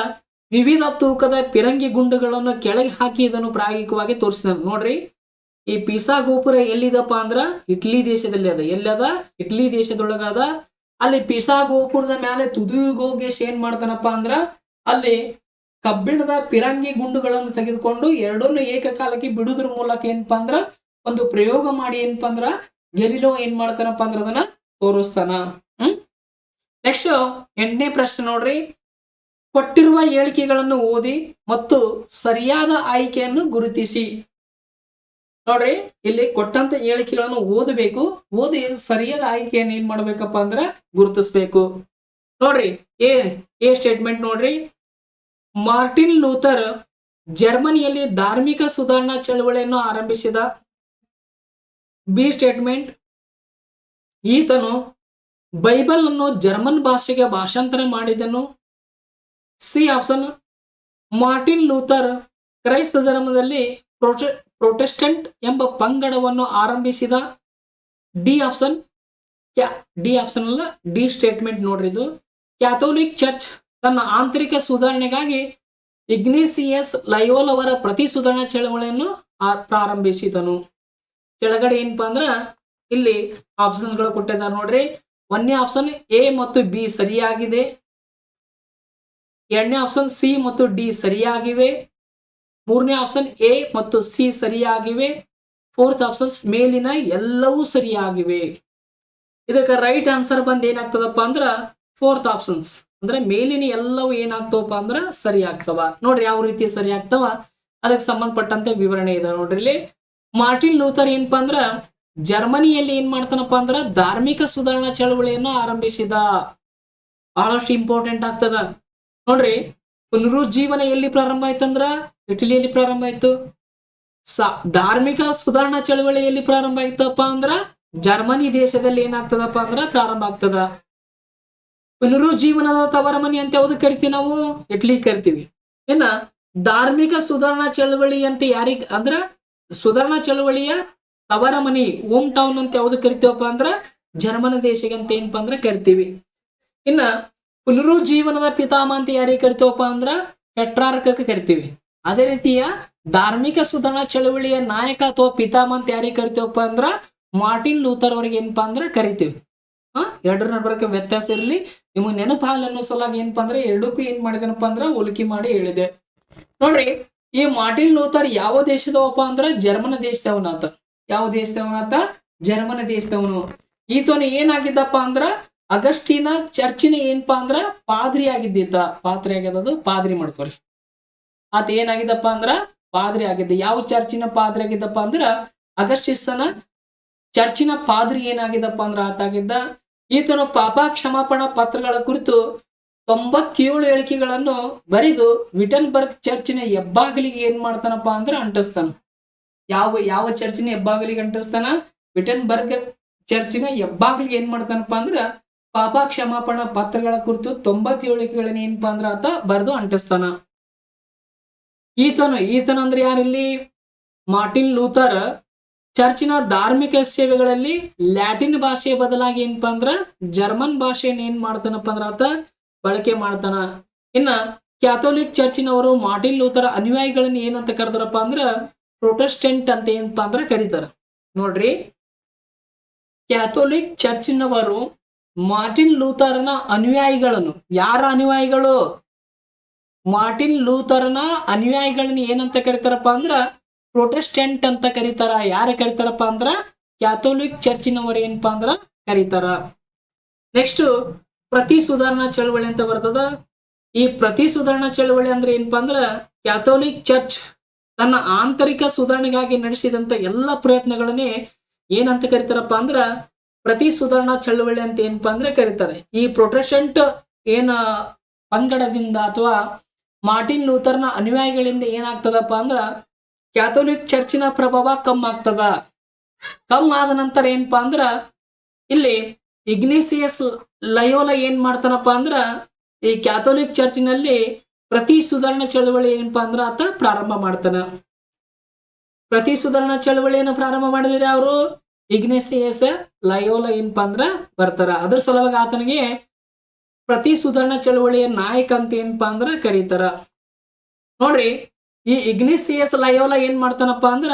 ವಿವಿಧ ತೂಕದ ಪಿರಂಗಿ ಗುಂಡುಗಳನ್ನು ಕೆಳಗೆ ಹಾಕಿ ಇದನ್ನು ಪ್ರಾಯೋಗಿಕವಾಗಿ ತೋರಿಸಿದ. ನೋಡ್ರಿ, ಈ ಪಿಸಾ ಗೋಪುರ ಎಲ್ಲಿದಪ್ಪ ಅಂದ್ರ ಇಟಲಿ ದೇಶದಲ್ಲಿ ಅದ. ಎಲ್ಲದ? ಇಟಲಿ ದೇಶದೊಳಗದ. ಅಲ್ಲಿ ಪಿಸಾ ಗೋಪುರದ ಮೇಲೆ ತುದಿಗೋಗಿ ಏನ್ ಮಾಡ್ತಾನಪ್ಪ ಅಂದ್ರ ಅಲ್ಲಿ ಕಬ್ಬಿಣದ ಪಿರಂಗಿ ಗುಂಡುಗಳನ್ನು ತೆಗೆದುಕೊಂಡು ಎರಡನ್ನು ಏಕಕಾಲಕ್ಕೆ ಬಿಡುವುದ್ರ ಮೂಲಕ ಏನಪ್ಪಾ ಅಂದ್ರ ಒಂದು ಪ್ರಯೋಗ ಮಾಡಿ ಏನಪ್ಪಾ ಅಂದ್ರ ಗೆಲಿಲಿಯೋ ಏನ್ ಮಾಡ್ತಾನಪ್ಪ ಅಂದ್ರ ಅದನ್ನ ತೋರಿಸ್ತಾನ. ನೆಕ್ಸ್ಟ್ 8ನೇ ಪ್ರಶ್ನೆ ನೋಡ್ರಿ. ಕೊಟ್ಟಿರುವ ಹೇಳಿಕೆಗಳನ್ನು ಓದಿ ಮತ್ತು ಸರಿಯಾದ ಆಯ್ಕೆಯನ್ನು ಗುರುತಿಸಿ. ನೋಡ್ರಿ, ಇಲ್ಲಿ ಕೊಟ್ಟಂತ ಹೇಳಿಕೆಗಳನ್ನು ಓದಬೇಕು, ಓದಿ ಸರಿಯಾದ ಆಯ್ಕೆಯನ್ನು ಏನ್ ಮಾಡ್ಬೇಕಪ್ಪ ಅಂದ್ರ ಗುರುತಿಸ್ಬೇಕು. ನೋಡ್ರಿ, ಎ ಸ್ಟೇಟ್ಮೆಂಟ್ ನೋಡ್ರಿ. ಮಾರ್ಟಿನ್ ಲೂಥರ್ ಜರ್ಮನಿಯಲ್ಲಿ ಧಾರ್ಮಿಕ ಸುಧಾರಣಾ ಚಳವಳಿಯನ್ನು ಆರಂಭಿಸಿದ. ಬಿ ಸ್ಟೇಟ್ಮೆಂಟ್, ಈತನು ಬೈಬಲ್ ಅನ್ನು ಜರ್ಮನ್ ಭಾಷೆಗೆ ಭಾಷಾಂತರ ಮಾಡಿದನು. ಸಿ ಆಪ್ಷನ್, ಮಾರ್ಟಿನ್ ಲೂಥರ್ ಕ್ರೈಸ್ತ ಧರ್ಮದಲ್ಲಿ ಪ್ರೊಟೆಸ್ಟೆಂಟ್ ಎಂಬ ಪಂಗಡವನ್ನು ಆರಂಭಿಸಿದ. ಡಿ ಆಪ್ಷನ್ ಅಲ್ಲ, ಡಿ ಸ್ಟೇಟ್ಮೆಂಟ್ ನೋಡ್ರಿ. ಇದು ಕ್ಯಾಥೋಲಿಕ್ ಚರ್ಚ್ ತನ್ನ ಆಂತರಿಕ ಸುಧಾರಣೆಗಾಗಿ ಇಗ್ನೇಸಿಯಸ್ ಲಯೋಲ್ ಅವರ ಪ್ರತಿ ಸುಧಾರಣಾ ಚಳವಳಿಯನ್ನು ಪ್ರಾರಂಭಿಸಿದನು. ಕೆಳಗಡೆ ಏನಪ್ಪಾ ಅಂದ್ರ ಇಲ್ಲಿ ಆಪ್ಷನ್ಸ್ ಗಳು ಕೊಟ್ಟಿದ್ದಾರೆ ನೋಡ್ರಿ. 1ನೇ ಆಪ್ಷನ್ ಎ ಮತ್ತು ಬಿ ಸರಿಯಾಗಿದೆ. 2ನೇ ಆಪ್ಷನ್ ಸಿ ಮತ್ತು ಡಿ ಸರಿಯಾಗಿವೆ. ಮೂರನೇ ಆಪ್ಷನ್ ಎ ಮತ್ತು ಸಿ ಸರಿಯಾಗಿವೆ. ಫೋರ್ತ್ ಆಪ್ಷನ್ ಮೇಲಿನ ಎಲ್ಲವೂ ಸರಿಯಾಗಿವೆ. ಇದಕ್ಕೆ ರೈಟ್ ಆನ್ಸರ್ ಬಂದ್ ಏನಾಗ್ತದಪ್ಪ ಅಂದ್ರ ಫೋರ್ತ್ ಆಪ್ಷನ್ಸ್, ಅಂದ್ರೆ ಮೇಲಿನ ಎಲ್ಲವೂ ಏನಾಗ್ತವಪ್ಪ ಅಂದ್ರ ಸರಿ ಆಗ್ತವ. ನೋಡ್ರಿ ಯಾವ ರೀತಿ ಸರಿ ಆಗ್ತವ ಅದಕ್ಕೆ ಸಂಬಂಧಪಟ್ಟಂತೆ ವಿವರಣೆ ಇದೆ ನೋಡ್ರಿ ಇಲ್ಲಿ. ಮಾರ್ಟಿನ್ ಲೂಥರ್ ಏನಪ್ಪಾ ಅಂದ್ರ ಜರ್ಮನಿಯಲ್ಲಿ ಏನ್ ಮಾಡ್ತಾನಪ್ಪ ಅಂದ್ರ ಧಾರ್ಮಿಕ ಸುಧಾರಣಾ ಚಳವಳಿಯನ್ನು ಆರಂಭಿಸಿದ. ಬಹಳಷ್ಟು ಇಂಪಾರ್ಟೆಂಟ್ ಆಗ್ತದ ನೋಡ್ರಿ. ಪುನರುಜ್ಜೀವನ ಎಲ್ಲಿ ಪ್ರಾರಂಭ ಆಯ್ತಂದ್ರ ಇಟಲಿಯಲ್ಲಿ ಪ್ರಾರಂಭ ಆಯ್ತು. ಧಾರ್ಮಿಕ ಸುಧಾರಣಾ ಚಳವಳಿ ಎಲ್ಲಿ ಪ್ರಾರಂಭ ಆಯ್ತಪ್ಪ ಅಂದ್ರ ಜರ್ಮನಿ ದೇಶದಲ್ಲಿ ಏನಾಗ್ತದಪ್ಪ ಅಂದ್ರ ಪ್ರಾರಂಭ ಆಗ್ತದ. ಪುನರುಜ್ಜೀವನದ ತವರ ಮನಿ ಅಂತ ಯಾವ್ದು ಕರಿತೀವಿ ನಾವು? ಇಟ್ಲಿ ಕರಿತೀವಿ. ಇನ್ನ ಧಾರ್ಮಿಕ ಸುಧಾರಣಾ ಚಳವಳಿ ಅಂತ ಯಾರಿಗ ಅಂದ್ರ ಸುಧಾರಣಾ ಚಳವಳಿಯ ತವರ ಮನಿ ಹೋಮ್ ಟೌನ್ ಅಂತ ಯಾವ್ದು ಕರಿತೀವಪ್ಪ ಅಂದ್ರ ಜರ್ಮನ್ ದೇಶಕ್ಕೆ ಅಂತ ಏನಪ್ಪಾ ಅಂದ್ರ ಕರಿತೀವಿ. ಇನ್ನ ಪುನರುಜ್ಜೀವನದ ಪಿತಾಮ ಅಂತ ಯಾರಿಗೆ ಕರಿತೀವಪ್ಪ ಅಂದ್ರ ಪೆಟ್ರಾರ್ಕಕ್ಕೆ ಕರಿತೀವಿ. ಅದೇ ರೀತಿಯ ಧಾರ್ಮಿಕ ಸುಧಾರಣಾ ಚಳವಳಿಯ ನಾಯಕ ಅಥವಾ ಪಿತಾಮ ಅಂತ ಯಾರಿಗೆ ಕರಿತೀವಪ್ಪ ಅಂದ್ರ ಮಾರ್ಟಿನ್ ಲೂಥರ್ ಅವ್ರಿಗೆ ಏನಪ್ಪಾ ಅಂದ್ರ ಕರಿತೀವಿ. ಎರಡರ ನಡುವಕ್ಕೆ ವ್ಯತ್ಯಾಸ ಇರಲಿ, ನಿಮಗೆ ನೆನಪಾಗಲ್ಲ ಅನ್ನೋ ಸಲಾಗಿ ಏನಪ್ಪಾ ಅಂದ್ರೆ ಎರಡಕ್ಕೂ ಏನ್ ಮಾಡಿದನಪ್ಪ ಅಂದ್ರ ಹೋಲಿಕೆ ಮಾಡಿ ಹೇಳಿದೆ ನೋಡ್ರಿ. ಈ ಮಾರ್ಟಿನ್ ಲೂಥರ್ ಯಾವ ದೇಶದವಪ್ಪ ಅಂದ್ರ ಜರ್ಮನ್ ದೇಶದವನಾತ. ಯಾವ ದೇಶದವನಾತ? ಜರ್ಮನ್ ದೇಶದವನು. ಈತನ ಏನಾಗಿದ್ದಪ್ಪ ಅಂದ್ರ ಅಗಸ್ಟಿನ ಚರ್ಚಿನ ಏನಪ್ಪಾ ಅಂದ್ರ ಪಾದ್ರಿ ಆಗಿದ್ದ. ಪಾತ್ರೆ ಆಗ್ಯದದು ಪಾದ್ರಿ ಮಾಡ್ಕೊರಿ. ಆತ ಏನಾಗಿದ್ದಪ್ಪ ಅಂದ್ರ ಪಾದ್ರಿ ಆಗಿದ್ದ. ಯಾವ ಚರ್ಚಿನ ಪಾದ್ರಿ ಆಗಿದ್ದಪ್ಪ ಅಂದ್ರ ಅಗಸ್ಟಿಸನ ಚರ್ಚಿನ ಪಾದ್ರಿ ಏನಾಗಿದ್ದಪ್ಪ ಅಂದ್ರ ಆತ ಆಗಿದ್ದ. ಈತನು ಪಾಪ ಕ್ಷಮಾಪಣಾ ಪತ್ರಗಳ ಕುರಿತು 97 ಹೇಳಿಕೆಗಳನ್ನು ಬರೆದು ವಿಟನ್ಬರ್ಗ್ ಚರ್ಚಿನ ಹೆಬ್ಬಾಗಿಲಿಗೆ ಏನ್ ಮಾಡ್ತಾನಪ್ಪ ಅಂದ್ರ ಅಂಟಿಸ್ತಾನ. ಯಾವ ಚರ್ಚಿನ ಹೆಬ್ಬಾಗಿಲಿಗೆ ಅಂಟಿಸ್ತಾನ? ವಿಟನ್ಬರ್ಗ್ ಚರ್ಚಿನ ಹೆಬ್ಬಾಗಿಲಿಗೆ ಏನ್ ಮಾಡ್ತಾನಪ್ಪ ಅಂದ್ರ ಪಾಪ ಕ್ಷಮಾಪಣಾ ಪತ್ರಗಳ ಕುರಿತು 97 ಹೇಳಿಕೆಗಳನ್ನ ಏನಪ್ಪಾ ಅಂದ್ರ ಆತ ಬರೆದು ಅಂಟಿಸ್ತಾನ. ಈತನ ಅಂದ್ರೆ ಯಾರಿಲ್ಲಿ? ಮಾರ್ಟಿನ್ ಲೂಥರ್ ಚರ್ಚಿನ ಧಾರ್ಮಿಕ ಸೇವೆಗಳಲ್ಲಿ ಲ್ಯಾಟಿನ್ ಭಾಷೆಯ ಬದಲಾಗಿ ಏನಪ್ಪಾ ಅಂದ್ರ ಜರ್ಮನ್ ಭಾಷೆಯನ್ನು ಏನ್ ಮಾಡ್ತಾನಪ್ಪ ಅಂದ್ರ ಆತ ಬಳಕೆ ಮಾಡ್ತಾನ. ಇನ್ನ ಕ್ಯಾಥೋಲಿಕ್ ಚರ್ಚಿನವರು ಮಾರ್ಟಿನ್ ಲೂಥರ್ ಅನುಯಾಯಿಗಳನ್ನ ಏನಂತ ಕರೆದಾರಪ್ಪ ಅಂದ್ರ ಪ್ರೊಟೆಸ್ಟೆಂಟ್ ಅಂತ ಏನಪ್ಪಾ ಅಂದ್ರ ಕರೀತಾರ. ನೋಡ್ರಿ, ಕ್ಯಾಥೋಲಿಕ್ ಚರ್ಚಿನವರು ಮಾರ್ಟಿನ್ ಲೂಥರ್ನ ಅನುಯಾಯಿಗಳನ್ನು, ಯಾರ ಅನುಯಾಯಿಗಳು? ಮಾರ್ಟಿನ್ ಲೂಥರ್ನ ಅನುಯಾಯಿಗಳನ್ನ ಏನಂತ ಕರೀತಾರಪ್ಪ ಅಂದ್ರ ಪ್ರೊಟೆಸ್ಟೆಂಟ್ ಅಂತ ಕರೀತಾರ. ಯಾರು ಕರೀತಾರಪ್ಪ ಅಂದ್ರ ಕ್ಯಾಥೋಲಿಕ್ ಚರ್ಚಿನವರು ಏನಪ್ಪಾ ಅಂದ್ರ ಕರೀತಾರ. ನೆಕ್ಸ್ಟ್ ಪ್ರತಿ ಸುಧಾರಣಾ ಚಳವಳಿ ಅಂತ ಬರ್ತದ. ಈ ಪ್ರತಿ ಸುಧಾರಣಾ ಚಳವಳಿ ಅಂದ್ರೆ ಏನಪ್ಪಾ ಅಂದ್ರ ಕ್ಯಾಥೋಲಿಕ್ ಚರ್ಚ್ ತನ್ನ ಆಂತರಿಕ ಸುಧಾರಣೆಗಾಗಿ ನಡೆಸಿದಂತ ಎಲ್ಲ ಪ್ರಯತ್ನಗಳನ್ನೇ ಏನಂತ ಕರೀತಾರಪ್ಪ ಅಂದ್ರ ಪ್ರತಿ ಸುಧಾರಣಾ ಚಳವಳಿ ಅಂತ ಏನಪ್ಪಾ ಅಂದ್ರೆ ಕರೀತಾರೆ. ಈ ಪ್ರೊಟೆಸ್ಟೆಂಟ್ ಏನ ಪಂಗಡದಿಂದ ಅಥವಾ ಮಾರ್ಟಿನ್ ಲೂಥರ್ನ ಅನುಯಾಯಿಗಳಿಂದ ಏನಾಗ್ತದಪ್ಪ ಅಂದ್ರ ಕ್ಯಾಥೋಲಿಕ್ ಚರ್ಚಿನ ಪ್ರಭಾವ ಕಮ್ಮಿ ಆಗ್ತದ. ಕಮ್ಮಿ ಆದ ನಂತರ ಏನಪ್ಪಾ ಅಂದ್ರ ಇಲ್ಲಿ ಇಗ್ನೇಸಿಯಸ್ ಲಯೋಲ ಏನ್ ಮಾಡ್ತಾನಪ್ಪ ಅಂದ್ರ ಈ ಕ್ಯಾಥೋಲಿಕ್ ಚರ್ಚಿನಲ್ಲಿ ಪ್ರತಿ ಸುಧಾರಣಾ ಚಳವಳಿ ಏನಪ್ಪಾ ಅಂದ್ರ ಆತ ಪ್ರಾರಂಭ ಮಾಡ್ತಾನ. ಪ್ರತಿ ಸುಧಾರಣಾ ಚಳವಳಿಯನ್ನು ಪ್ರಾರಂಭ ಮಾಡಿದ್ರೆ ಅವರು ಇಗ್ನೇಸಿಯಸ್ ಲಯೋಲ ಏನಪ್ಪಾ ಅಂದ್ರ ಬರ್ತಾರ. ಅದ್ರ ಸಲುವಾಗಿ ಆತನಿಗೆ ಪ್ರತಿ ಸುಧಾರಣಾ ಚಳವಳಿಯ ನಾಯಕ ಅಂತ ಏನಪ್ಪಾ ಅಂದ್ರ ಕರೀತಾರ. ನೋಡ್ರಿ, ಈ ಇಗ್ನೇಸಿಯಸ್ ಲಯೋಲ ಏನ್ ಮಾಡ್ತಾನಪ್ಪ ಅಂದ್ರ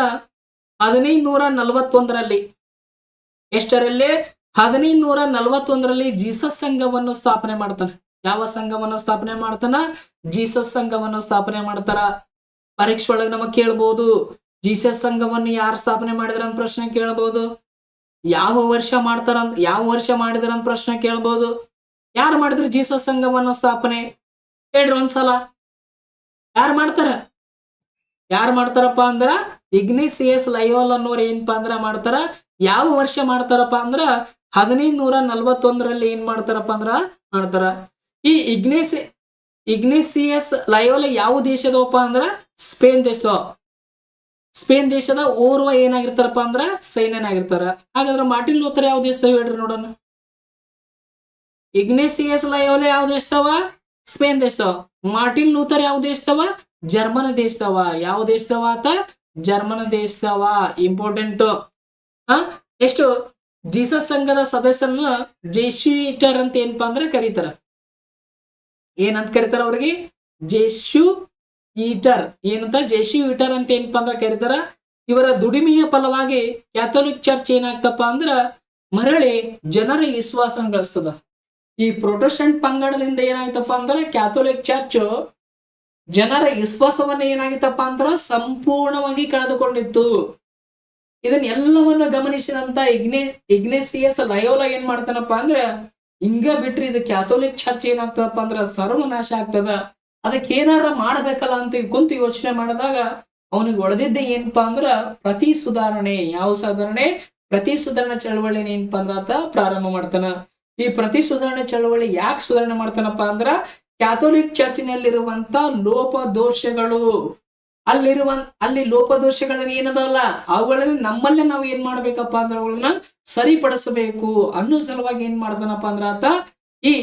1541ರಲ್ಲಿ ಎಷ್ಟರಲ್ಲಿ 1541ರಲ್ಲಿ ಜೀಸಸ್ ಸಂಘವನ್ನು ಸ್ಥಾಪನೆ ಮಾಡ್ತಾನೆ. ಯಾವ ಸಂಘವನ್ನು ಸ್ಥಾಪನೆ ಮಾಡ್ತಾನ? ಜೀಸಸ್ ಸಂಘವನ್ನು ಸ್ಥಾಪನೆ ಮಾಡ್ತಾರ. ಪರೀಕ್ಷೆ ಒಳಗೆ ನಮಗ್ ಕೇಳ್ಬಹುದು, ಜೀಸಸ್ ಸಂಘವನ್ನು ಯಾರು ಸ್ಥಾಪನೆ ಮಾಡಿದ್ರ ಅಂತ ಪ್ರಶ್ನೆ ಕೇಳ್ಬಹುದು. ಯಾವ ವರ್ಷ ಮಾಡಿದ್ರ ಅಂತ ಪ್ರಶ್ನೆ ಕೇಳ್ಬಹುದು. ಯಾರು ಮಾಡಿದ್ರು ಜೀಸಸ್ ಸಂಘವನ್ನು ಸ್ಥಾಪನೆ? ಹೇಳ್ರಿ ಒಂದ್ಸಲ. ಯಾರು ಮಾಡ್ತಾರಪ್ಪ ಅಂದ್ರ ಇಗ್ನೇಸಿಯಸ್ ಲಯೋಲ ಅನ್ನೋರು ಏನಪ್ಪಾ ಅಂದ್ರ ಮಾಡ್ತಾರ. ಯಾವ ವರ್ಷ ಮಾಡ್ತಾರಪ್ಪ ಅಂದ್ರ 1541ರಲ್ಲಿ ಏನ್ ಮಾಡ್ತಾರಪ್ಪ ಅಂದ್ರ ಮಾಡ್ತಾರ. ಈ ಇಗ್ನೇಸಿಯಸ್ ಲಯೋಲ ಯಾವ ದೇಶದವಪ್ಪ ಅಂದ್ರ ಸ್ಪೇನ್ ದೇಶದ ಓರ್ವ ಏನಾಗಿರ್ತಾರಪ್ಪ ಅಂದ್ರ ಸೈನ್ಯನಾಗಿರ್ತಾರ. ಹಾಗಾದ್ರೆ ಮಾರ್ಟಿನ್ ಲೂಥರ್ ಯಾವ ದೇಶದವ ಹೇಳ್ರಿ ನೋಡೋಣ. ಇಗ್ನೇಸಿಯಸ್ ಲಯೋಲ ಯಾವ ದೇಶದವ? ಸ್ಪೇನ್ ದೇಶದವ. ಮಾರ್ಟಿನ್ ಲೂಥರ್ ಯಾವ ದೇಶದವ? ಜರ್ಮನ್ ದೇಶದವ. ಯಾವ ದೇಶದವ ಆತ? ಜರ್ಮನ್ ದೇಶದವ. ಇಂಪಾರ್ಟೆಂಟ್. ಎಷ್ಟು ಜೀಸಸ್ ಸಂಘದ ಸದಸ್ಯರನ್ನ ಜೆಸ್ಯೂಯಿಟರ್ ಅಂತ ಏನಪ್ಪಾ ಅಂದ್ರೆ ಕರೀತಾರ. ಏನಂತ ಕರೀತಾರ ಅವ್ರಿಗೆ? ಜೆಸ್ಯೂಯಿಟರ್. ಏನಂತ? ಜೆಸ್ಯೂಯಿಟರ್ ಅಂತ ಏನಪ್ಪಾ ಅಂದ್ರೆ ಕರೀತಾರ. ಇವರ ದುಡಿಮೆಯ ಫಲವಾಗಿ ಕ್ಯಾಥೋಲಿಕ್ ಚರ್ಚ್ ಏನಾಗ್ತಪ್ಪ ಅಂದ್ರ ಮರಳಿ ಜನರ ವಿಶ್ವಾಸ ಗಳಿಸ್ತದ. ಈ ಪ್ರೊಟೆಸ್ಟೆಂಟ್ ಪಂಗಡದಿಂದ ಏನಾಯ್ತಪ್ಪ ಅಂದ್ರೆ ಕ್ಯಾಥೋಲಿಕ್ ಚರ್ಚ್ ಜನರ ವಿಶ್ವಾಸವನ್ನ ಏನಾಗಿತ್ತಪ್ಪ ಅಂದ್ರ ಸಂಪೂರ್ಣವಾಗಿ ಕಳೆದುಕೊಂಡಿತ್ತು. ಇದನ್ನ ಎಲ್ಲವನ್ನು ಗಮನಿಸಿದಂತ ಇಗ್ನೇಸಿಯಸ್ ಲಯೋಲಾ ಏನ್ ಮಾಡ್ತಾನಪ್ಪ ಅಂದ್ರ ಹಿಂಗ ಬಿಟ್ರಿ ಇದು ಕ್ಯಾಥೋಲಿಕ್ ಚರ್ಚ್ ಏನಾಗ್ತದಪ್ಪ ಅಂದ್ರ ಸರ್ವನಾಶ ಆಗ್ತದ, ಅದಕ್ಕೆ ಏನಾರ ಮಾಡ್ಬೇಕಲ್ಲ ಅಂತ ಕುಂತು ಯೋಚನೆ ಮಾಡಿದಾಗ ಅವನಿಗೆ ಒಳದಿದ್ದ ಏನಪ್ಪಾ ಅಂದ್ರ ಪ್ರತಿ ಸುಧಾರಣೆ. ಯಾವ ಸುಧಾರಣೆ? ಪ್ರತಿ ಸುಧಾರಣೆ ಚಳವಳಿ ಏನಪ್ಪಾ ಅಂದ್ರ ಆತ ಪ್ರಾರಂಭ ಮಾಡ್ತಾನ. ಈ ಪ್ರತಿ ಸುಧಾರಣೆ ಚಳವಳಿ ಯಾಕೆ ಸುಧಾರಣೆ ಮಾಡ್ತಾನಪ್ಪ ಅಂದ್ರ ಕ್ಯಾಥೋಲಿಕ್ ಚರ್ಚಿನಲ್ಲಿರುವಂತ ಲೋಪದೋಷಗಳು, ಅಲ್ಲಿ ಲೋಪದೋಷಗಳನ್ನ ಏನದಲ್ಲ ಅವುಗಳನ್ನ ನಮ್ಮಲ್ಲೇ ನಾವು ಏನ್ ಮಾಡ್ಬೇಕಪ್ಪ ಅಂದ್ರೆ ಅವುಗಳನ್ನ ಸರಿಪಡಿಸಬೇಕು ಅನ್ನೋ ಸಲುವಾಗಿ ಏನ್ ಮಾಡ್ತಾನಪ್ಪ ಅಂದ್ರ ಆತ ಈ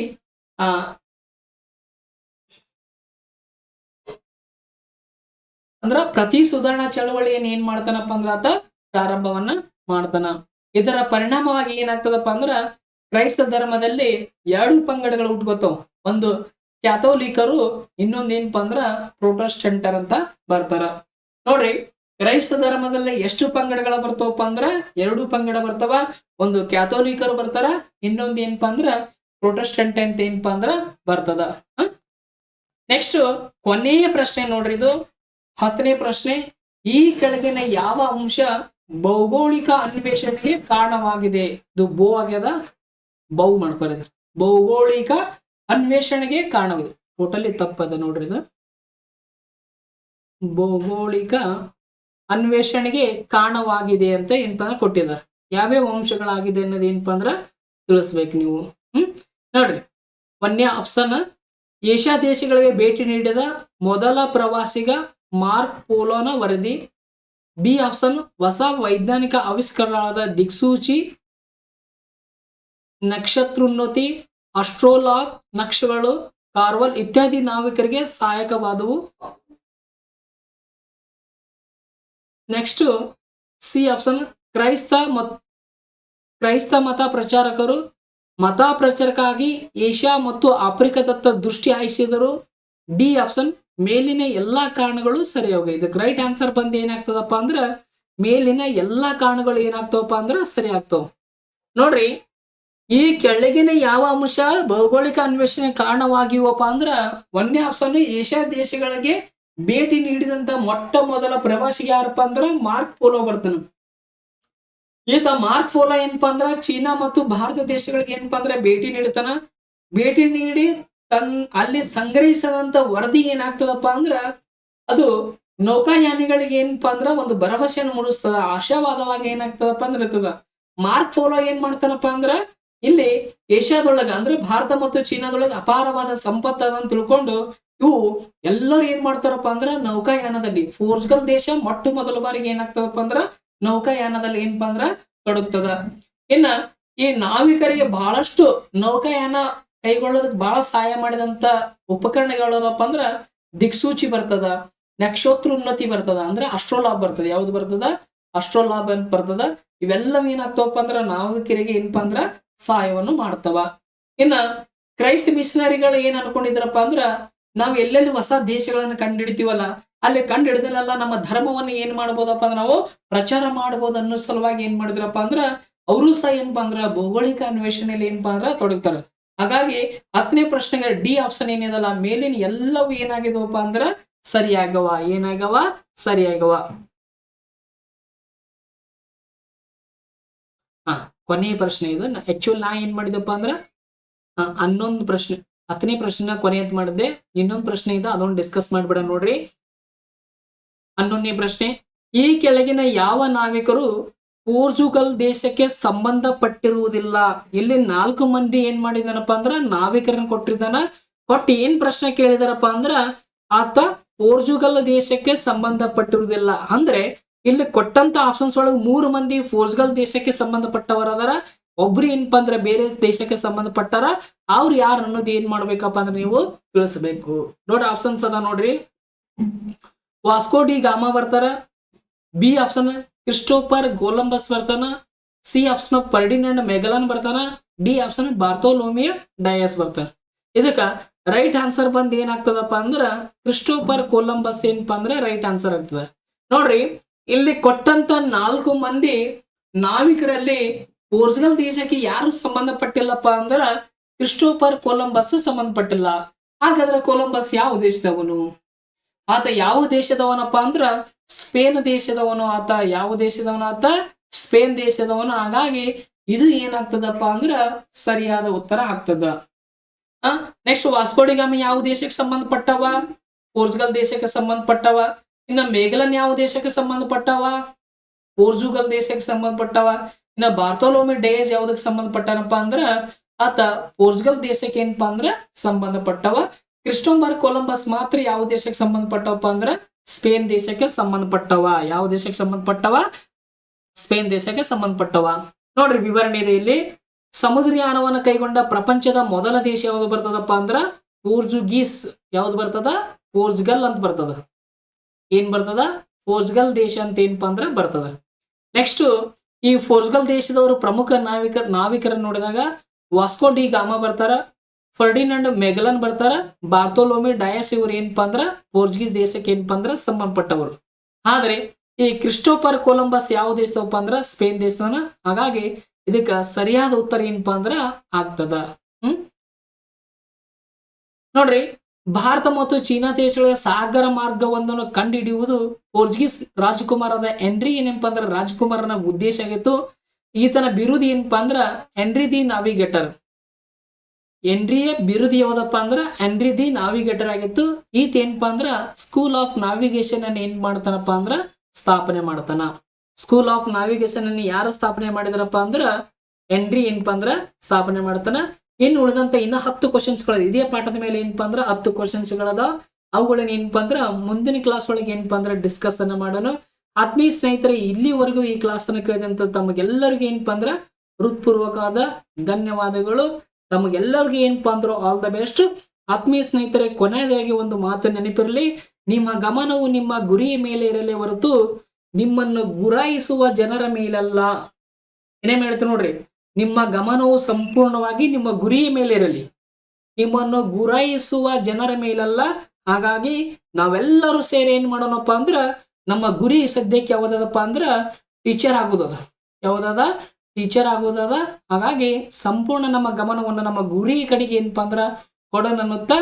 ಅಂದ್ರ ಪ್ರತಿ ಸುಧಾರಣಾ ಚಳವಳಿಯನ್ನು ಏನ್ ಮಾಡ್ತಾನಪ್ಪ ಅಂದ್ರ ಆತ ಪ್ರಾರಂಭವನ್ನ ಮಾಡ್ತಾನ. ಇದರ ಪರಿಣಾಮವಾಗಿ ಏನಾಗ್ತದಪ್ಪ ಅಂದ್ರ ಕ್ರೈಸ್ತ ಧರ್ಮದಲ್ಲಿ 2 ಪಂಗಡಗಳು ಹುಟ್ಕೋತಾವ. ಒಂದು ಕ್ಯಾಥೋಲಿಕರು, ಇನ್ನೊಂದ್ ಏನಪ್ಪಾ ಅಂದ್ರ ಪ್ರೊಟೆಸ್ಟೆಂಟರ್ ಅಂತ ಬರ್ತಾರ. ನೋಡ್ರಿ, ಕ್ರೈಸ್ತ ಧರ್ಮದಲ್ಲಿ ಎಷ್ಟು ಪಂಗಡಗಳ ಬರ್ತಾವಪ್ಪ ಅಂದ್ರ 2 ಪಂಗಡ ಬರ್ತಾವ. ಒಂದು ಕ್ಯಾಥೋಲಿಕರು ಬರ್ತಾರ, ಇನ್ನೊಂದ್ ಏನಪ್ಪಾ ಅಂದ್ರ ಪ್ರೊಟೆಸ್ಟೆಂಟ್ ಅಂತ ಏನಪ್ಪಾ ಅಂದ್ರ ಬರ್ತದ. ನೆಕ್ಸ್ಟ್ ಕೊನೆಯ ಪ್ರಶ್ನೆ ನೋಡ್ರಿ, ಇದು 10ನೇ ಪ್ರಶ್ನೆ. ಈ ಕೆಳಗಿನ ಯಾವ ಅಂಶ ಭೌಗೋಳಿಕ ಅನ್ವೇಷಣೆಗೆ ಕಾರಣವಾಗಿದೆ? ಇದು ಆಗ್ಯದ, ಬೌ ಮಾಡ್ಕೊರಿದ. ಭೌಗೋಳಿಕ ಅನ್ವೇಷಣೆಗೆ ಕಾರಣವಾಗಿದೆ. ಟೋಟಲಿ ತಪ್ಪದ ನೋಡ್ರಿ ಇದು. ಭೌಗೋಳಿಕ ಅನ್ವೇಷಣೆಗೆ ಕಾರಣವಾಗಿದೆ ಅಂತ ಏನಪ್ಪಾ ಅಂದ್ರೆ ಕೊಟ್ಟಿದ್ದಾರೆ. ಯಾವ್ಯಾವ ಅಂಶಗಳಾಗಿದೆ ಅನ್ನೋದು ಏನಪ್ಪಾ ಅಂದ್ರ ತಿಳಿಸ್ಬೇಕು ನೀವು. ನೋಡ್ರಿ, 1ನೇ ಆಪ್ಷನ್ ಏಷ್ಯಾ ದೇಶಗಳಿಗೆ ಭೇಟಿ ನೀಡಿದ ಮೊದಲ ಪ್ರವಾಸಿಗ ಮಾರ್ಕ್ ಪೋಲೋನ ವರದಿ. ಬಿ ಆಪ್ಷನ್ ಹೊಸ ವೈಜ್ಞಾನಿಕ ಆವಿಷ್ಕಾರಗಳಾದ ದಿಕ್ಸೂಚಿ, ನಕ್ಷತ್ರೋನ್ನತಿ, ಅಸ್ಟ್ರೋಲಾಬ್ ನಕ್ಷೆಗಳು, ಕಾರ್ವಲ್ ಇತ್ಯಾದಿ ನಾವಿಕರಿಗೆ ಸಹಾಯಕವಾದವು. ನೆಕ್ಸ್ಟ್ ಸಿ ಆಪ್ಷನ್ ಕ್ರೈಸ್ತ ಮತ ಪ್ರಚಾರಕ್ಕಾಗಿ ಏಷ್ಯಾ ಮತ್ತು ಆಫ್ರಿಕಾದತ್ತ ದೃಷ್ಟಿ ಹಾಯಿಸಿದರು. ಡಿ ಆಪ್ಷನ್ ಮೇಲಿನ ಎಲ್ಲಾ ಕಾರಣಗಳು ಸರಿಯಾಗಿ. ಇದಕ್ಕೆ ರೈಟ್ ಆನ್ಸರ್ ಬಂದು ಏನಾಗ್ತದಪ್ಪ ಅಂದ್ರ ಮೇಲಿನ ಎಲ್ಲಾ ಕಾರಣಗಳು ಏನಾಗ್ತವಪ್ಪ ಅಂದ್ರ ಸರಿ ಆಗ್ತಾವ. ನೋಡ್ರಿ, ಈ ಕೆಳಗಿನ ಯಾವ ಅಂಶ ಭೌಗೋಳಿಕ ಅನ್ವೇಷಣೆ ಕಾರಣವಾಗಿವಪ್ಪ ಅಂದ್ರ 1ನೇ ಆಪ್ಷನ್ ಏಷ್ಯಾ ದೇಶಗಳಿಗೆ ಭೇಟಿ ನೀಡಿದಂತ ಮೊಟ್ಟ ಮೊದಲ ಪ್ರವಾಸಿಗೆ ಯಾರಪ್ಪ ಅಂದ್ರ ಮಾರ್ಕ್ ಪೋಲೋ ಬರ್ತಾನ. ಈತ ಮಾರ್ಕ್ ಪೋಲೋ ಏನಪ್ಪಾ ಅಂದ್ರ ಚೀನಾ ಮತ್ತು ಭಾರತ ದೇಶಗಳಿಗೆ ಏನಪ್ಪಾ ಅಂದ್ರ ಭೇಟಿ ನೀಡ್ತಾನ. ಭೇಟಿ ನೀಡಿ ಅಲ್ಲಿ ಸಂಗ್ರಹಿಸದಂತ ವರದಿ ಏನಾಗ್ತದಪ್ಪ ಅಂದ್ರ ಅದು ನೌಕಾಯಾನಿಗಳಿಗೆ ಏನಪ್ಪಾ ಅಂದ್ರ ಒಂದು ಭರವಸೆಯನ್ನು ಮೂಡಿಸ್ತದ, ಆಶಾವಾದವಾಗಿ ಏನಾಗ್ತದಪ್ಪ ಅಂದ್ರ ಇರ್ತದ. ಮಾರ್ಕ್ ಪೋಲೋ ಏನ್ ಮಾಡ್ತಾನಪ್ಪ ಅಂದ್ರ ಇಲ್ಲಿ ಏಷ್ಯಾದೊಳಗ ಅಂದ್ರೆ ಭಾರತ ಮತ್ತು ಚೀನಾದೊಳಗ ಅಪಾರವಾದ ಸಂಪತ್ತು ಅದ ಅಂತ ತಿಳ್ಕೊಂಡು ಇವು ಎಲ್ಲರೂ ಏನ್ ಮಾಡ್ತಾರಪ್ಪ ಅಂದ್ರ ನೌಕಾಯಾನದಲ್ಲಿ, ಪೋರ್ಚುಗಲ್ ದೇಶ ಮೊಟ್ಟ ಮೊದಲ ಬಾರಿಗೆ ಏನಾಗ್ತದಪ್ಪ ಅಂದ್ರ ನೌಕಾಯಾನದಲ್ಲಿ ಏನಪ್ಪಾ ಅಂದ್ರ ತೊಡಗ್ತದ. ಇನ್ನ ಈ ನಾವಿಕರಿಗೆ ಬಹಳಷ್ಟು ನೌಕಾಯಾನ ಕೈಗೊಳ್ಳೋದಕ್ ಬಹಳ ಸಹಾಯ ಮಾಡಿದಂತ ಉಪಕರಣಗಳಪ್ಪ ಅಂದ್ರ ದಿಕ್ಸೂಚಿ ಬರ್ತದ, ನಕ್ಷತ್ರೋನ್ನತಿ ಬರ್ತದ, ಅಂದ್ರೆ ಅಸ್ಟ್ರೋಲಾಬ್ ಬರ್ತದ. ಯಾವ್ದು ಬರ್ತದ? ಅಸ್ಟ್ರೋಲಾಬ್ ಅಂತ ಬರ್ತದ. ಇವೆಲ್ಲವೂ ಏನಾಗ್ತವಪ್ಪ ಅಂದ್ರ ನಾವಿಕರಿಗೆ ಏನಪ್ಪಾ ಅಂದ್ರ ಸಹಾಯವನ್ನು ಮಾಡ್ತವ. ಇನ್ನ ಕ್ರೈಸ್ತ ಮಿಷನರಿಗಳು ಏನ್ ಅನ್ಕೊಂಡಿದ್ರಪ್ಪ ಅಂದ್ರ ನಾವ್ ಎಲ್ಲೆಲ್ಲಿ ಹೊಸ ದೇಶಗಳನ್ನ ಕಂಡಿಡ್ತೀವಲ್ಲ ಅಲ್ಲಿ ಕಂಡಿಡ್ದಲ್ಲ ನಮ್ಮ ಧರ್ಮವನ್ನ ಏನ್ ಮಾಡ್ಬೋದಪ್ಪ ಅಂದ್ರ ನಾವು ಪ್ರಚಾರ ಮಾಡ್ಬೋದು ಅನ್ನೋ ಸಲುವಾಗಿ ಏನ್ ಮಾಡಿದ್ರಪ್ಪ ಅಂದ್ರ ಅವರು ಸಹ ಏನಪ್ಪಾ ಅಂದ್ರ ಭೌಗೋಳಿಕ ಅನ್ವೇಷಣೆಯಲ್ಲಿ ಏನಪ್ಪಾ ಅಂದ್ರ ತೊಡಗ್ತಾರ. ಹಾಗಾಗಿ 10ನೇ ಪ್ರಶ್ನೆಗೆ ಡಿ ಆಪ್ಷನ್ ಏನಿದಲ್ಲ ಮೇಲಿನ ಎಲ್ಲವೂ ಏನಾಗಿದವಪ್ಪ ಅಂದ್ರ ಸರಿಯಾಗವ. ಸರಿಯಾಗವ. ಕೊನೆಯ ಪ್ರಶ್ನೆ ಇದು. ಆಕ್ಚುಲ್ ನಾ ಏನ್ ಮಾಡಿದಪ್ಪ ಅಂದ್ರ 11 ಪ್ರಶ್ನೆ, 10ನೇ ಪ್ರಶ್ನೆ ಕೊನೆ ಅಂತ ಮಾಡಿದ್ದೆ. ಇನ್ನೊಂದು ಪ್ರಶ್ನೆ ಇದೆ, ಅದೊಂದು ಡಿಸ್ಕಸ್ ಮಾಡ್ಬಿಡ ನೋಡ್ರಿ. 11ನೇ ಪ್ರಶ್ನೆ, ಈ ಕೆಳಗಿನ ಯಾವ ನಾವಿಕರು ಪೋರ್ಚುಗಲ್ ದೇಶಕ್ಕೆ ಸಂಬಂಧಪಟ್ಟಿರುವುದಿಲ್ಲ? ಇಲ್ಲಿ 4 ಮಂದಿ ಏನ್ ಮಾಡಿದಾನಪ್ಪ ಅಂದ್ರ ನಾವಿಕರನ್ನ ಕೊಟ್ಟಿದ್ದಾನ. ಕೊಟ್ಟು ಏನ್ ಪ್ರಶ್ನೆ ಕೇಳಿದಾರಪ್ಪ ಅಂದ್ರ ಆತ ಪೋರ್ಚುಗಲ್ ದೇಶಕ್ಕೆ ಸಂಬಂಧಪಟ್ಟಿರುವುದಿಲ್ಲ. ಅಂದ್ರೆ ಇಲ್ಲಿ ಕೊಟ್ಟಂತ ಆಪ್ಷನ್ಸ್ ಒಳಗೆ 3 ಮಂದಿ ಪೋರ್ಚುಗಲ್ ದೇಶಕ್ಕೆ ಸಂಬಂಧಪಟ್ಟವರದಾರ, ಒಬ್ರು ಏನಪ್ಪಾ ಅಂದ್ರೆ ಬೇರೆ ದೇಶಕ್ಕೆ ಸಂಬಂಧಪಟ್ಟಾರ. ಅವ್ರು ಯಾರು ಅನ್ನೋದು ಏನ್ ಮಾಡ್ಬೇಕಪ್ಪ ಅಂದ್ರೆ ನೀವು ತಿಳಿಸ್ಬೇಕು. ನೋಡ್ರಿ ಆಪ್ಷನ್ಸ್ ಅದ ನೋಡ್ರಿ. ವಾಸ್ಕೋ ಡಿ ಗಾಮಾ ಬರ್ತಾರ, ಬಿ ಆಪ್ಷನ್ ಕ್ರಿಸ್ಟೋಫರ್ ಕೊಲಂಬಸ್ ಬರ್ತಾನ, ಸಿ ಆಪ್ಷನ್ ಫರ್ಡಿನಾಂಡ್ ಮೆಗಲನ್ ಬರ್ತಾನ, ಡಿ ಆಪ್ಷನ್ ಬಾರ್ತೋಲೋಮಿಯೋ ಡಯಸ್ ಬರ್ತಾನ. ಇದಕ್ಕ ರೈಟ್ ಆನ್ಸರ್ ಬಂದ್ ಏನಾಗ್ತದಪ್ಪ ಅಂದ್ರ ಕ್ರಿಸ್ಟೋಫರ್ ಕೊಲಂಬಸ್ ಏನಪ್ಪಾ ಅಂದ್ರೆ ರೈಟ್ ಆನ್ಸರ್ ಆಗ್ತದ. ನೋಡ್ರಿ, ಇಲ್ಲಿ ಕೊಟ್ಟಂತ 4 ಮಂದಿ ನಾವಿಕರಲ್ಲಿ ಪೋರ್ಚುಗಲ್ ದೇಶಕ್ಕೆ ಯಾರು ಸಂಬಂಧಪಟ್ಟಿಲ್ಲಪ್ಪ ಅಂದ್ರ ಕ್ರಿಸ್ಟೋಫರ್ ಕೊಲಂಬಸ್ ಸಂಬಂಧಪಟ್ಟಿಲ್ಲ. ಹಾಗಾದ್ರೆ ಕೊಲಂಬಸ್ ಯಾವ ದೇಶದವನು? ಆತ ಯಾವ ದೇಶದವನಪ್ಪ ಅಂದ್ರ ಸ್ಪೇನ್ ದೇಶದವನು. ಆತ ಯಾವ ದೇಶದವನು? ಆತ ಸ್ಪೇನ್ ದೇಶದವನು. ಹಾಗಾಗಿ ಇದು ಏನಾಗ್ತದಪ್ಪ ಅಂದ್ರ ಸರಿಯಾದ ಉತ್ತರ ಆಗ್ತದ. ನೆಕ್ಸ್ಟ್ ವಾಸ್ಕೋಡಿಗಾಮಿ ಯಾವ ದೇಶಕ್ಕೆ ಸಂಬಂಧಪಟ್ಟವ? ಪೋರ್ಚುಗಲ್ ದೇಶಕ್ಕೆ ಸಂಬಂಧಪಟ್ಟವ. ಇನ್ನ ಮೇಗಲನ್ ಯಾವ ದೇಶಕ್ಕೆ ಸಂಬಂಧಪಟ್ಟವ? ಪೋರ್ಚುಗಲ್ ದೇಶಕ್ಕೆ ಸಂಬಂಧಪಟ್ಟವ. ಇನ್ನ ಬಾರ್ತೋಲೋಮಿ ಡೇಸ್ ಯಾವ್ದಕ್ಕೆ ಸಂಬಂಧಪಟ್ಟನಪ್ಪ ಅಂದ್ರ ಆತ ಪೋರ್ಚುಗಲ್ ದೇಶಕ್ಕೆ ಏನಪ್ಪಾ ಅಂದ್ರ ಸಂಬಂಧಪಟ್ಟವ. ಕ್ರಿಸ್ಟೋಫರ್ ಕೊಲಂಬಸ್ ಮಾತ್ರ ಯಾವ ದೇಶಕ್ಕೆ ಸಂಬಂಧಪಟ್ಟವಪ್ಪ ಅಂದ್ರ ಸ್ಪೇನ್ ದೇಶಕ್ಕೆ ಸಂಬಂಧಪಟ್ಟವ. ಯಾವ ದೇಶಕ್ಕೆ ಸಂಬಂಧಪಟ್ಟವ? ಸ್ಪೇನ್ ದೇಶಕ್ಕೆ ಸಂಬಂಧಪಟ್ಟವ. ನೋಡ್ರಿ ವಿವರಣೆ ಇದೆ ಇಲ್ಲಿ. ಸಮುದ್ರಯಾನವನ್ನು ಕೈಗೊಂಡ ಪ್ರಪಂಚದ ಮೊದಲ ದೇಶ ಯಾವ್ದು ಬರ್ತದಪ್ಪ ಅಂದ್ರ ಪೋರ್ಚುಗೀಸ್. ಯಾವ್ದು ಬರ್ತದ? ಪೋರ್ಚುಗಲ್ ಅಂತ ಬರ್ತದ. ಏನ್ ಬರ್ತದ? ಪೋರ್ಚುಗಲ್ ದೇಶ ಅಂತ ಏನಪ್ಪಾ ಅಂದ್ರ ಬರ್ತದ. ನೆಕ್ಸ್ಟ್ ಈ ಪೋರ್ಚುಗಲ್ ದೇಶದವರು ಪ್ರಮುಖ ನಾವಿಕರನ್ನು ನೋಡಿದಾಗ ವಾಸ್ಕೋ ಡಿ ಗಾಮಾ ಬರ್ತಾರ, ಫರ್ಡಿನಾಂಡ್ ಮೆಗಲನ್ ಬರ್ತಾರ, ಬಾರ್ತೋಲೋಮಿ ಡಯಸ್ ಇವ್ರು ಏನಪ್ಪಾ ಅಂದ್ರ ಪೋರ್ಚುಗೀಸ್ ದೇಶಕ್ಕೆ ಏನಪ್ಪಾ ಅಂದ್ರ ಸಂಬಂಧಪಟ್ಟವರು. ಆದ್ರೆ ಈ ಕ್ರಿಸ್ಟೋಫರ್ ಕೊಲಂಬಸ್ ಯಾವ ದೇಶದವಪ್ಪ ಅಂದ್ರ ಸ್ಪೇನ್ ದೇಶದವನ. ಹಾಗಾಗಿ ಇದಕ್ಕ ಸರಿಯಾದ ಉತ್ತರ ಏನಪ್ಪಾ ಅಂದ್ರ ಆಗ್ತದ. ನೋಡ್ರಿ, ಭಾರತ ಮತ್ತು ಚೀನಾ ದೇಶಗಳ ಸಾಗರ ಮಾರ್ಗವೊಂದನ್ನು ಕಂಡುಹಿಡಿಯುವುದು ಪೋರ್ಚುಗೀಸ್ ರಾಜಕುಮಾರದ ಹೆನ್ರಿ ಏನಪ್ಪಾ ಅಂದ್ರ ರಾಜಕುಮಾರನ ಉದ್ದೇಶ ಆಗಿತ್ತು. ಈತನ ಬಿರುದು ಏನಪ್ಪಾ ಅಂದ್ರ ಹೆನ್ರಿ ದಿ ನಾವಿಗೇಟರ್. ಹೆನ್ರಿಯ ಬಿರುದು ಯಾವ್ದಪ್ಪ ಅಂದ್ರ ಹೆನ್ರಿ ದಿ ನಾವಿಗೇಟರ್ ಆಗಿತ್ತು. ಈತ ಏನಪ್ಪಾ ಅಂದ್ರ ಸ್ಕೂಲ್ ಆಫ್ ನಾವಿಗೇಷನ್ ಅನ್ನ ಏನ್ ಮಾಡ್ತಾನಪ್ಪ ಅಂದ್ರ ಸ್ಥಾಪನೆ ಮಾಡ್ತಾನ. ಸ್ಕೂಲ್ ಆಫ್ ನಾವಿಗೇಷನ್ ಅನ್ನು ಯಾರು ಸ್ಥಾಪನೆ ಮಾಡಿದಾರಪ್ಪ ಅಂದ್ರ ಹೆನ್ರಿ ಏನಪ್ಪಾ ಅಂದ್ರ ಸ್ಥಾಪನೆ ಮಾಡ್ತಾನ. ಇನ್ನು ಉಳಿದಂತ ಇನ್ನ 10 ಕ್ವಶನ್ಸ್ಗಳ ಇದೇ ಪಾಠದ ಮೇಲೆ ಏನಪ್ಪಾ ಅಂದ್ರ 10 ಕ್ವಶನ್ಸ್ಗಳದ. ಅವುಗಳನ್ನ ಏನಪ್ಪಾ ಅಂದ್ರ ಮುಂದಿನ ಕ್ಲಾಸ್ ಒಳಗೆ ಏನಪ್ಪಾ ಅಂದ್ರ ಡಿಸ್ಕಸ್ ಅನ್ನ ಮಾಡೋಣ. ಆತ್ಮೀಯ ಸ್ನೇಹಿತರೆ, ಇಲ್ಲಿವರೆಗೂ ಈ ಕ್ಲಾಸ್ ಅನ್ನ ಕೇಳಿದಂತ ತಮಗೆಲ್ಲರಿಗೂ ಏನಪ್ಪಾ ಅಂದ್ರ ಹೃತ್ಪೂರ್ವಕವಾದ ಧನ್ಯವಾದಗಳು. ತಮಗೆಲ್ಲರಿಗೂ ಏನಪ್ಪಾ ಅಂದ್ರು ಆಲ್ ದ ಬೆಸ್ಟ್. ಆತ್ಮೀಯ ಸ್ನೇಹಿತರೆ, ಕೊನೆಯದಾಗಿ ಒಂದು ಮಾತು ನೆನಪಿರಲಿ. ನಿಮ್ಮ ಗಮನವು ನಿಮ್ಮ ಗುರಿಯ ಮೇಲೆ ಇರಲಿ ಹೊರತು ನಿಮ್ಮನ್ನು ಗುರಾಯಿಸುವ ಜನರ ಮೇಲಲ್ಲ. ಏನೇನ್ ಹೇಳ್ತೀನಿ ನೋಡ್ರಿ, ನಿಮ್ಮ ಗಮನವು ಸಂಪೂರ್ಣವಾಗಿ ನಿಮ್ಮ ಗುರಿಯ ಮೇಲೆ ಇರಲಿ, ನಿಮ್ಮನ್ನು ಗುರಾಯಿಸುವ ಜನರ ಮೇಲಲ್ಲ. ಹಾಗಾಗಿ ನಾವೆಲ್ಲರೂ ಸೇರಿ ಏನ್ ಮಾಡೋಣಪ್ಪ ಅಂದ್ರ ನಮ್ಮ ಗುರಿ ಸದ್ಯಕ್ಕೆ ಯಾವ್ದದಪ್ಪ ಅಂದ್ರ ಟೀಚರ್ ಆಗೋದದ. ಯಾವ್ದದ? ಟೀಚರ್ ಆಗೋದದ. ಹಾಗಾಗಿ ಸಂಪೂರ್ಣ ನಮ್ಮ ಗಮನವನ್ನು ನಮ್ಮ ಗುರಿ ಕಡೆಗೆ ಏನಪ್ಪಾ ಅಂದ್ರ ಕೊಡೋಣ ಅನ್ನುತ್ತಾ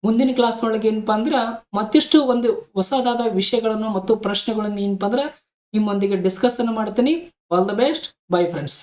ಮುಂದಿನ ಕ್ಲಾಸ್ ಒಳಗೆ ಏನಪ್ಪಾ ಅಂದ್ರ ಮತ್ತಿಷ್ಟು ಒಂದು ಹೊಸದಾದ ವಿಷಯಗಳನ್ನು ಮತ್ತು ಪ್ರಶ್ನೆಗಳನ್ನು ಏನಪ್ಪಾ ಅಂದ್ರ ನಿಮ್ಮೊಂದಿಗೆ ಡಿಸ್ಕಸ್ ಅನ್ನು ಮಾಡ್ತೀನಿ. All the best. By friends.